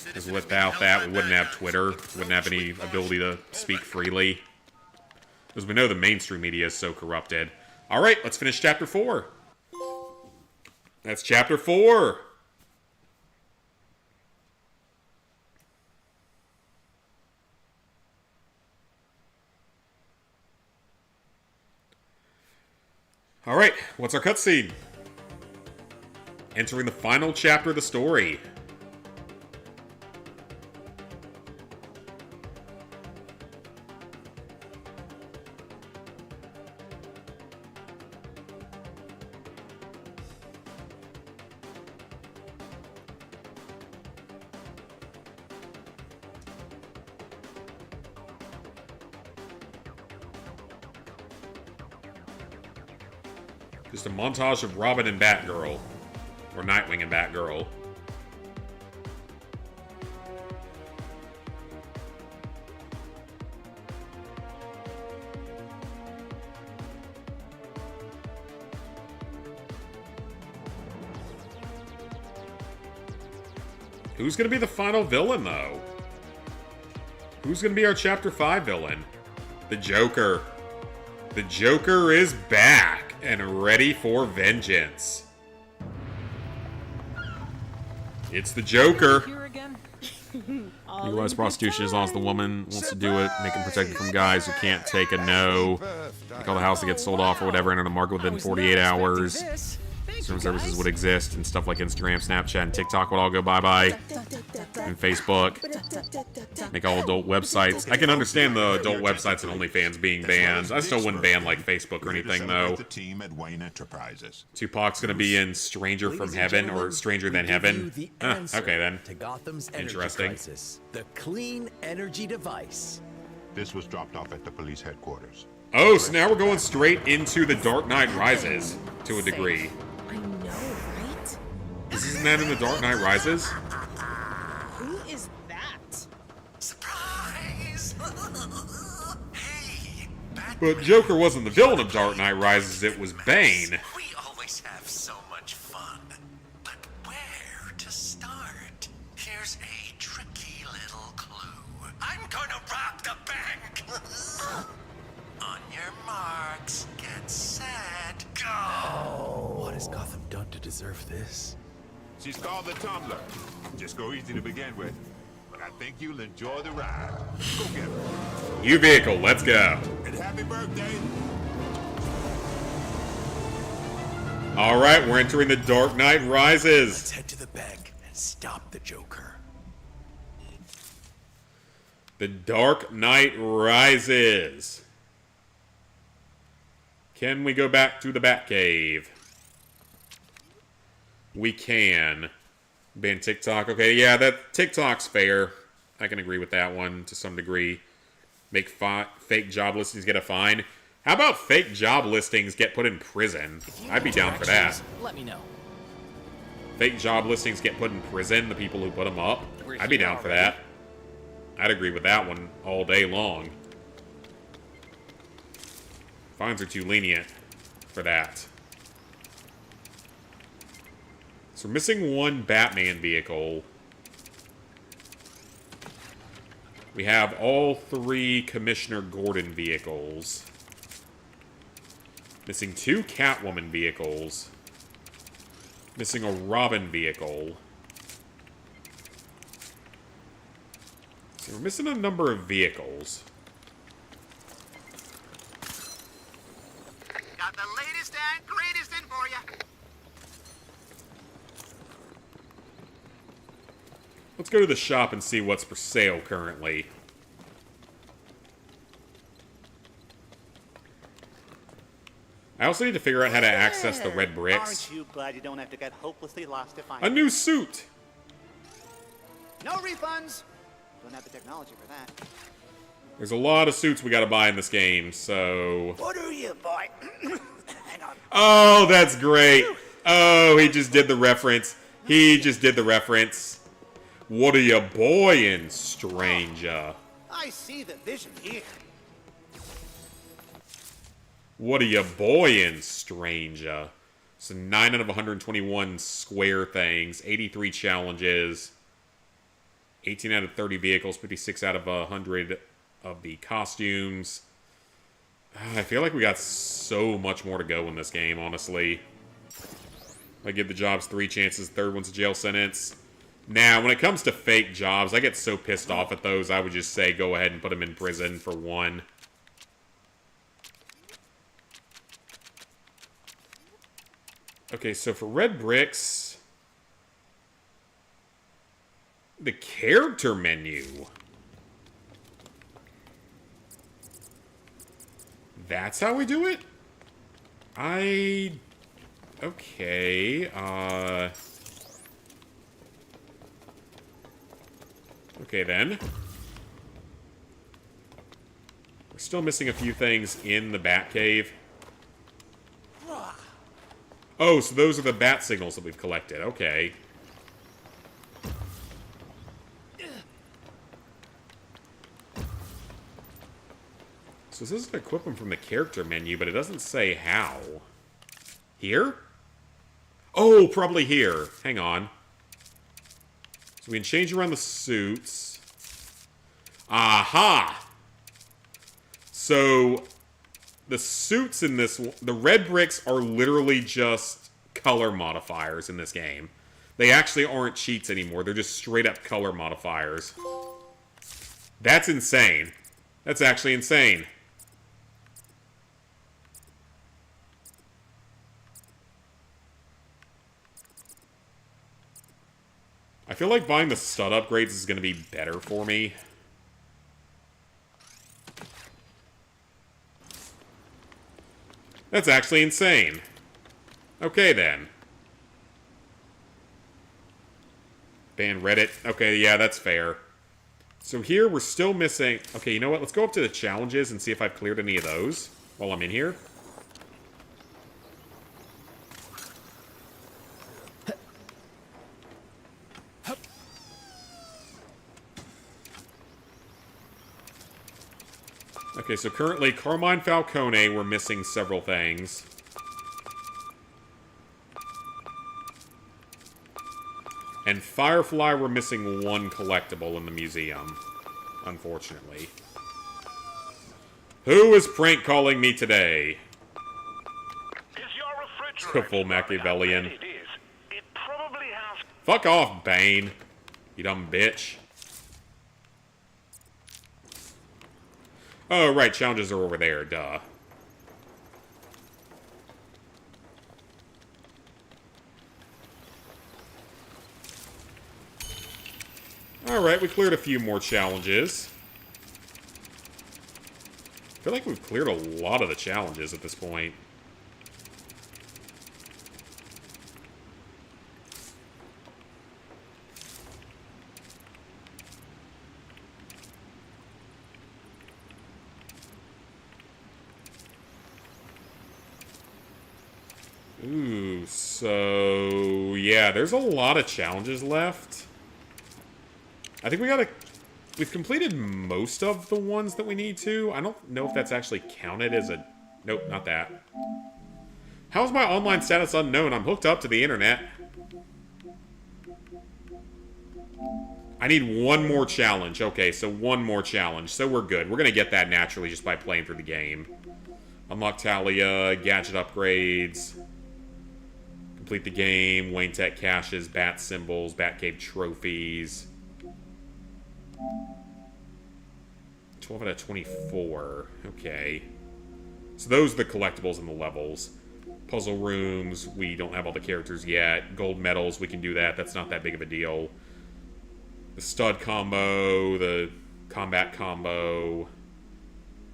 Because without that, we wouldn't have Twitter. We wouldn't have any ability to speak freely. Because we know the mainstream media is so corrupted. Alright, let's finish Chapter 4. That's Chapter 4. Alright, what's our cutscene? Entering the final chapter of the story. Just a montage of Robin and Batgirl. Or Nightwing and Batgirl. Who's gonna be the final villain, though? Who's gonna be our Chapter 5 villain? The Joker. The Joker is back and ready for vengeance. It's the Joker. Legalize prostitution as long as the woman wants to do it. Make them protected from guys who can't take a no. Make all the house that gets sold off or whatever enter the market within 48 hours. Certain services would exist and stuff like Instagram, Snapchat, and TikTok would all go bye-bye. And Facebook. Make all adult websites. I can understand the adult websites and OnlyFans being banned. I still wouldn't ban like Facebook or anything though. The team at Wayne Enterprises. Tupac's gonna be in Stranger from Heaven or Stranger Than Heaven. Okay then. To Gotham's energy Interesting. crisis, the clean energy device. This was dropped off at the police headquarters. Oh, so now we're going straight into The Dark Knight Rises, to a degree. I know, right? Isn't that in The Dark Knight Rises? Who is that? Surprise! Hey, But Joker wasn't the villain of Dark Knight Rises, it was Bane. we always have so much fun. But where to start? Here's a tricky little clue. I'm gonna rob the bank! On your marks, get set, go! What has Gotham done to deserve this? She's called the Tumbler. Just go easy to begin with. But I think you'll enjoy the ride. Go get her. New vehicle, let's go. And happy birthday. Alright, we're entering The Dark Knight Rises. Let's head to the bank and stop the Joker. The Dark Knight Rises. Can we go back to the Batcave? We can. Ban TikTok. Okay, yeah, that TikTok's fair. I can agree with that one to some degree. Make fake job listings get a fine. How about fake job listings get put in prison? I'd be down for that. Let me know. Fake job listings get put in prison, the people who put them up. I'd be down for that. I'd agree with that one all day long. Fines are too lenient for that. So we're missing one Batman vehicle. We have all 3 Commissioner Gordon vehicles. Missing 2 Catwoman vehicles. Missing a Robin vehicle. So we're missing a number of vehicles. Got the latest and greatest in for you. Let's go to the shop and see what's for sale currently. I also need to figure out how to access the red bricks. Aren't you glad you don't have to get hopelessly lost to find A new suit! No refunds! Don't have the technology for that. There's a lot of suits we gotta buy in this game, so... What are you, boy? Hang on. Oh, that's great! Oh, he just did the reference. He just did the reference. What are you boyin', stranger? I see the vision here. What are you boyin', stranger? So 9 out of 121 square things, 83 challenges, 18 out of 30 vehicles, 56 out of 100 of the costumes. I feel like we got so much more to go in this game, honestly. I give the jobs 3 chances, third one's a jail sentence. Now, when it comes to fake jobs, I get so pissed off at those, I would just say go ahead and put them in prison for 1. Okay, so for red bricks, the character menu. That's how we do it? Okay, okay then. We're still missing a few things in the Batcave. Oh, so those are the bat signals that we've collected. Okay. So this doesn't equip them from the character menu, but it doesn't say how. Here? Oh, probably here. Hang on. So we can change around the suits. Aha! So the suits in this, the red bricks are literally just color modifiers in this game. They actually aren't cheats anymore. They're just straight up color modifiers. That's insane. That's actually insane. I feel like buying the stud upgrades is going to be better for me. That's actually insane. Okay, then. Ban Reddit. Okay, yeah, that's fair. So here we're still missing... Okay, you know what? Let's go up to the challenges and see if I've cleared any of those while I'm in here. Okay, so currently Carmine Falcone, we're missing several things. And Firefly, we're missing one collectible in the museum, unfortunately. Who is prank calling me today? A full Machiavellian. Fuck off, Bane. You dumb bitch. Oh, right, challenges are over there, duh. Alright, we cleared a few more challenges. I feel like we've cleared a lot of the challenges at this point. Ooh, so... yeah, there's a lot of challenges left. I think we've completed most of the ones that we need to. I don't know if that's actually counted as a... Nope, not that. How's my online status unknown? I'm hooked up to the internet. I need one more challenge. Okay, so one more challenge. So we're good. We're going to get that naturally just by playing through the game. Unlock Talia, gadget upgrades... Complete the game, Wayne Tech caches, bat symbols, Batcave trophies. 12 out of 24. Okay. So those are the collectibles and the levels. Puzzle rooms, we don't have all the characters yet. Gold medals, we can do that. That's not that big of a deal. The stud combo, the combat combo.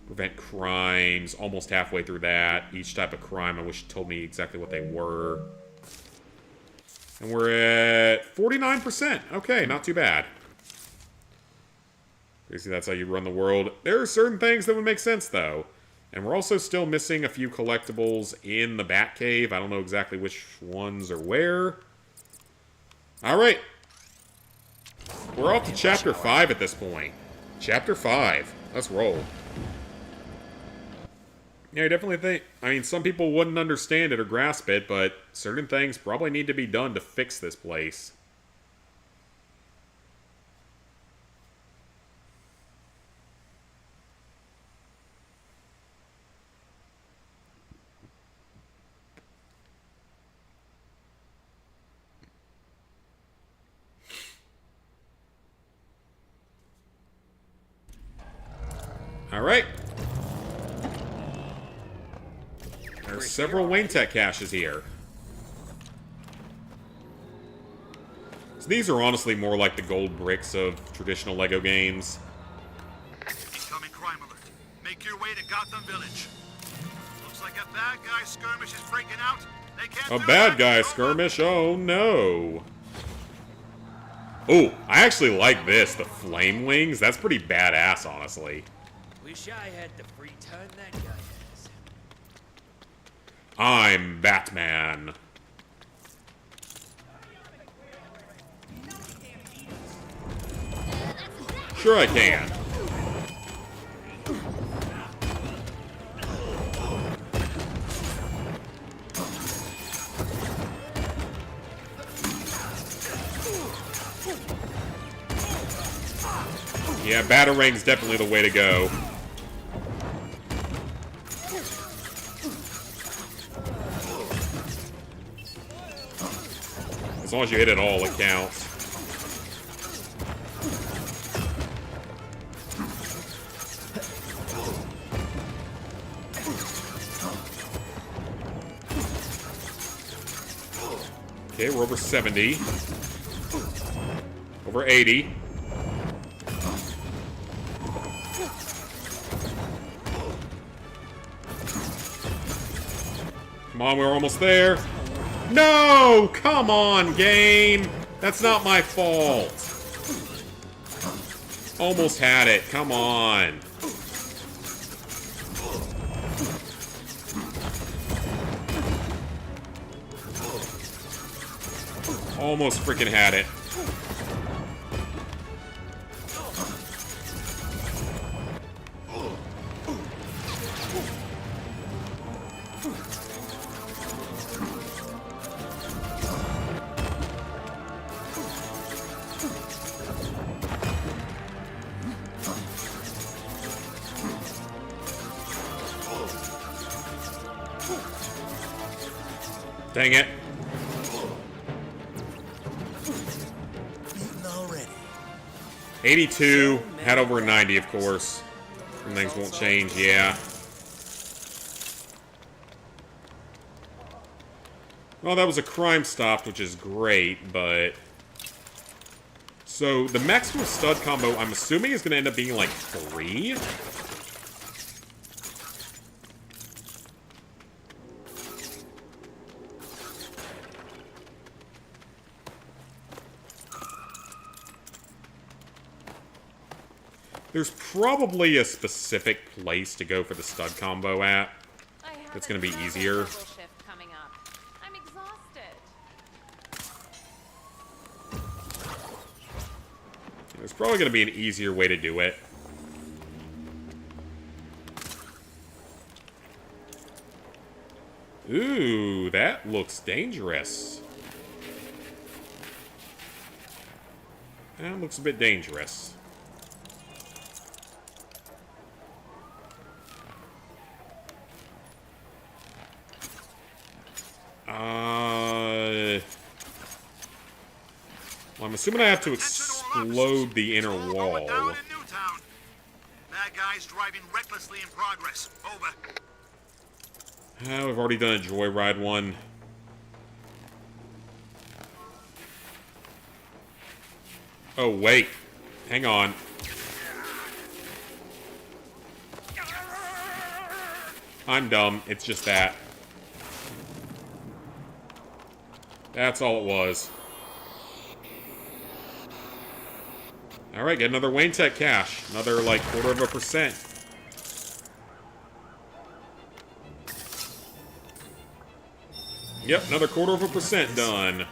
Prevent crimes, almost halfway through that. Each type of crime, I wish it told me exactly what they were. And we're at 49%. Okay, not too bad. Basically, that's how you run the world. There are certain things that would make sense, though. And we're also still missing a few collectibles in the Batcave. I don't know exactly which ones are where. Alright. We're off to Chapter 5 at this point. Chapter 5. Let's roll. Yeah, I definitely think... I mean, some people wouldn't understand it or grasp it, but certain things probably need to be done to fix this place. Alright. There's several Wayne Tech caches here. So these are honestly more like the gold bricks of traditional LEGO games. Incoming crime alert. Make your way to Gotham Village. Looks like a bad guy skirmish is breaking out. They can't A bad guy skirmish? Oh no. Oh, I actually like this. The flame wings. That's pretty badass, honestly. Wish I had the free time that guy has. I'm Batman. Sure I can. Yeah, Batarangs definitely the way to go. As long as you hit it all, it counts. Okay, we're over 70. Over 80. Come on, we're almost there. No! Come on, game! That's not my fault. Almost had it. Come on. Almost freaking had it. Dang it. Beaten already. 82, had over 90, of course. And things won't change, yeah. Well, that was a crime stop, which is great, but... So, the maximum stud combo, I'm assuming, is going to end up being, like, 3? There's probably a specific place to go for the stud combo at. That's going to be easier. Coming up. I'm exhausted. There's probably going to be an easier way to do it. Ooh, that looks dangerous. That looks a bit dangerous. Well, I'm assuming I have to explode the inner wall. Down in Newtown. Bad guys driving recklessly in progress. Over. We've already done a joyride one. Oh, wait. Hang on. I'm dumb. It's just that. That's all it was. Alright, get another Wayne Tech cash. Another, like, 0.25%. Yep, another 0.25% done.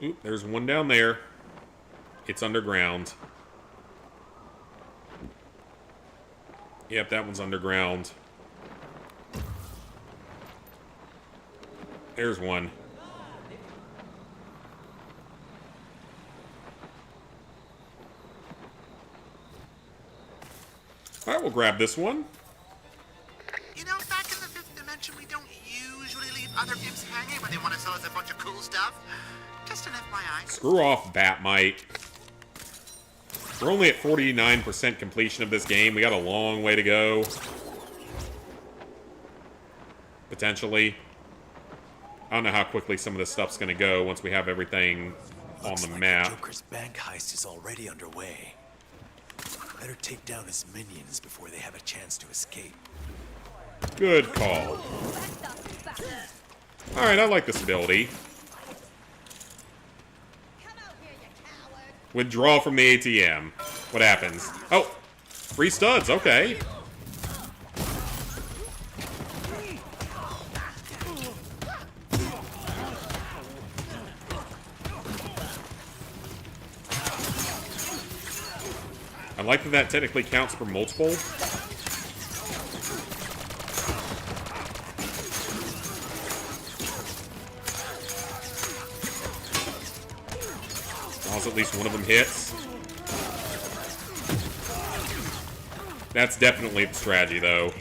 Oop, there's one down there. It's underground. Yep, that one's underground. There's one. Alright, we'll grab this one. You know, back in the fifth dimension, we don't usually leave other imps hanging when they want to sell us a bunch of cool stuff. Just an FYI. Screw off, Batmite. We're only at 49% completion of this game. We got a long way to go. Potentially. I don't know how quickly some of this stuff's going to go once we have everything on the map. Joker's bank heist is already underway. Better take down his minions before they have a chance to escape. Good call. Alright, I like this ability. Withdraw from the ATM. What happens? Oh! Free studs, okay. I like that that technically counts for multiple. At least one of them hits. That's definitely the strategy, though.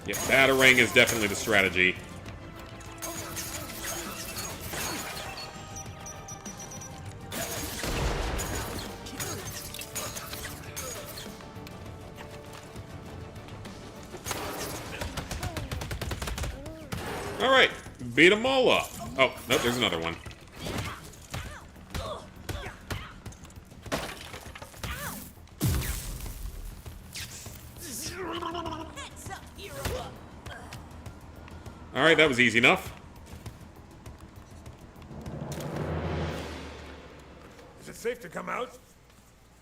Yep, battering is definitely the strategy. Alright, beat them all up. Oh, nope, there's another one. Alright, that was easy enough. Is it safe to come out?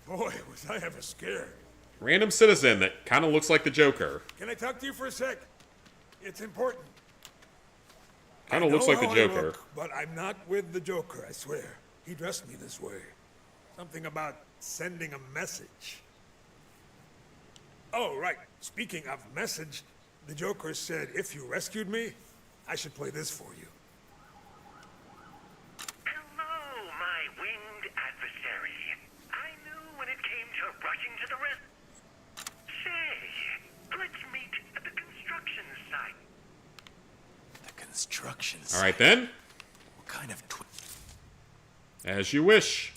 Boy, was I ever scared. Random citizen that kind of looks like the Joker. Can I talk to you for a sec? It's important. Kind of looks like the I know how I Joker. look, but I'm not with the Joker, I swear. He dressed me this way. Something about sending a message. Oh, right. Speaking of message, the Joker said if you rescued me, I should play this for you. Hello, my winged adversary. I knew when it came to rushing to the rescue. Say, let's meet at the construction site. The construction site? Alright then. What kind of As you wish.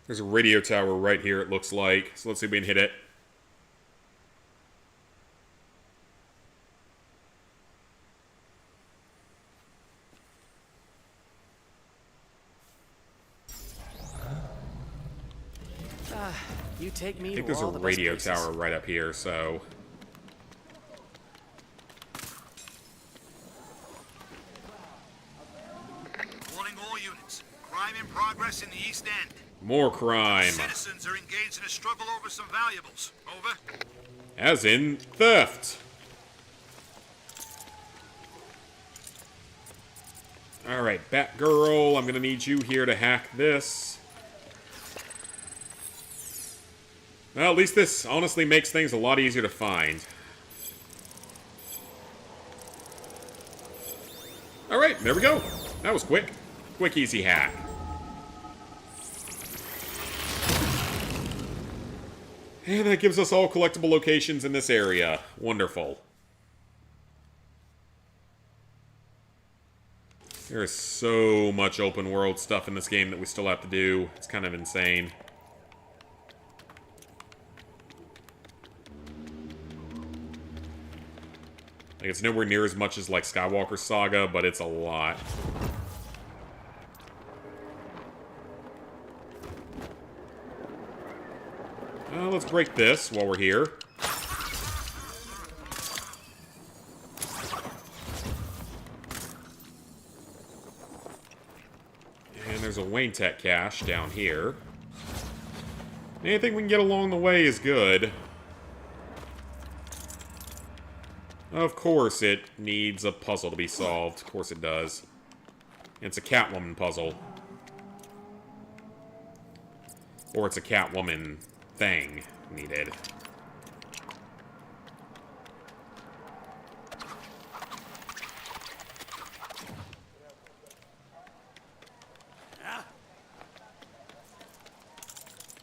There's a radio tower right here, it looks like. So let's see if we can hit it. You take me I think to there's a all the best radio places. tower right up here, so... Warning all units. Crime in progress in the East End. More crime. Citizens are engaged in a struggle over some valuables. Over. As in theft. Alright, Batgirl, I'm gonna need you here to hack this. Well, at least this honestly makes things a lot easier to find. Alright, there we go. That was quick. Quick, easy hack. And that gives us all collectible locations in this area. Wonderful. There is so much open world stuff in this game that we still have to do. It's kind of insane. Like, it's nowhere near as much as, like, Skywalker Saga, but it's a lot. Let's break this while we're here. And there's a Wayne Tech cache down here. Anything we can get along the way is good. Of course it needs a puzzle to be solved. Of course it does. It's a Catwoman puzzle. Or it's a Catwoman thing needed.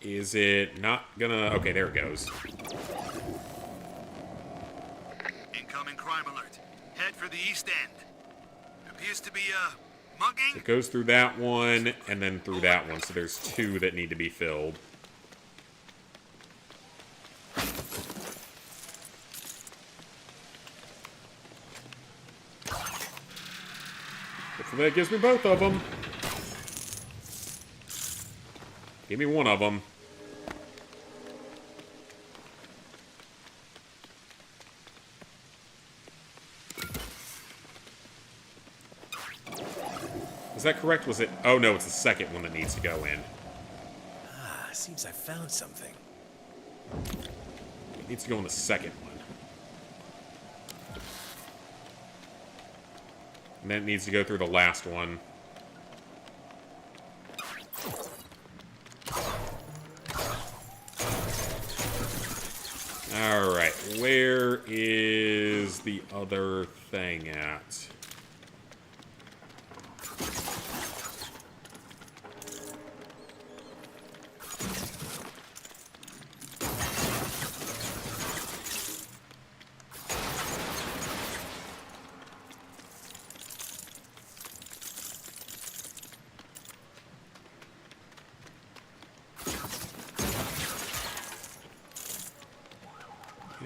Is it not gonna... Okay, there it goes. Incoming crime alert. Head for the East End. Appears to be mugging. It goes through that one, and then through that one, so there's two that need to be filled. Hopefully that gives me both of them. Give me one of them. Is that correct? Was it... Oh, no, it's the second one that needs to go in. Ah, seems I found something. It needs to go in the second one. And then it needs to go through the last one. Alright, where is the other thing at?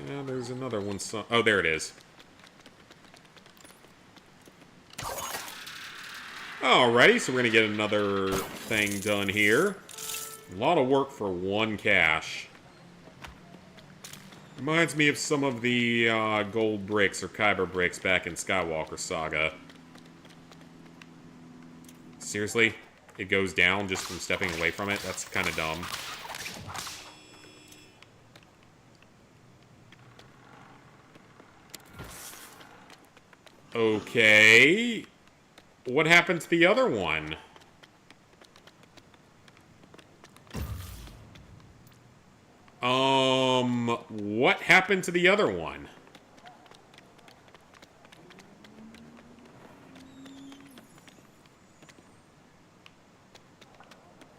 Yeah, there's another one. Oh, there it is. Alrighty, so we're gonna get another thing done here. A lot of work for one cache. Reminds me of some of the gold bricks or Kyber bricks back in Skywalker Saga. Seriously? It goes down just from stepping away from it? That's kind of dumb. Okay. What happened to the other one? What happened to the other one?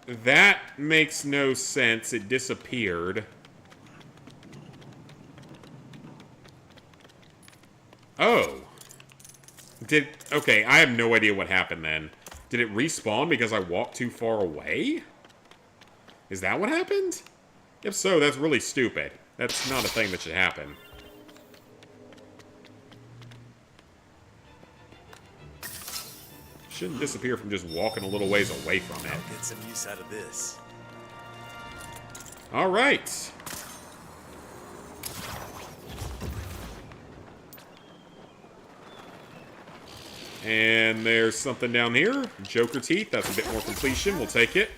That makes no sense. It disappeared. Oh. Okay, I have no idea what happened then. Did it respawn because I walked too far away? Is that what happened? If so, that's really stupid. That's not a thing that should happen. Shouldn't disappear from just walking a little ways away from it. I'll get some use out of this. Alright. And there's something down here. Joker teeth. That's a bit more completion. We'll take it.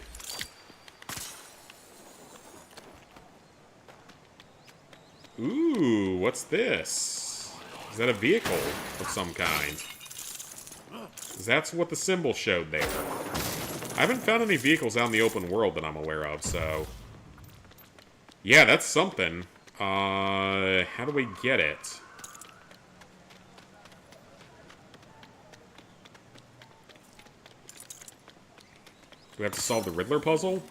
Ooh, what's this? Is that a vehicle of some kind? 'Cause that's what the symbol showed there. I haven't found any vehicles out in the open world that I'm aware of, so... Yeah, that's something. How do we get it? Do we have to solve the Riddler puzzle?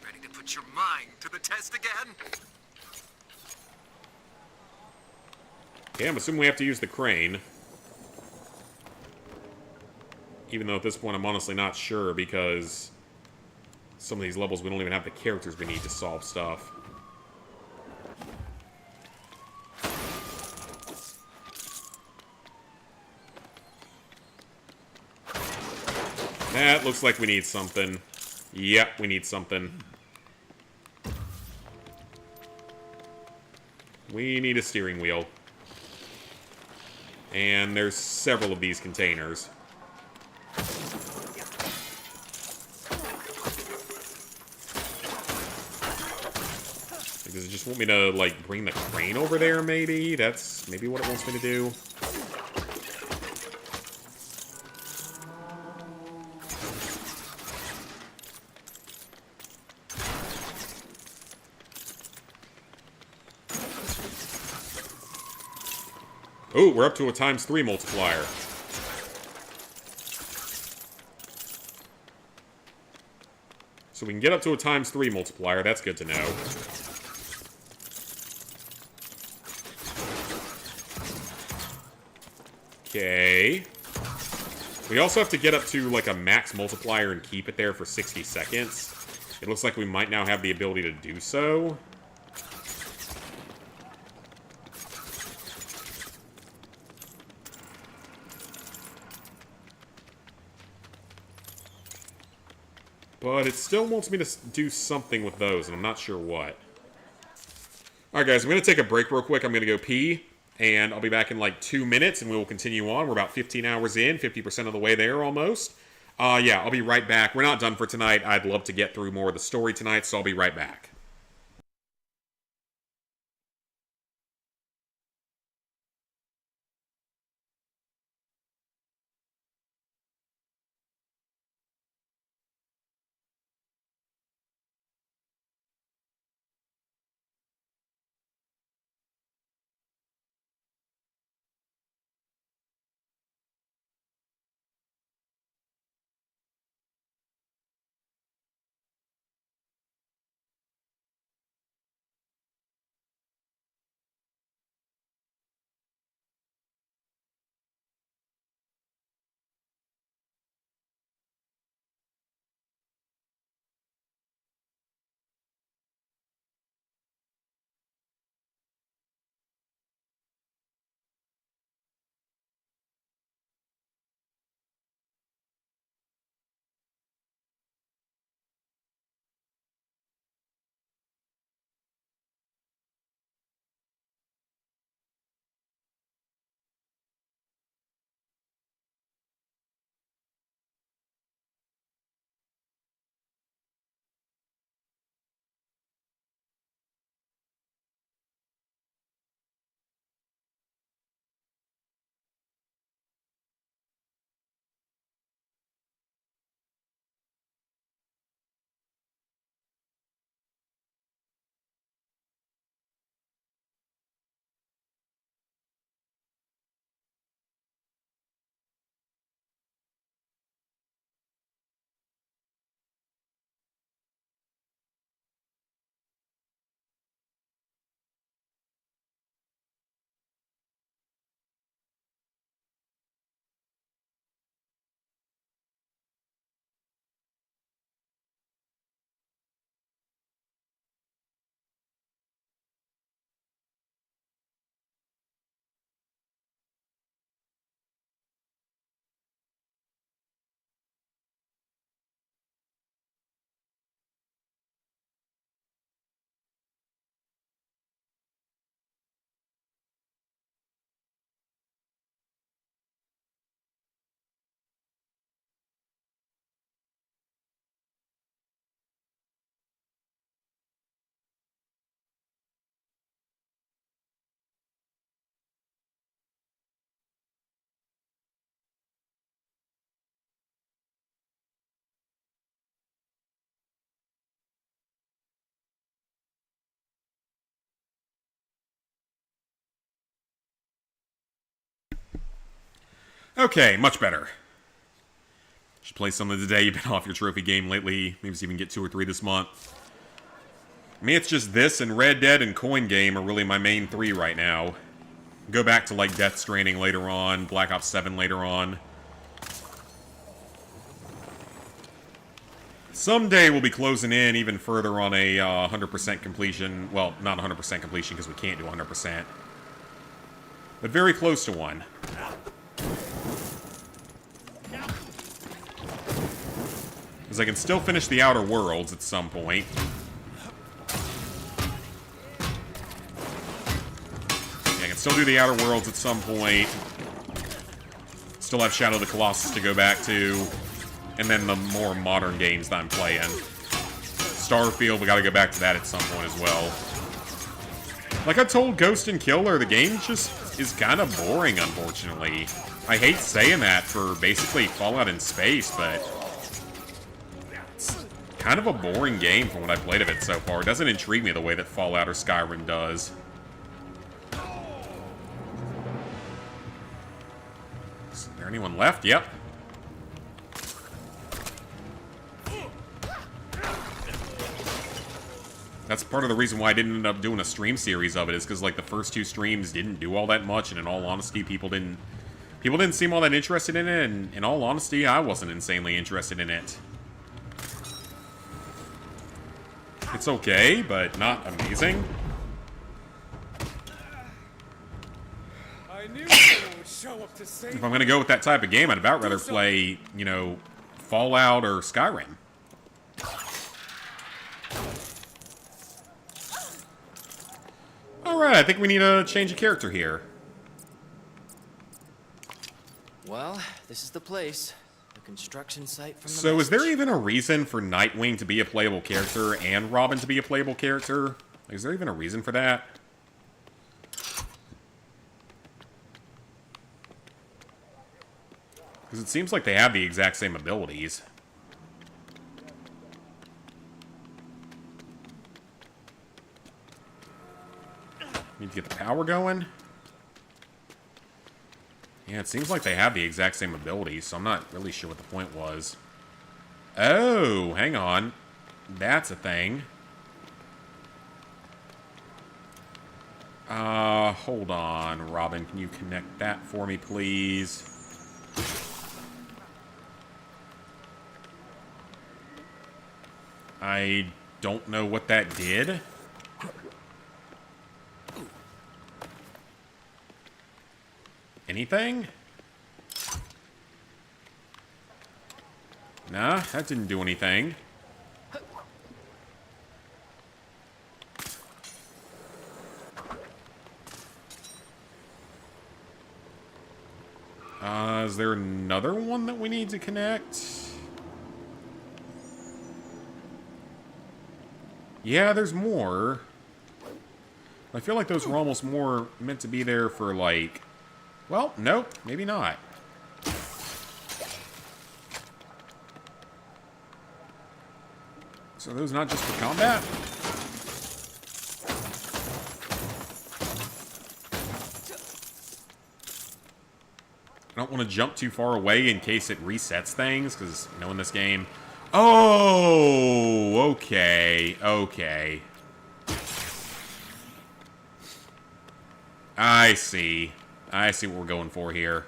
Ready to put your mind to the test again? Okay, I'm assuming we have to use the crane. Even though at this point I'm honestly not sure because some of these levels we don't even have the characters we need to solve stuff. That looks like we need something. Yep, we need something. We need a steering wheel. And there's several of these containers. Does it just want me to, like, bring the crane over there, maybe? That's maybe what it wants me to do. Oh, we're up to a ×3 multiplier. So we can get up to a ×3 multiplier. That's good to know. Okay. We also have to get up to, like, a max multiplier and keep it there for 60 seconds. It looks like we might now have the ability to do so. But it still wants me to do something with those, and I'm not sure what. Alright guys, I'm going to take a break real quick. I'm going to go pee, and I'll be back in like 2 minutes, and we will continue on. We're about 15 hours in, 50% of the way there almost. Yeah, I'll be right back. We're not done for tonight. I'd love to get through more of the story tonight, so I'll be right back. Okay, much better. Should play something today. You've been off your trophy game lately. Maybe even get 2 or 3 this month. I mean, it's just this and Red Dead and Coin Game are really my main 3 right now. Go back to, like, Death Stranding later on, Black Ops 7 later on. Someday we'll be closing in even further on a 100% completion. Well, not 100% completion because we can't do 100%. But very close to one. Because I can still finish the Outer Worlds at some point. Yeah, I can still do the Outer Worlds at some point. Still have Shadow of the Colossus to go back to. And then the more modern games that I'm playing. Starfield, we gotta go back to that at some point as well. Like I told Ghost and Killer, the game just is kind of boring, unfortunately. I hate saying that for basically Fallout in space, but it's kind of a boring game from what I've played of it so far. It doesn't intrigue me the way that Fallout or Skyrim does. Is there anyone left? Yep. That's part of the reason why I didn't end up doing a stream series of it, is because, like, the first 2 streams didn't do all that much, and in all honesty, people didn't seem all that interested in it, and in all honesty, I wasn't insanely interested in it. It's okay, but not amazing. I knew someone would show up to save If I'm gonna go with that type of game, I'd about rather play, you know, Fallout or Skyrim. Alright, I think we need a change of character here. Well, this is the place. The construction site from the So is there message. even a reason for Nightwing to be a playable character and Robin to be a playable character? Like, is there even a reason for that? Because it seems like they have the exact same abilities. Need to get the power going. Yeah, it seems like they have the exact same abilities, so I'm not really sure what the point was. Oh, hang on. That's a thing. Hold on, Robin. Can you connect that for me, please? I don't know what that did. Anything? Nah, that didn't do anything. Is there another one that we need to connect? Yeah, there's more. I feel like those were almost more meant to be there for, like... Well, nope, maybe not. So are those not just for combat? I don't want to jump too far away in case it resets things, because, you know, in this game... Oh, okay, okay. I see. I see what we're going for here.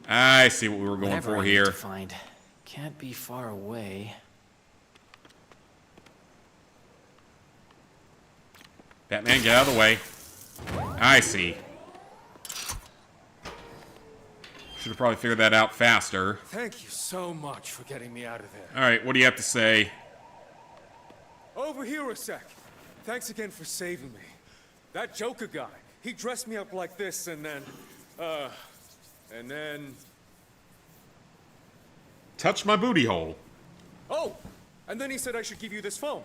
I see what we were going Whatever for I need here. to find can't be far away. Batman, get out of the way. I see. Should have probably figured that out faster. Thank you so much for getting me out of there. Alright, what do you have to say? Over here a sec. Thanks again for saving me. That Joker guy, he dressed me up like this and then, Touch my booty hole. Oh! And then he said I should give you this phone.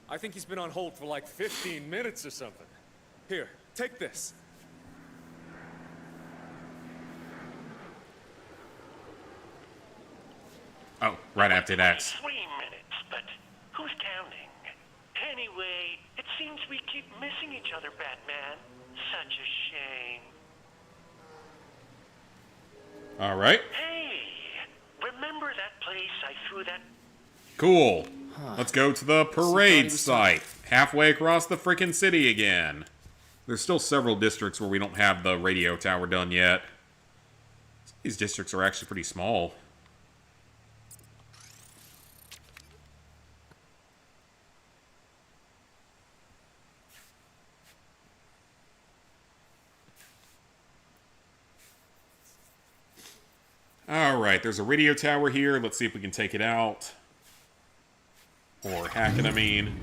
I think he's been on hold for like 15 minutes or something. Here, take this. Oh, right after that. 3 minutes, but Seems we keep missing each other, Batman. Such a shame. All right. Hey, remember that place I threw that... Cool. Let's go to the parade site. Halfway across the frickin' city again. There's still several districts where we don't have the radio tower done yet. These districts are actually pretty small. Alright, there's a radio tower here. Let's see if we can take it out. Or hack it, I mean.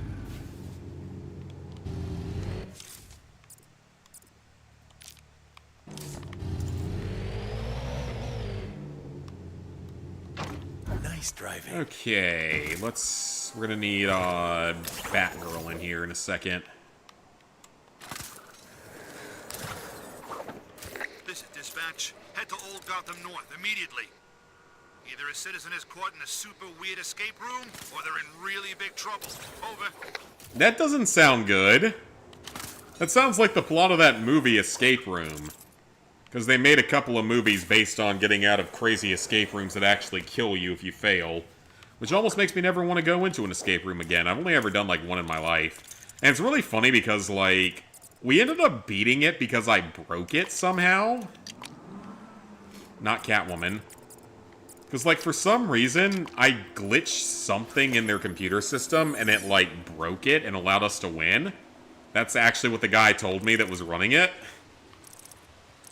Nice driving. Okay, we're gonna need Batgirl in here in a second. This is dispatch. Head to Old Gotham North immediately. Either a citizen is caught in a super weird escape room, or they're in really big trouble. Over. That doesn't sound good. That sounds like the plot of that movie, Escape Room. Because they made a couple of movies based on getting out of crazy escape rooms that actually kill you if you fail. Which almost makes me never want to go into an escape room again. I've only ever done, like, one in my life. And it's really funny because, like, we ended up beating it because I broke it somehow. Not Catwoman. Because, like, for some reason, I glitched something in their computer system, and it, like, broke it and allowed us to win. That's actually what the guy told me that was running it.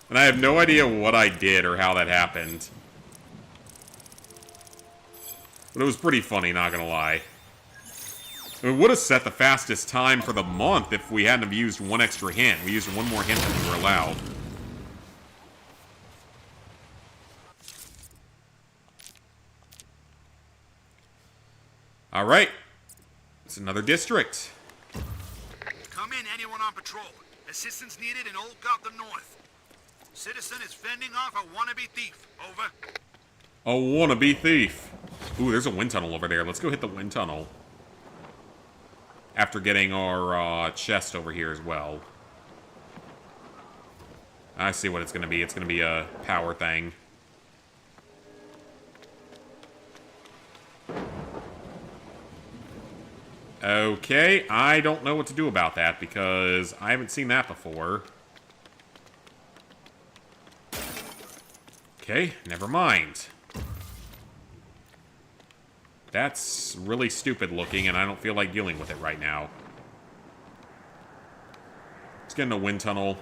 And I have no idea what I did or how that happened. But it was pretty funny, not gonna lie. It would have set the fastest time for the month if we hadn't have used one extra hint. We used one more hint than we were allowed. Alright. It's another district. Come in, anyone on patrol. Assistance needed in Old Gotham North. Citizen is fending off a wannabe thief. Over. A wannabe thief. Ooh, there's a wind tunnel over there. Let's go hit the wind tunnel. After getting our chest over here as well. I see what it's going to be. It's going to be a power thing. Okay, I don't know what to do about that because I haven't seen that before. Okay, never mind. That's really stupid looking, and I don't feel like dealing with it right now. Let's get in a wind tunnel.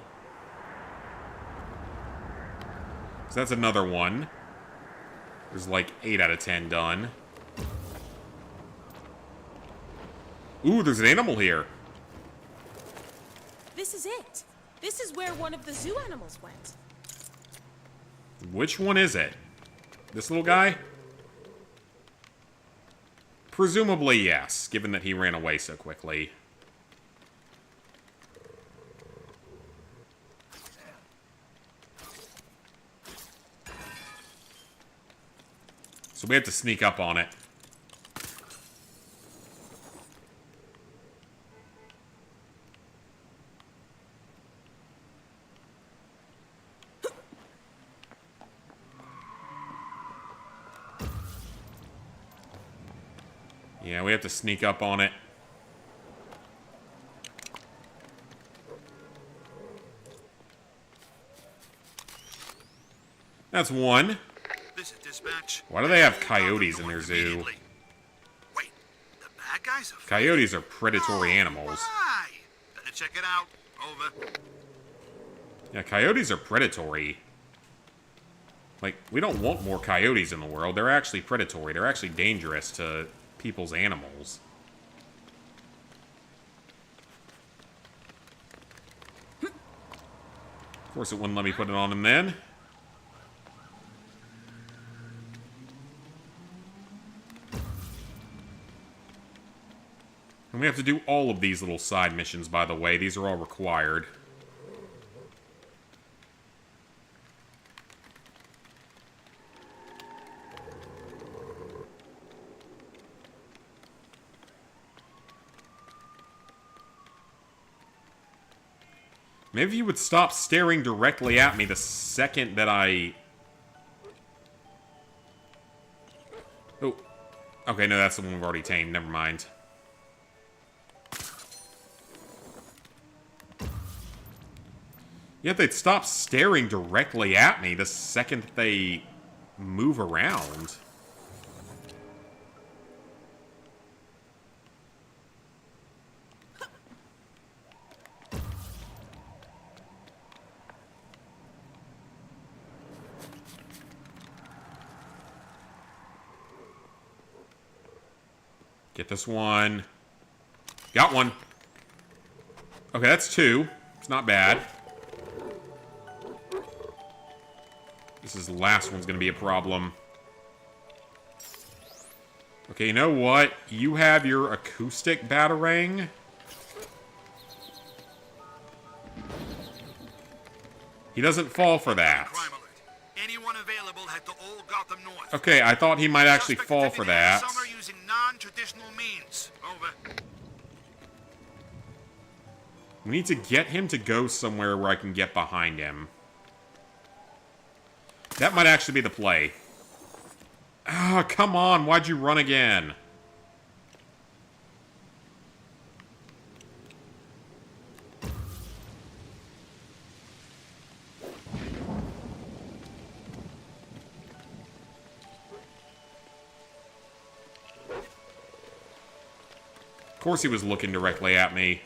So that's another one. There's like 8 out of 10 done. Ooh, there's an animal here. This is it. This is where one of the zoo animals went. Which one is it? This little guy? Presumably, yes, given that he ran away so quickly. So we have to sneak up on it. Yeah, we have to sneak up on it. That's one. This is dispatch. Why do they have coyotes in their zoo? Wait, the bad guys are... Coyotes are predatory animals. Right. Better check it out. Over. Yeah, coyotes are predatory. Like, we don't want more coyotes in the world. They're actually predatory. They're actually dangerous to people's animals. Of course it wouldn't let me put it on him then. And we have to do all of these little side missions, by the way. These are all required. Maybe you would stop staring directly at me the second that I... Oh. Okay, no, that's the one we've already tamed. Never mind. Yet they'd stop staring directly at me the second that they move around. Get this one. Got one. Okay, that's 2. It's not bad. This is the last one's gonna be a problem. Okay, you know what? You have your acoustic batarang. He doesn't fall for that. Anyone available head to Old Gotham North. Okay, I thought he might actually fall for that. Summer using non-traditional means. Over. We need to get him to go somewhere where I can get behind him. That might actually be the play. Ah, come on. Why'd you run again? Of course he was looking directly at me.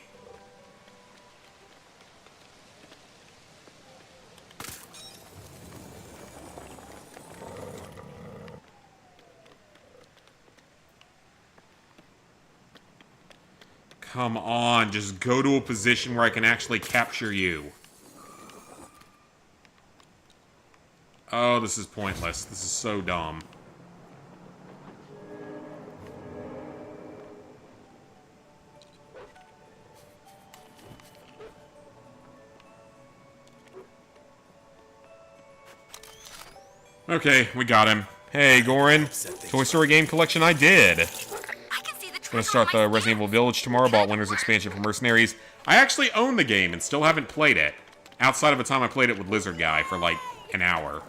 Come on, just go to a position where I can actually capture you. Oh, this is pointless. This is so dumb. Okay, we got him. Hey, Goran. Toy Story game collection I did. Gonna start the Resident Evil Village tomorrow. Bought Winter's expansion for Mercenaries. I actually own the game and still haven't played it. Outside of the time I played it with Lizard Guy for like an hour.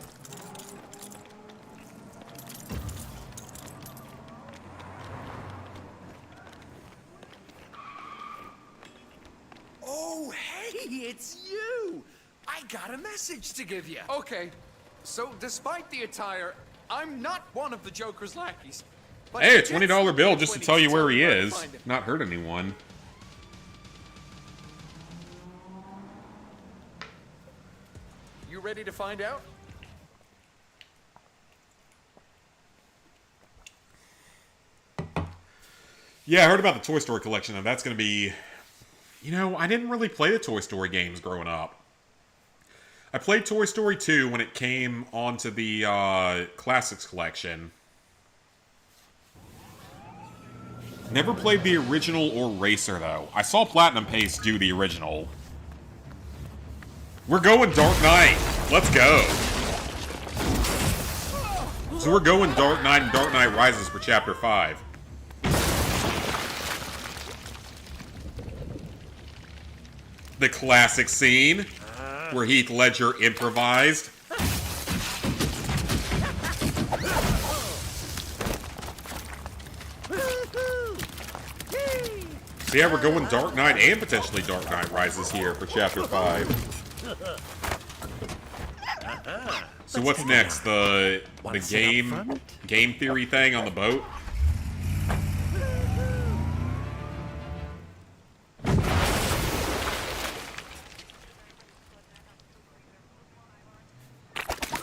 Oh, hey, it's you! I got a message to give you. Okay, so despite the attire, I'm not one of the Joker's lackeys. But Hey, a $20 bill just to tell you where he is. Not hurt anyone. You ready to find out? Yeah, I heard about the Toy Story collection, and that's going to be... You know, I didn't really play the Toy Story games growing up. I played Toy Story 2 when it came onto the Classics collection. Never played the original or Racer, though. I saw Platinum Paste do the original. We're going Dark Knight. Let's go. So we're going Dark Knight and Dark Knight Rises for Chapter 5. The classic scene where Heath Ledger improvised. So yeah, we're going Dark Knight and potentially Dark Knight Rises here for Chapter 5. So what's next? The game theory thing on the boat?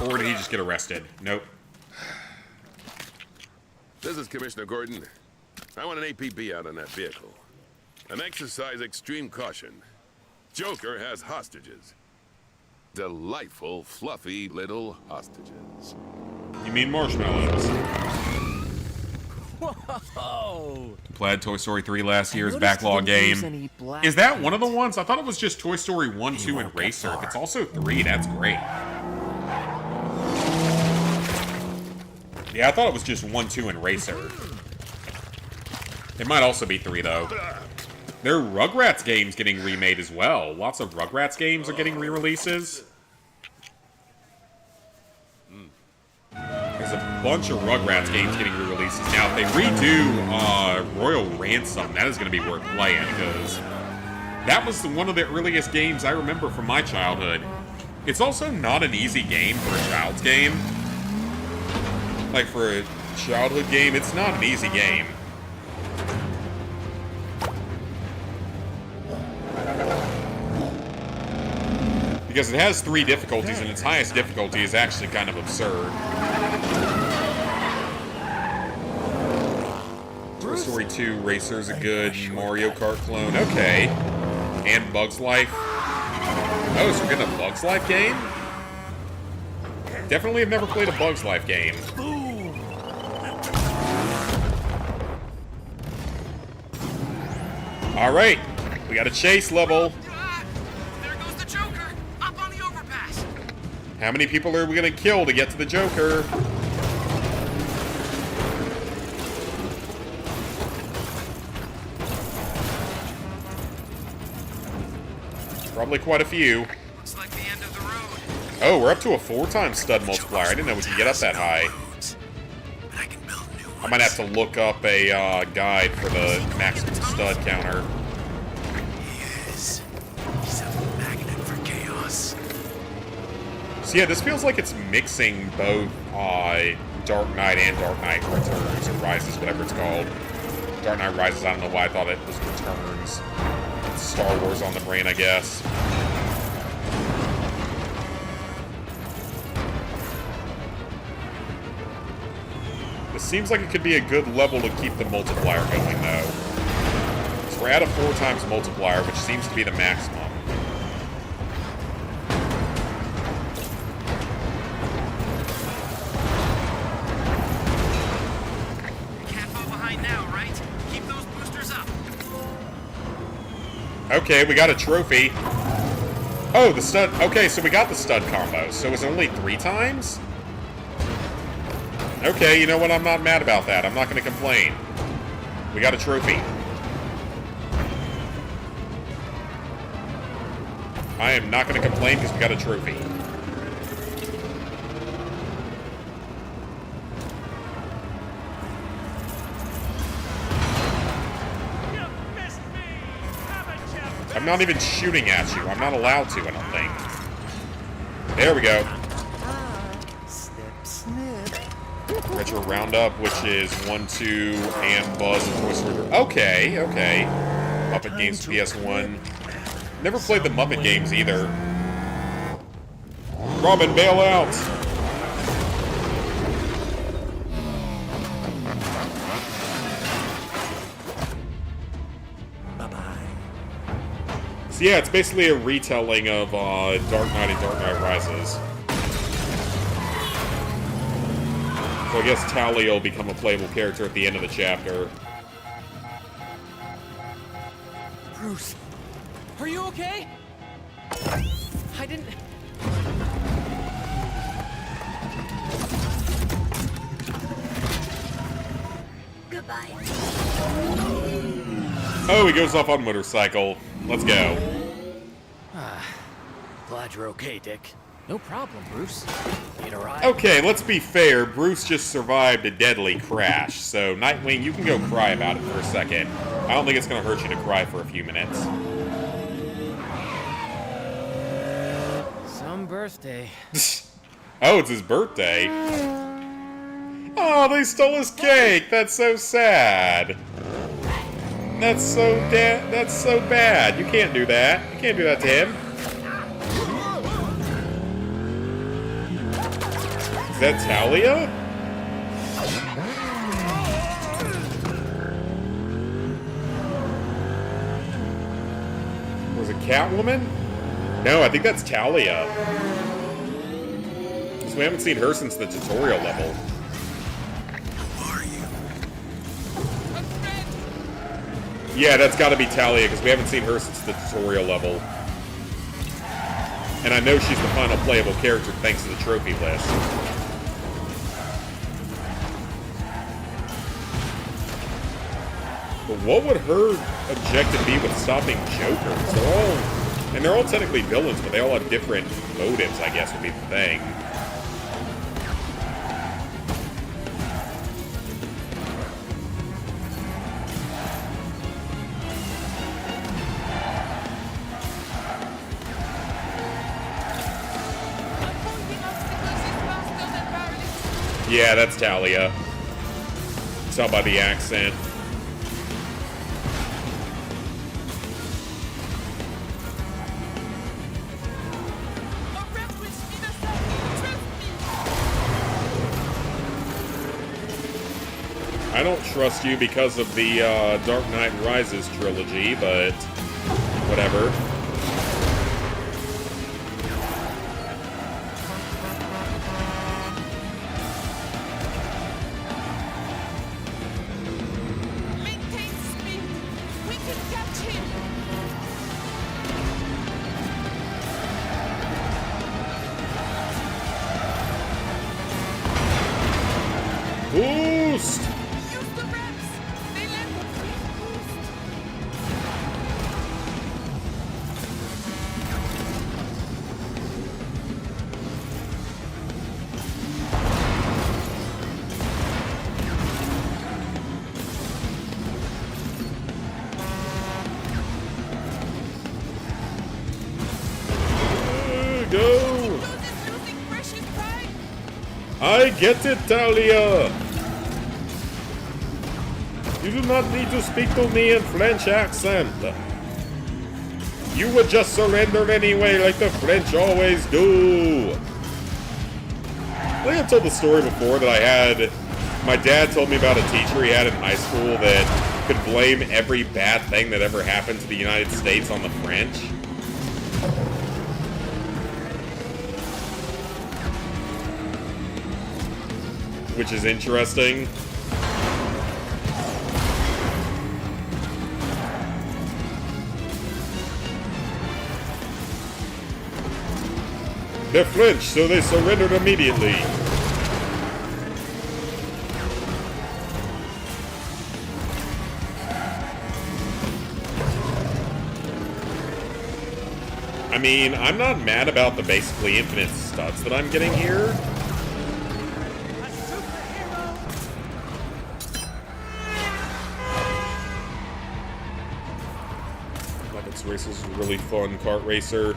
Or did he just get arrested? Nope. This is Commissioner Gordon. I want an APB out on that vehicle. And exercise extreme caution. Joker has hostages. Delightful, fluffy little hostages. You mean marshmallows? Whoa! Played Toy Story 3 last year's backlog game. Is that one of the ones? I thought it was just Toy Story 1, 2, and Racer. If it's also 3, that's great. Yeah, I thought it was just 1, 2, and Racer. It might also be 3, though. There are Rugrats games getting remade as well. Lots of Rugrats games are getting re-releases. There's a bunch of Rugrats games getting re-releases. Now, if they redo Royal Ransom, that is going to be worth playing, because that was one of the earliest games I remember from my childhood. It's also not an easy game for a child's game. Like, for a childhood game, it's not an easy game. Because it has 3 difficulties, and its highest difficulty is actually kind of absurd. Toy Story 2 Racer's a good Mario Kart clone. Okay. And Bugs Life. Oh, so we're getting a Bugs Life game? Definitely have never played a Bugs Life game. Alright. We got a chase level. How many people are we gonna kill to get to the Joker? Probably quite a few. Looks like the end of the road. Oh, we're up to a 4-times stud multiplier. I didn't know we could get up that high. I might have to look up a guide for the maximum stud counter. He's a magnet for chaos. So yeah, this feels like it's mixing both Dark Knight and Dark Knight Returns, or Rises, whatever it's called. Dark Knight Rises, I don't know why I thought it was Returns. It's Star Wars on the brain, I guess. This seems like it could be a good level to keep the multiplier going, though. So we're at a 4-times multiplier, which seems to be the maximum. Okay, we got a trophy. Oh, the stud. Okay, so we got the stud combo. So it's only 3 times? Okay, you know what? I'm not mad about that. I'm not going to complain. We got a trophy. I am not going to complain because we got a trophy. I'm not even shooting at you. I'm not allowed to, I don't think. There we go. Retro Roundup, which is 1, 2, and Buzz and Toy Story. Okay, okay. Muppet Games PS1. Never played the Muppet games either. Robin, bail out! So yeah, it's basically a retelling of Dark Knight and Dark Knight Rises. So I guess Talia will become a playable character at the end of the chapter. Bruce, are you okay? I didn't... Goodbye. Oh, he goes off on motorcycle. Let's go. Glad you're okay, Dick. No problem, Bruce. Need a ride? Okay, let's be fair. Bruce just survived a deadly crash, so Nightwing, you can go cry about it for a second. I don't think it's going to hurt you to cry for a few minutes. Some birthday. Oh, it's his birthday. Oh, they stole his cake. That's so sad. That's so bad. You can't do that. You can't do that to him. Is that Talia? Was it Catwoman? No, I think that's Talia. Because we haven't seen her since the tutorial level. Yeah, that's got to be Talia, because we haven't seen her since the tutorial level. And I know she's the final playable character thanks to the trophy list. But what would her objective be with stopping Jokers? They're all technically villains, but they all have different motives, I guess, would be the thing. Yeah, that's Talia. Tell by the accent. I don't trust you because of the Dark Knight Rises trilogy, but whatever. Boost! Go! I get it, Talia! You do not need to speak to me in French accent. You would just surrender anyway, like the French always do. I think I've told the story before that I had... My dad told me about a teacher he had in high school that could blame every bad thing that ever happened to the United States on the French. Which is interesting. They're French, so they surrendered immediately. I mean, I'm not mad about the basically infinite studs that I'm getting here. Muppets Racer's a really fun kart racer.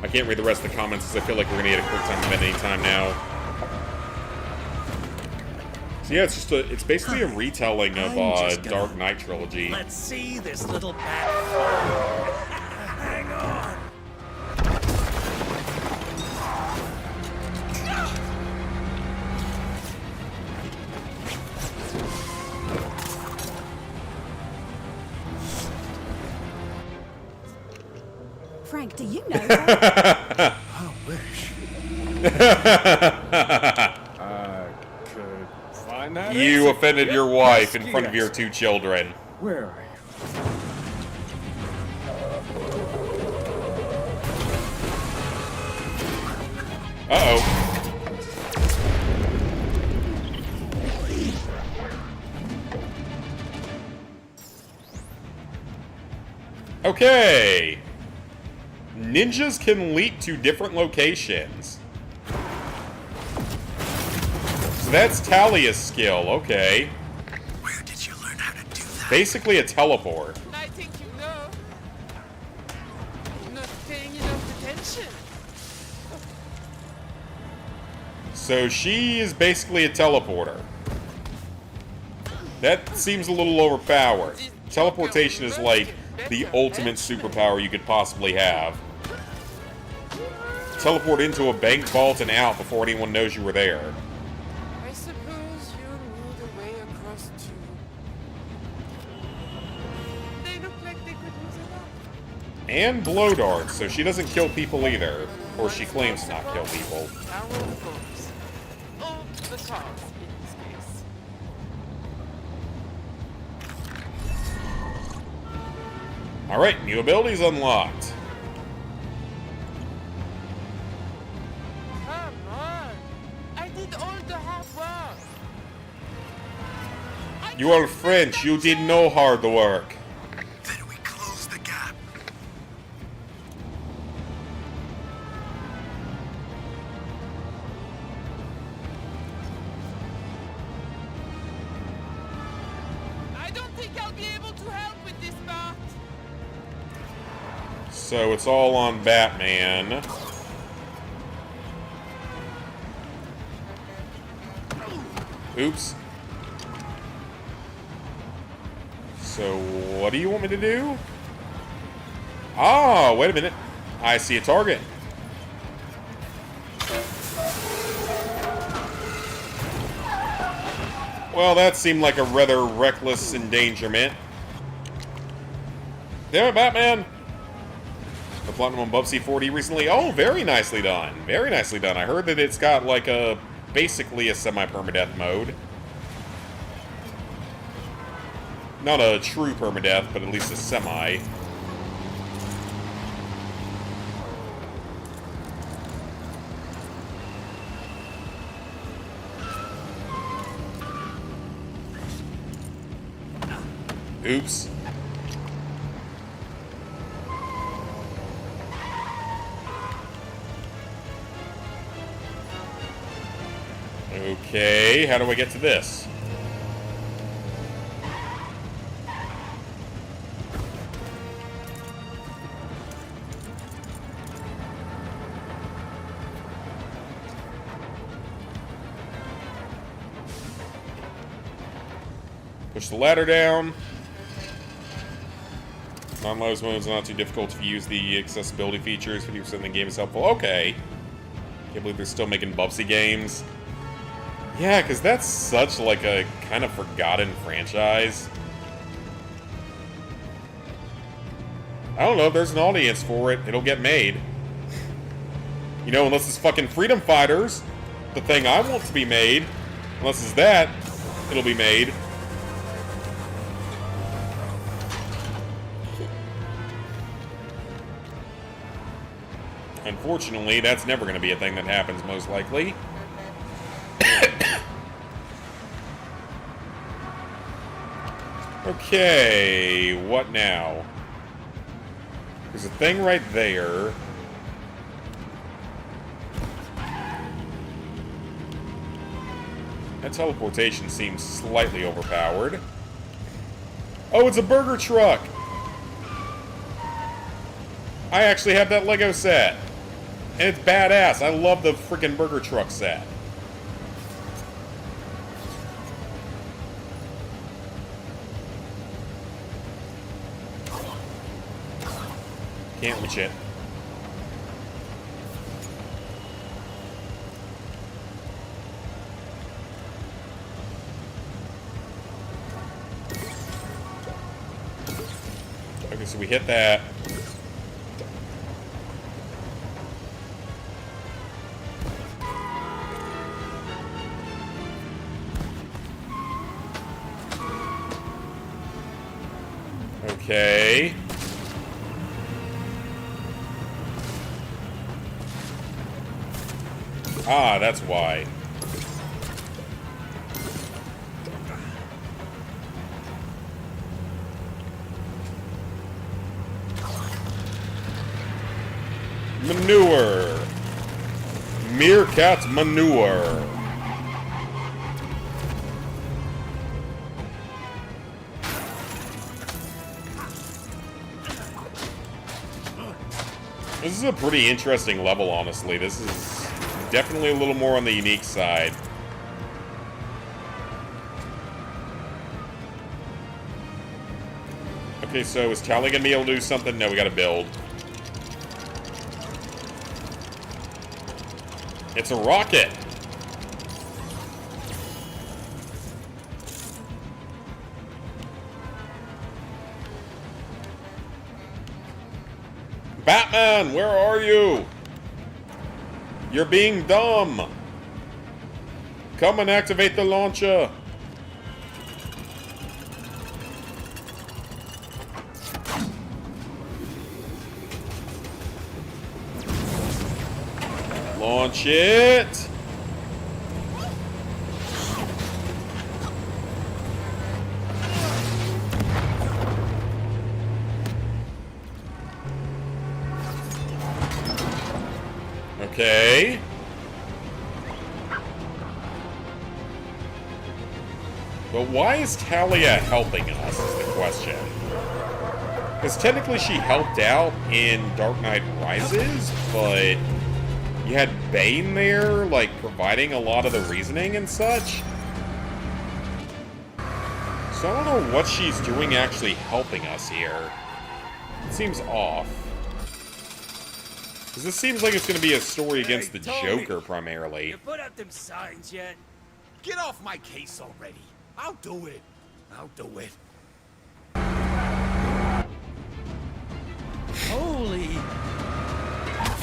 I can't read the rest of the comments because I feel like we're gonna get a quick time event anytime now. So yeah, it's basically a retelling of Dark Knight trilogy. Let's see this little bat. Hang on. Frank, do you know that? I wish. I could find that. You exit. offended your Yep, wife in pesky front of your exit. 2 children. Where are you? Uh-oh. Okay. Ninjas can leap to different locations. So that's Talia's skill, okay. Where did you learn how to do that? Basically a teleport. I think you know. Not paying enough attention. So she is basically a teleporter. That seems a little overpowered. Teleportation is like the ultimate superpower you could possibly have. Teleport into a bank vault and out before anyone knows you were there. I suppose you need a way across too. They look like they could use it up. And blow darts, so she doesn't kill people either. Or she claims to not kill people. Tower of Hopes. Oh, the cars in this case. Alright, new abilities unlocked. Come on. I did all the hard work. I You are French. You did no hard work. Then we close the gap. I don't think I'll be able to help with this, Bart. So it's all on Batman. Oops. So what do you want me to do? Ah, wait a minute. I see a target. Well, that seemed like a rather reckless endangerment. Damn it, Batman! The Platinum on Bubsy 4D recently. Oh, very nicely done. Very nicely done. I heard that it's got like a basically a semi-permadeath mode. Not a true permadeath, but at least a semi. Oops. Okay, how do I get to this? Push the ladder down. Non-lows modes are not too difficult if you use the accessibility features. 50% of the game is helpful. Okay. Can't believe they're still making Bubsy games. Yeah, because that's such like a kind of forgotten franchise. I don't know, if there's an audience for it, it'll get made. You know, unless it's fucking Freedom Fighters, the thing I want to be made. Unless it's that, it'll be made. Unfortunately, that's never going to be a thing that happens, most likely. Okay, what now? There's a thing right there. That teleportation seems slightly overpowered. Oh, it's a burger truck! I actually have that Lego set. And it's badass. I love the freaking burger truck set. Can't reach it. Okay, so we hit that. Okay. Ah, that's why. Manure. Meerkat manure. This is a pretty interesting level, honestly. This is definitely a little more on the unique side. Okay, so is Tally gonna be able to do something? No, we gotta build. It's a rocket! Batman, where are you? You're being dumb. Come and activate the launcher. Launch it. Okay. But why is Talia helping us, is the question. Because technically she helped out in Dark Knight Rises, but you had Bane there, like, providing a lot of the reasoning and such. So I don't know what she's doing actually helping us here. It seems off. Because this seems like it's going to be a story against the Joker, primarily. You put up them signs yet? Get off my case already. I'll do it. I'll do it. Holy...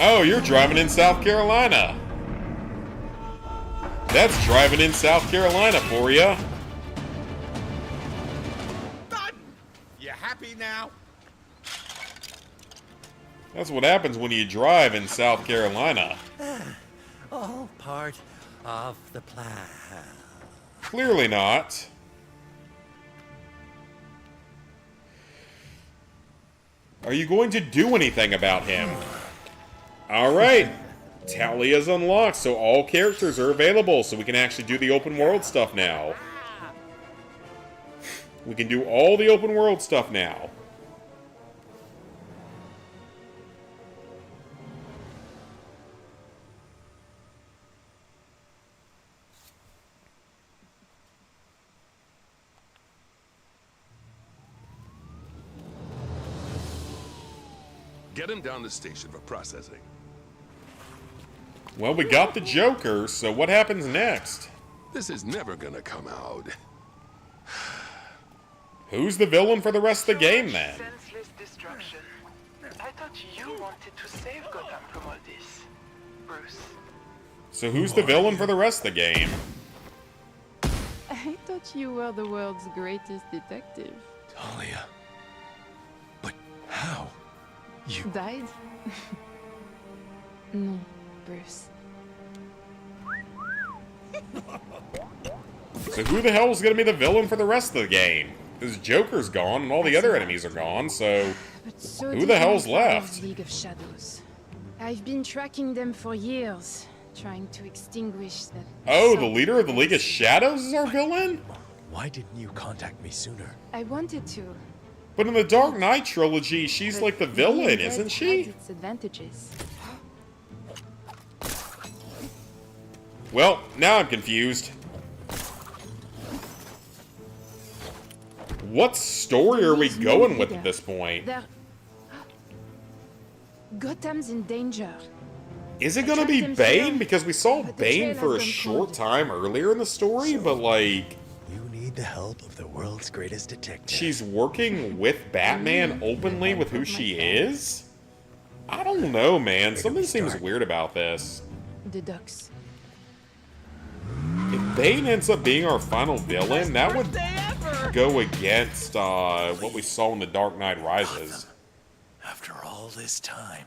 Oh, you're driving in South Carolina. That's driving in South Carolina for you. Done! You happy now? That's what happens when you drive in South Carolina. All part of the plan. Clearly not. Are you going to do anything about him? Alright. Talia's unlocked, so all characters are available, so we can actually do the open world stuff now. We can do all the open world stuff now. Get him down the station for processing. Well, we got the Joker, so what happens next? This is never gonna come out. Who's the villain for the rest of the game, then? Senseless destruction. I thought you wanted to save Gotham from all this, Bruce. So who's the villain for the rest of the game? I thought you were the world's greatest detective. Talia. But how? You died? No, Bruce. So who the hell is going to be the villain for the rest of the game? Because Joker's gone and all the other enemies are gone, so So who the hell's did left? League of Shadows. I've been tracking them for years, trying to extinguish that. Oh, the leader of the League of Shadows is our villain? Why didn't you contact me sooner? I wanted to. But in the Dark Knight trilogy, she's like the villain, isn't she? Its advantages. Well, now I'm confused. What story are we going with at this point? Gotham's in danger. Is it gonna be Bane? Because we saw Bane for a short time earlier in the story, but like... You need the help of the world's greatest detective. She's working with Batman openly with who she is? I don't know, man. Something seems weird about this. The Ducks. If Bane ends up being our final villain, that would go against what we saw in The Dark Knight Rises. After all this time.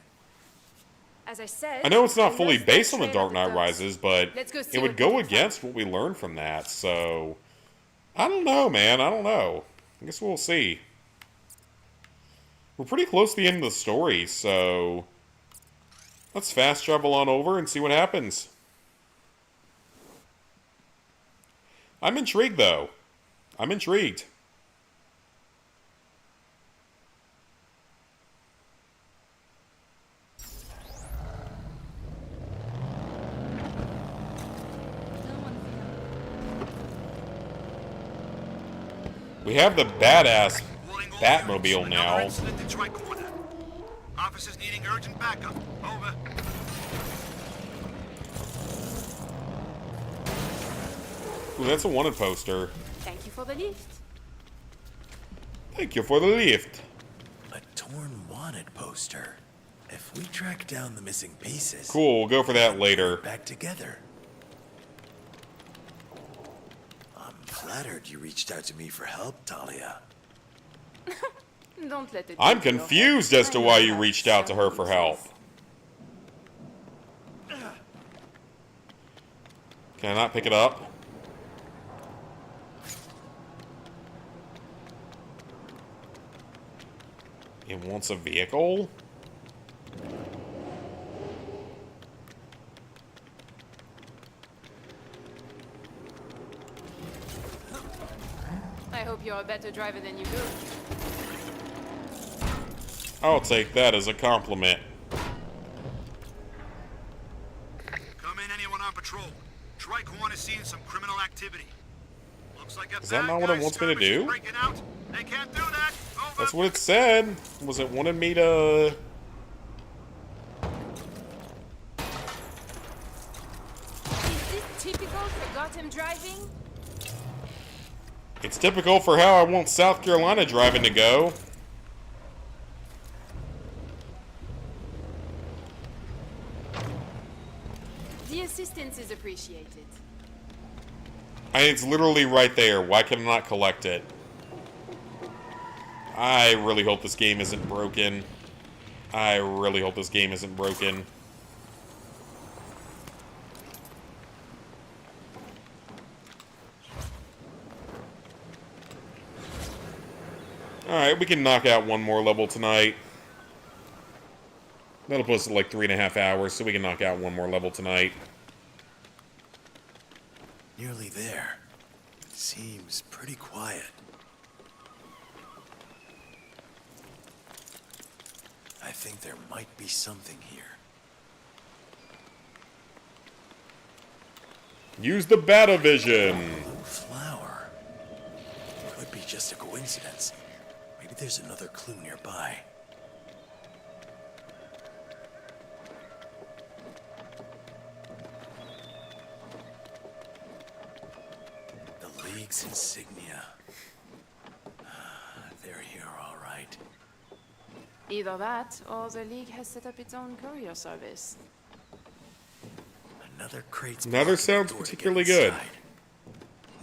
As I said, I know it's not fully based on The Dark Knight Rises, but Let's go see it would what go we can against what we learned from that, so... I don't know, man. I don't know. I guess we'll see. We're pretty close to the end of the story, so... let's fast travel on over and see what happens. I'm intrigued, though. I'm intrigued. We have the badass Batmobile now. Incident in Tricorder. Officers needing urgent backup. Over. Ooh, that's a wanted poster. Thank you for the lift. Thank you for the lift. A torn wanted poster. If we track down the missing pieces... Cool, we'll go for that later. Back together. I'm flattered you reached out to me for help, Talia. Don't let it. I'm confused as to why you reached out to her for help. Can I not pick it up? It wants a vehicle? hope you're a better driver than you look. I'll take that as a compliment. Come in, anyone on patrol. Tricon is seeing some criminal activity. Looks like a Is that bad not what it guy wants me to skirmish is do? breaking out. They can't do that. Over. That's what it said. Was it wanted me to... Is this typical for Gotham driving? It's typical for how I want South Carolina driving to go. The assistance is appreciated. It's literally right there. Why can I not collect it? I really hope this game isn't broken. I really hope this game isn't broken. Alright, we can knock out one more level tonight. That'll put us at like 3.5 hours, so we can knock out one more level tonight. Nearly there. Seems pretty quiet. I think there might be something here. Use the Batavision! Blue flower. Could be just a coincidence. Maybe there's another clue nearby. The League's insignia. They're here, all right. Either that, or the League has set up its own courier service. Another crate's Neither blocking the sounds door to get particularly good. inside.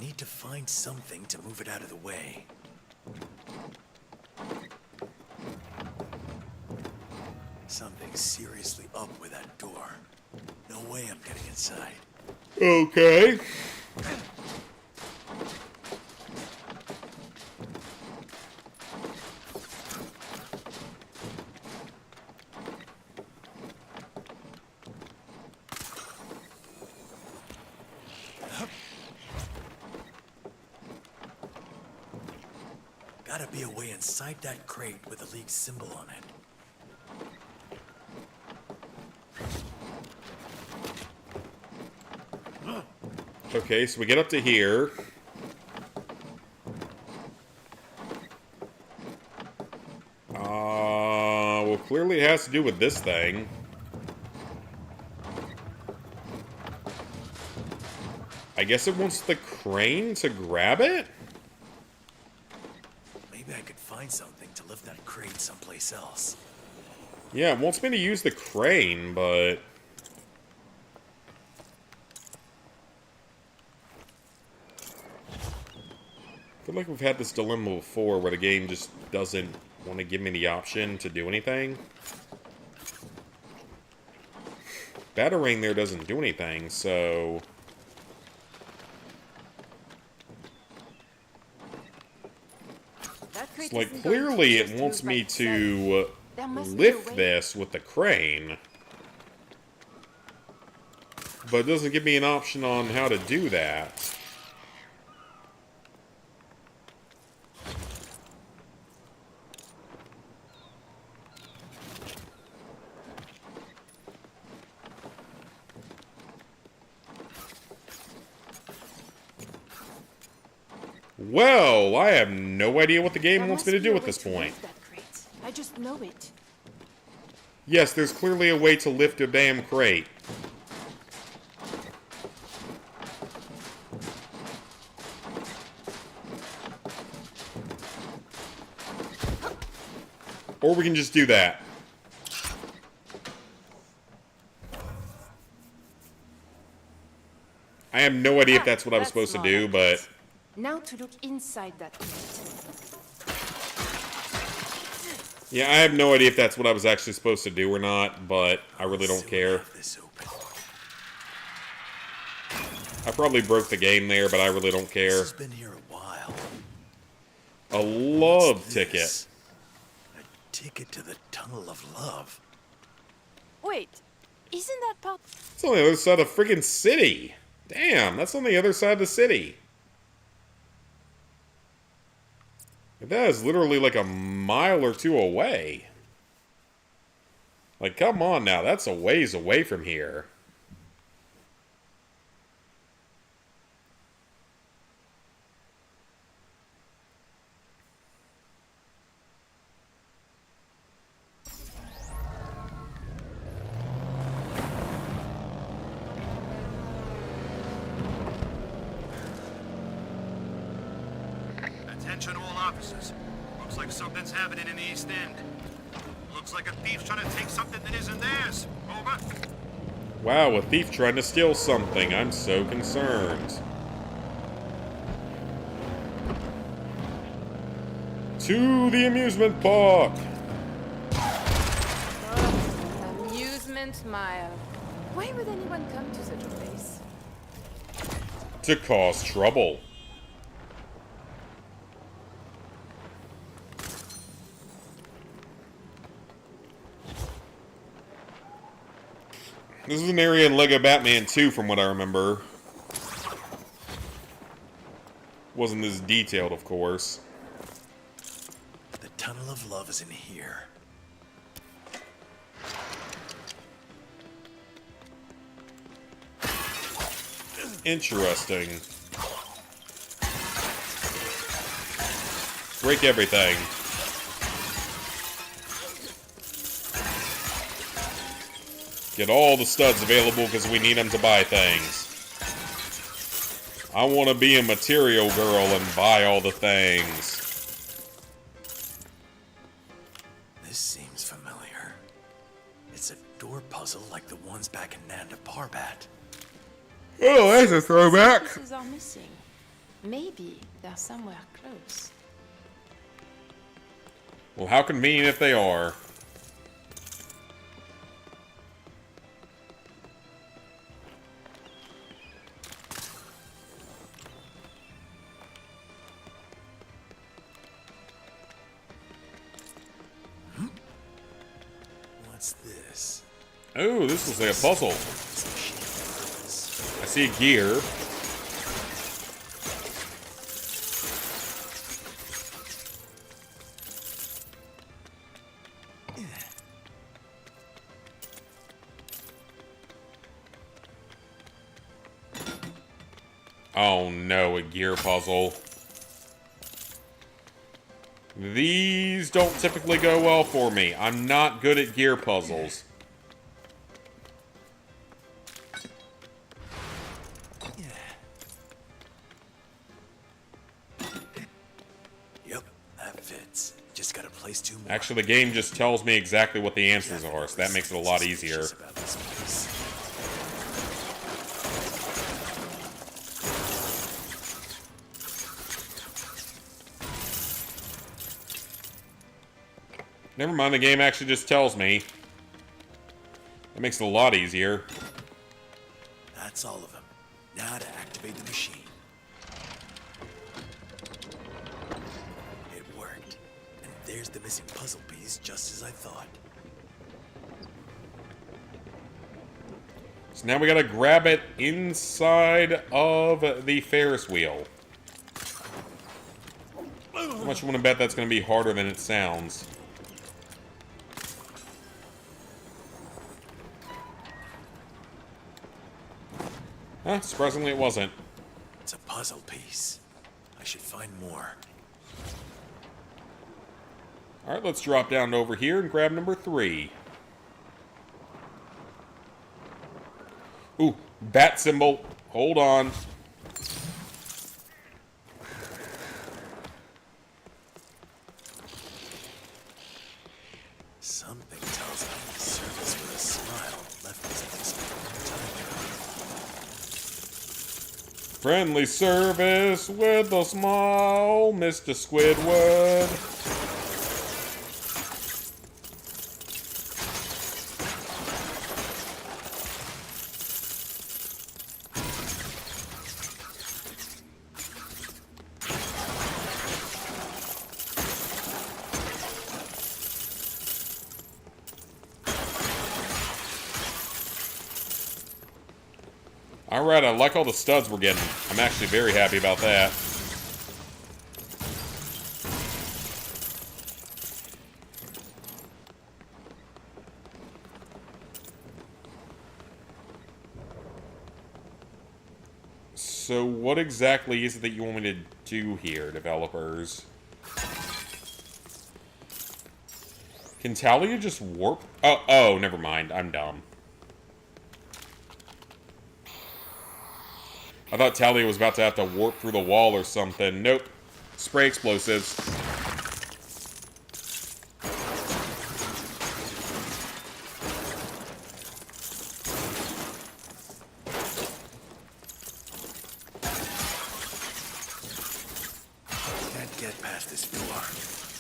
Need to find something to move it out of the way. Something's seriously up with that door. No way I'm getting inside. Okay. Gotta be a way inside that crate with the League symbol on it. Okay, so we get up to here. Well, clearly it has to do with this thing. I guess it wants the crane to grab it? Maybe I could find something to lift that crate someplace else. Yeah, it wants me to use the crane, but... I feel like we've had this dilemma before where the game just doesn't want to give me the option to do anything. Batarang there doesn't do anything, so... It's like, clearly it wants me to lift this with the crane. But it doesn't give me an option on how to do that. Well, I have no idea what the game wants me to do at this point. I just know it. Yes, there's clearly a way to lift a damn crate. Or we can just do that. I have no idea if that's what I was supposed to do, but... Now to look inside that crate. Yeah, I have no idea if that's what I was actually supposed to do or not, but I really don't care. I probably broke the game there, but I really don't care. This has been here a while. A love ticket. A ticket to the Tunnel of Love. Wait, isn't that part? It's on the other side of the friggin' city. Damn, that's on the other side of the city. That is literally like a mile or two away. Like, come on now, that's a ways away from here. Attention all officers. Looks like something's happening in the East End. Looks like a thief's trying to take something that isn't theirs. Over. Wow, a thief trying to steal something. I'm so concerned. To the amusement park! Amusement Mile. Why would anyone come to such a place? To cause trouble. This is an area in LEGO Batman 2 from what I remember. Wasn't this detailed, of course. The Tunnel of Love is in here. Interesting. Break everything. Get all the studs available because we need them to buy things. I want to be a material girl and buy all the things. This seems familiar. It's a door puzzle like the ones back in Nanda Parbat. Oh, that's a throwback. Pieces are missing. Maybe they're somewhere close. Well, how convenient if they are. What's this? Oh, this looks like a puzzle. I see a gear. Oh no, a gear puzzle. These don't typically go well for me. I'm not good at gear puzzles. Yep, that fits. Just gotta place two more. Actually, the game just tells me exactly what the answers are, so that makes it a lot easier. Never mind, the game actually just tells me. That makes it a lot easier. That's all of them. Now to activate the machine. It worked. And there's the missing puzzle piece, just as I thought. So now we gotta grab it inside of the Ferris wheel. How much you want to bet that's gonna be harder than it sounds? Huh, surprisingly it wasn't. It's a puzzle piece. I should find more. Alright, let's drop down over here and grab number 3. Ooh, bat symbol. Hold on. Something tells me the service with a smile left this place a long time ago. Friendly service with a smile, Mr. Squidward. Alright, I like all the studs we're getting. I'm actually very happy about that. So what exactly is it that you want me to do here, developers? Can Talia just warp? Oh, never mind. I'm dumb. I thought Talia was about to have to warp through the wall or something. Nope. Spray explosives. Can't get past this door.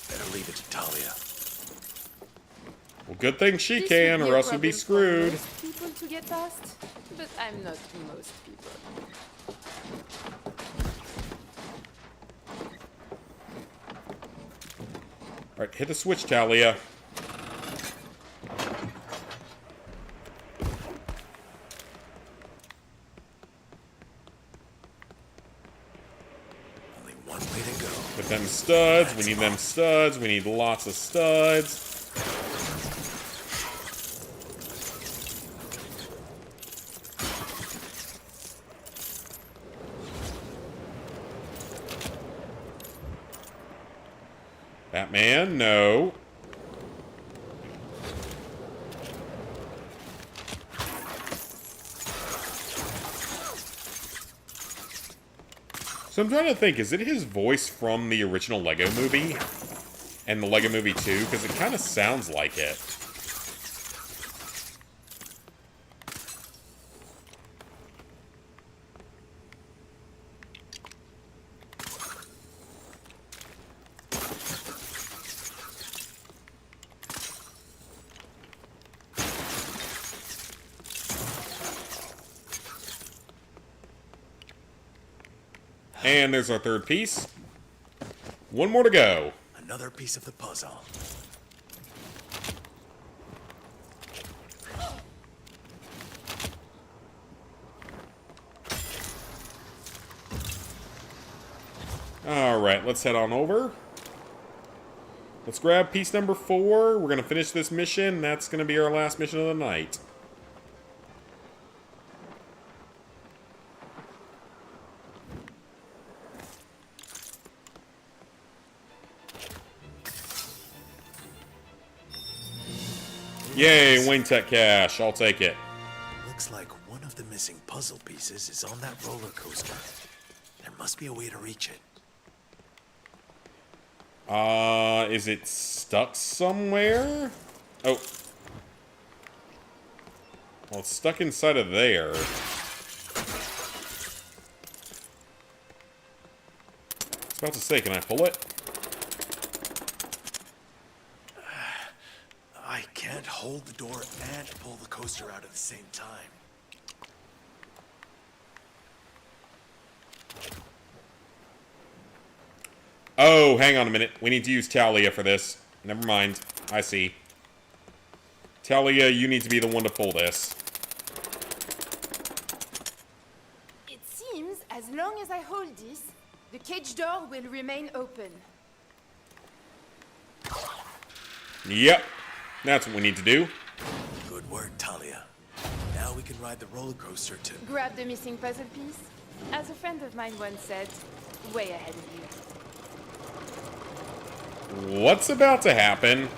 Better leave it to Talia. Well, good thing she This can, would or else we'd be problem for screwed. most people to get past, but I'm not most people. Alright, hit the switch, Talia. Only one way to go. With them studs, we need them studs, we need lots of studs. Batman, no. So I'm trying to think, is it his voice from the original Lego Movie? And the Lego Movie 2? Because it kind of sounds like it. And there's our third piece. One more to go. Another piece of the puzzle. Alright, let's head on over. Let's grab piece number 4. We're going to finish this mission. That's going to be our last mission of the night. Yay, Wayne Tech cash. I'll take it. Looks like one of the missing puzzle pieces is on that roller coaster. There must be a way to reach it. Is it stuck somewhere? Oh. Well, it's stuck inside of there. I was about to say, can I pull it? I can't hold the door and pull the coaster out at the same time. Oh, hang on a minute. We need to use Talia for this. Never mind. I see. Talia, you need to be the one to pull this. It seems as long as I hold this, the cage door will remain open. Yep. That's what we need to do. Good work, Talia. Now we can ride the roller coaster to... Grab the missing puzzle piece. As a friend of mine once said, way ahead of you. What's about to happen?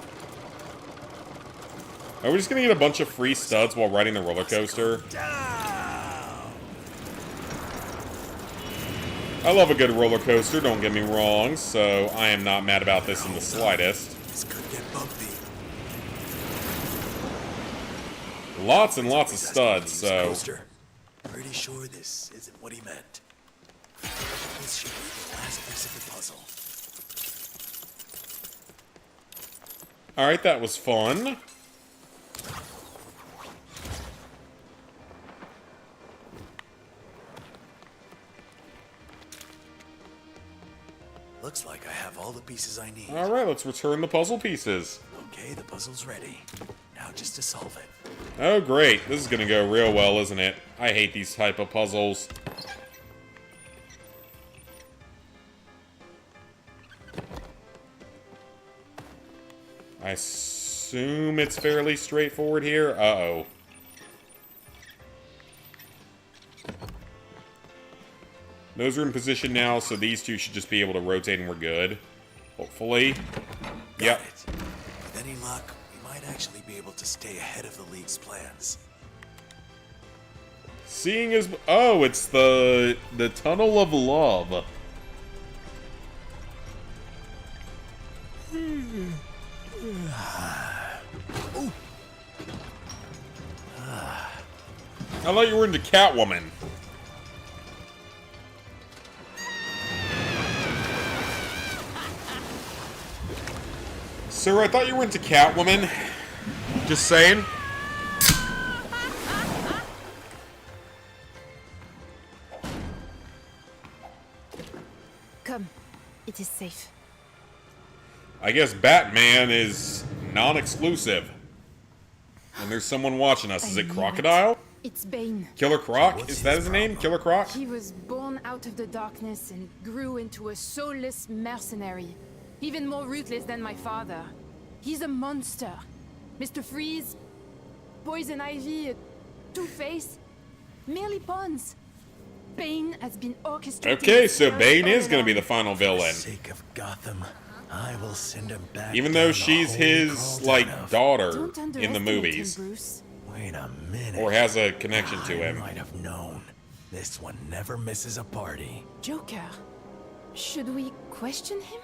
Are we just gonna get a bunch of free studs while riding the roller coaster? I love a good roller coaster, don't get me wrong, so I am not mad about this in the slightest. This could get bumpy. Lots and lots of studs, so... Pretty sure this isn't what he meant. This should be the last piece of the puzzle. Alright, that was fun. Looks like I have all the pieces I need. Alright, let's return the puzzle pieces. Okay, the puzzle's ready. Now just to solve it. Oh, great. This is gonna go real well, isn't it? I hate these type of puzzles. I assume it's fairly straightforward here. Uh-oh. Those are in position now, so these two should just be able to rotate and we're good. Hopefully. Yep. With any luck, we might actually be able to stay ahead of the League's plans. Seeing as... Oh, it's the Tunnel of Love. I thought you were into Catwoman. Sir, I thought you were into Catwoman. Just saying. Come. It is safe. I guess Batman is non-exclusive. And there's someone watching us. Is it Crocodile? It's Bane. Killer Croc? Is that his name? Killer Croc? He was born out of the darkness and grew into a soulless mercenary. Even more ruthless than my father. He's a monster. Mr. Freeze, Poison Ivy, Two-Face, merely pawns. Bane has been orchestrating... Okay, so Bane is going to be the final villain. For the sake of Gotham, I will send him back. Even though she's his, like, daughter in the movies. Wait a minute. Or has a connection to him. I might have known. This one never misses a party. Joker, should we question him?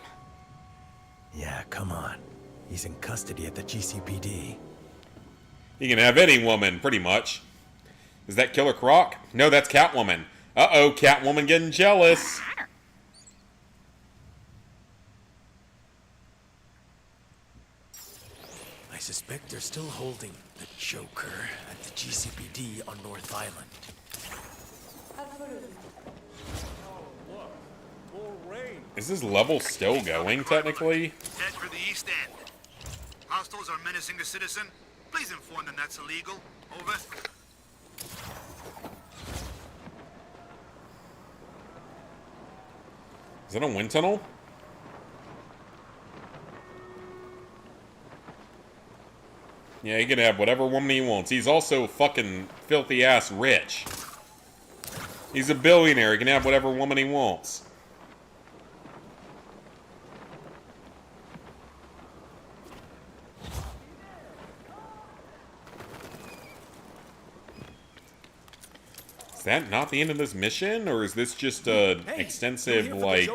Yeah, come on. He's in custody at the GCPD. He can have any woman, pretty much. Is that Killer Croc? No, that's Catwoman. Uh-oh, Catwoman getting jealous. I suspect they're still holding the Joker at the GCPD on North Island. Is this level still going, technically? Head for the East End. Hostiles are menacing a citizen. Please inform them that's illegal. Over. Is that a wind tunnel? Yeah, he can have whatever woman he wants. He's also fucking filthy ass rich. He's a billionaire. He can have whatever woman he wants. Is that not the end of this mission, or is this just a extensive, like,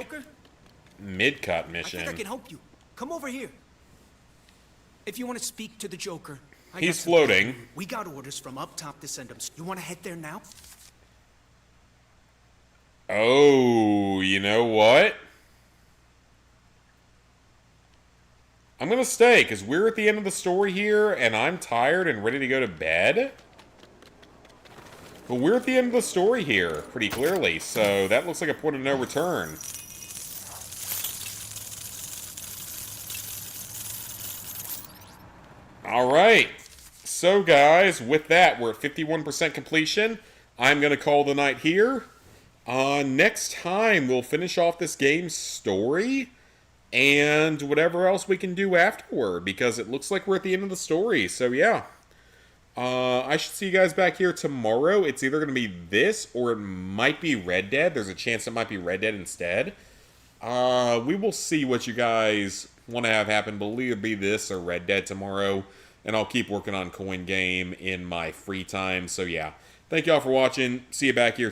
mid-cut mission? I think I can help you. Come over here. If you want to speak to the Joker, He's floating. We got orders from up top to send him. You want to head there now? Oh, you know what? I'm gonna stay, because we're at the end of the story here, and I'm tired and ready to go to bed. But we're at the end of the story here, pretty clearly, so that looks like a point of no return. Alright, so guys, with that, we're at 51% completion. I'm going to call the night here. Next time, we'll finish off this game's story, and whatever else we can do afterward, because it looks like we're at the end of the story, so yeah. I should see you guys back here tomorrow. It's either going to be this, or it might be Red Dead. There's a chance it might be Red Dead instead. We will see what you guys want to have happen. Will either be this or Red Dead tomorrow. And I'll keep working on Coin Game in my free time. So yeah, thank y'all for watching. See you back here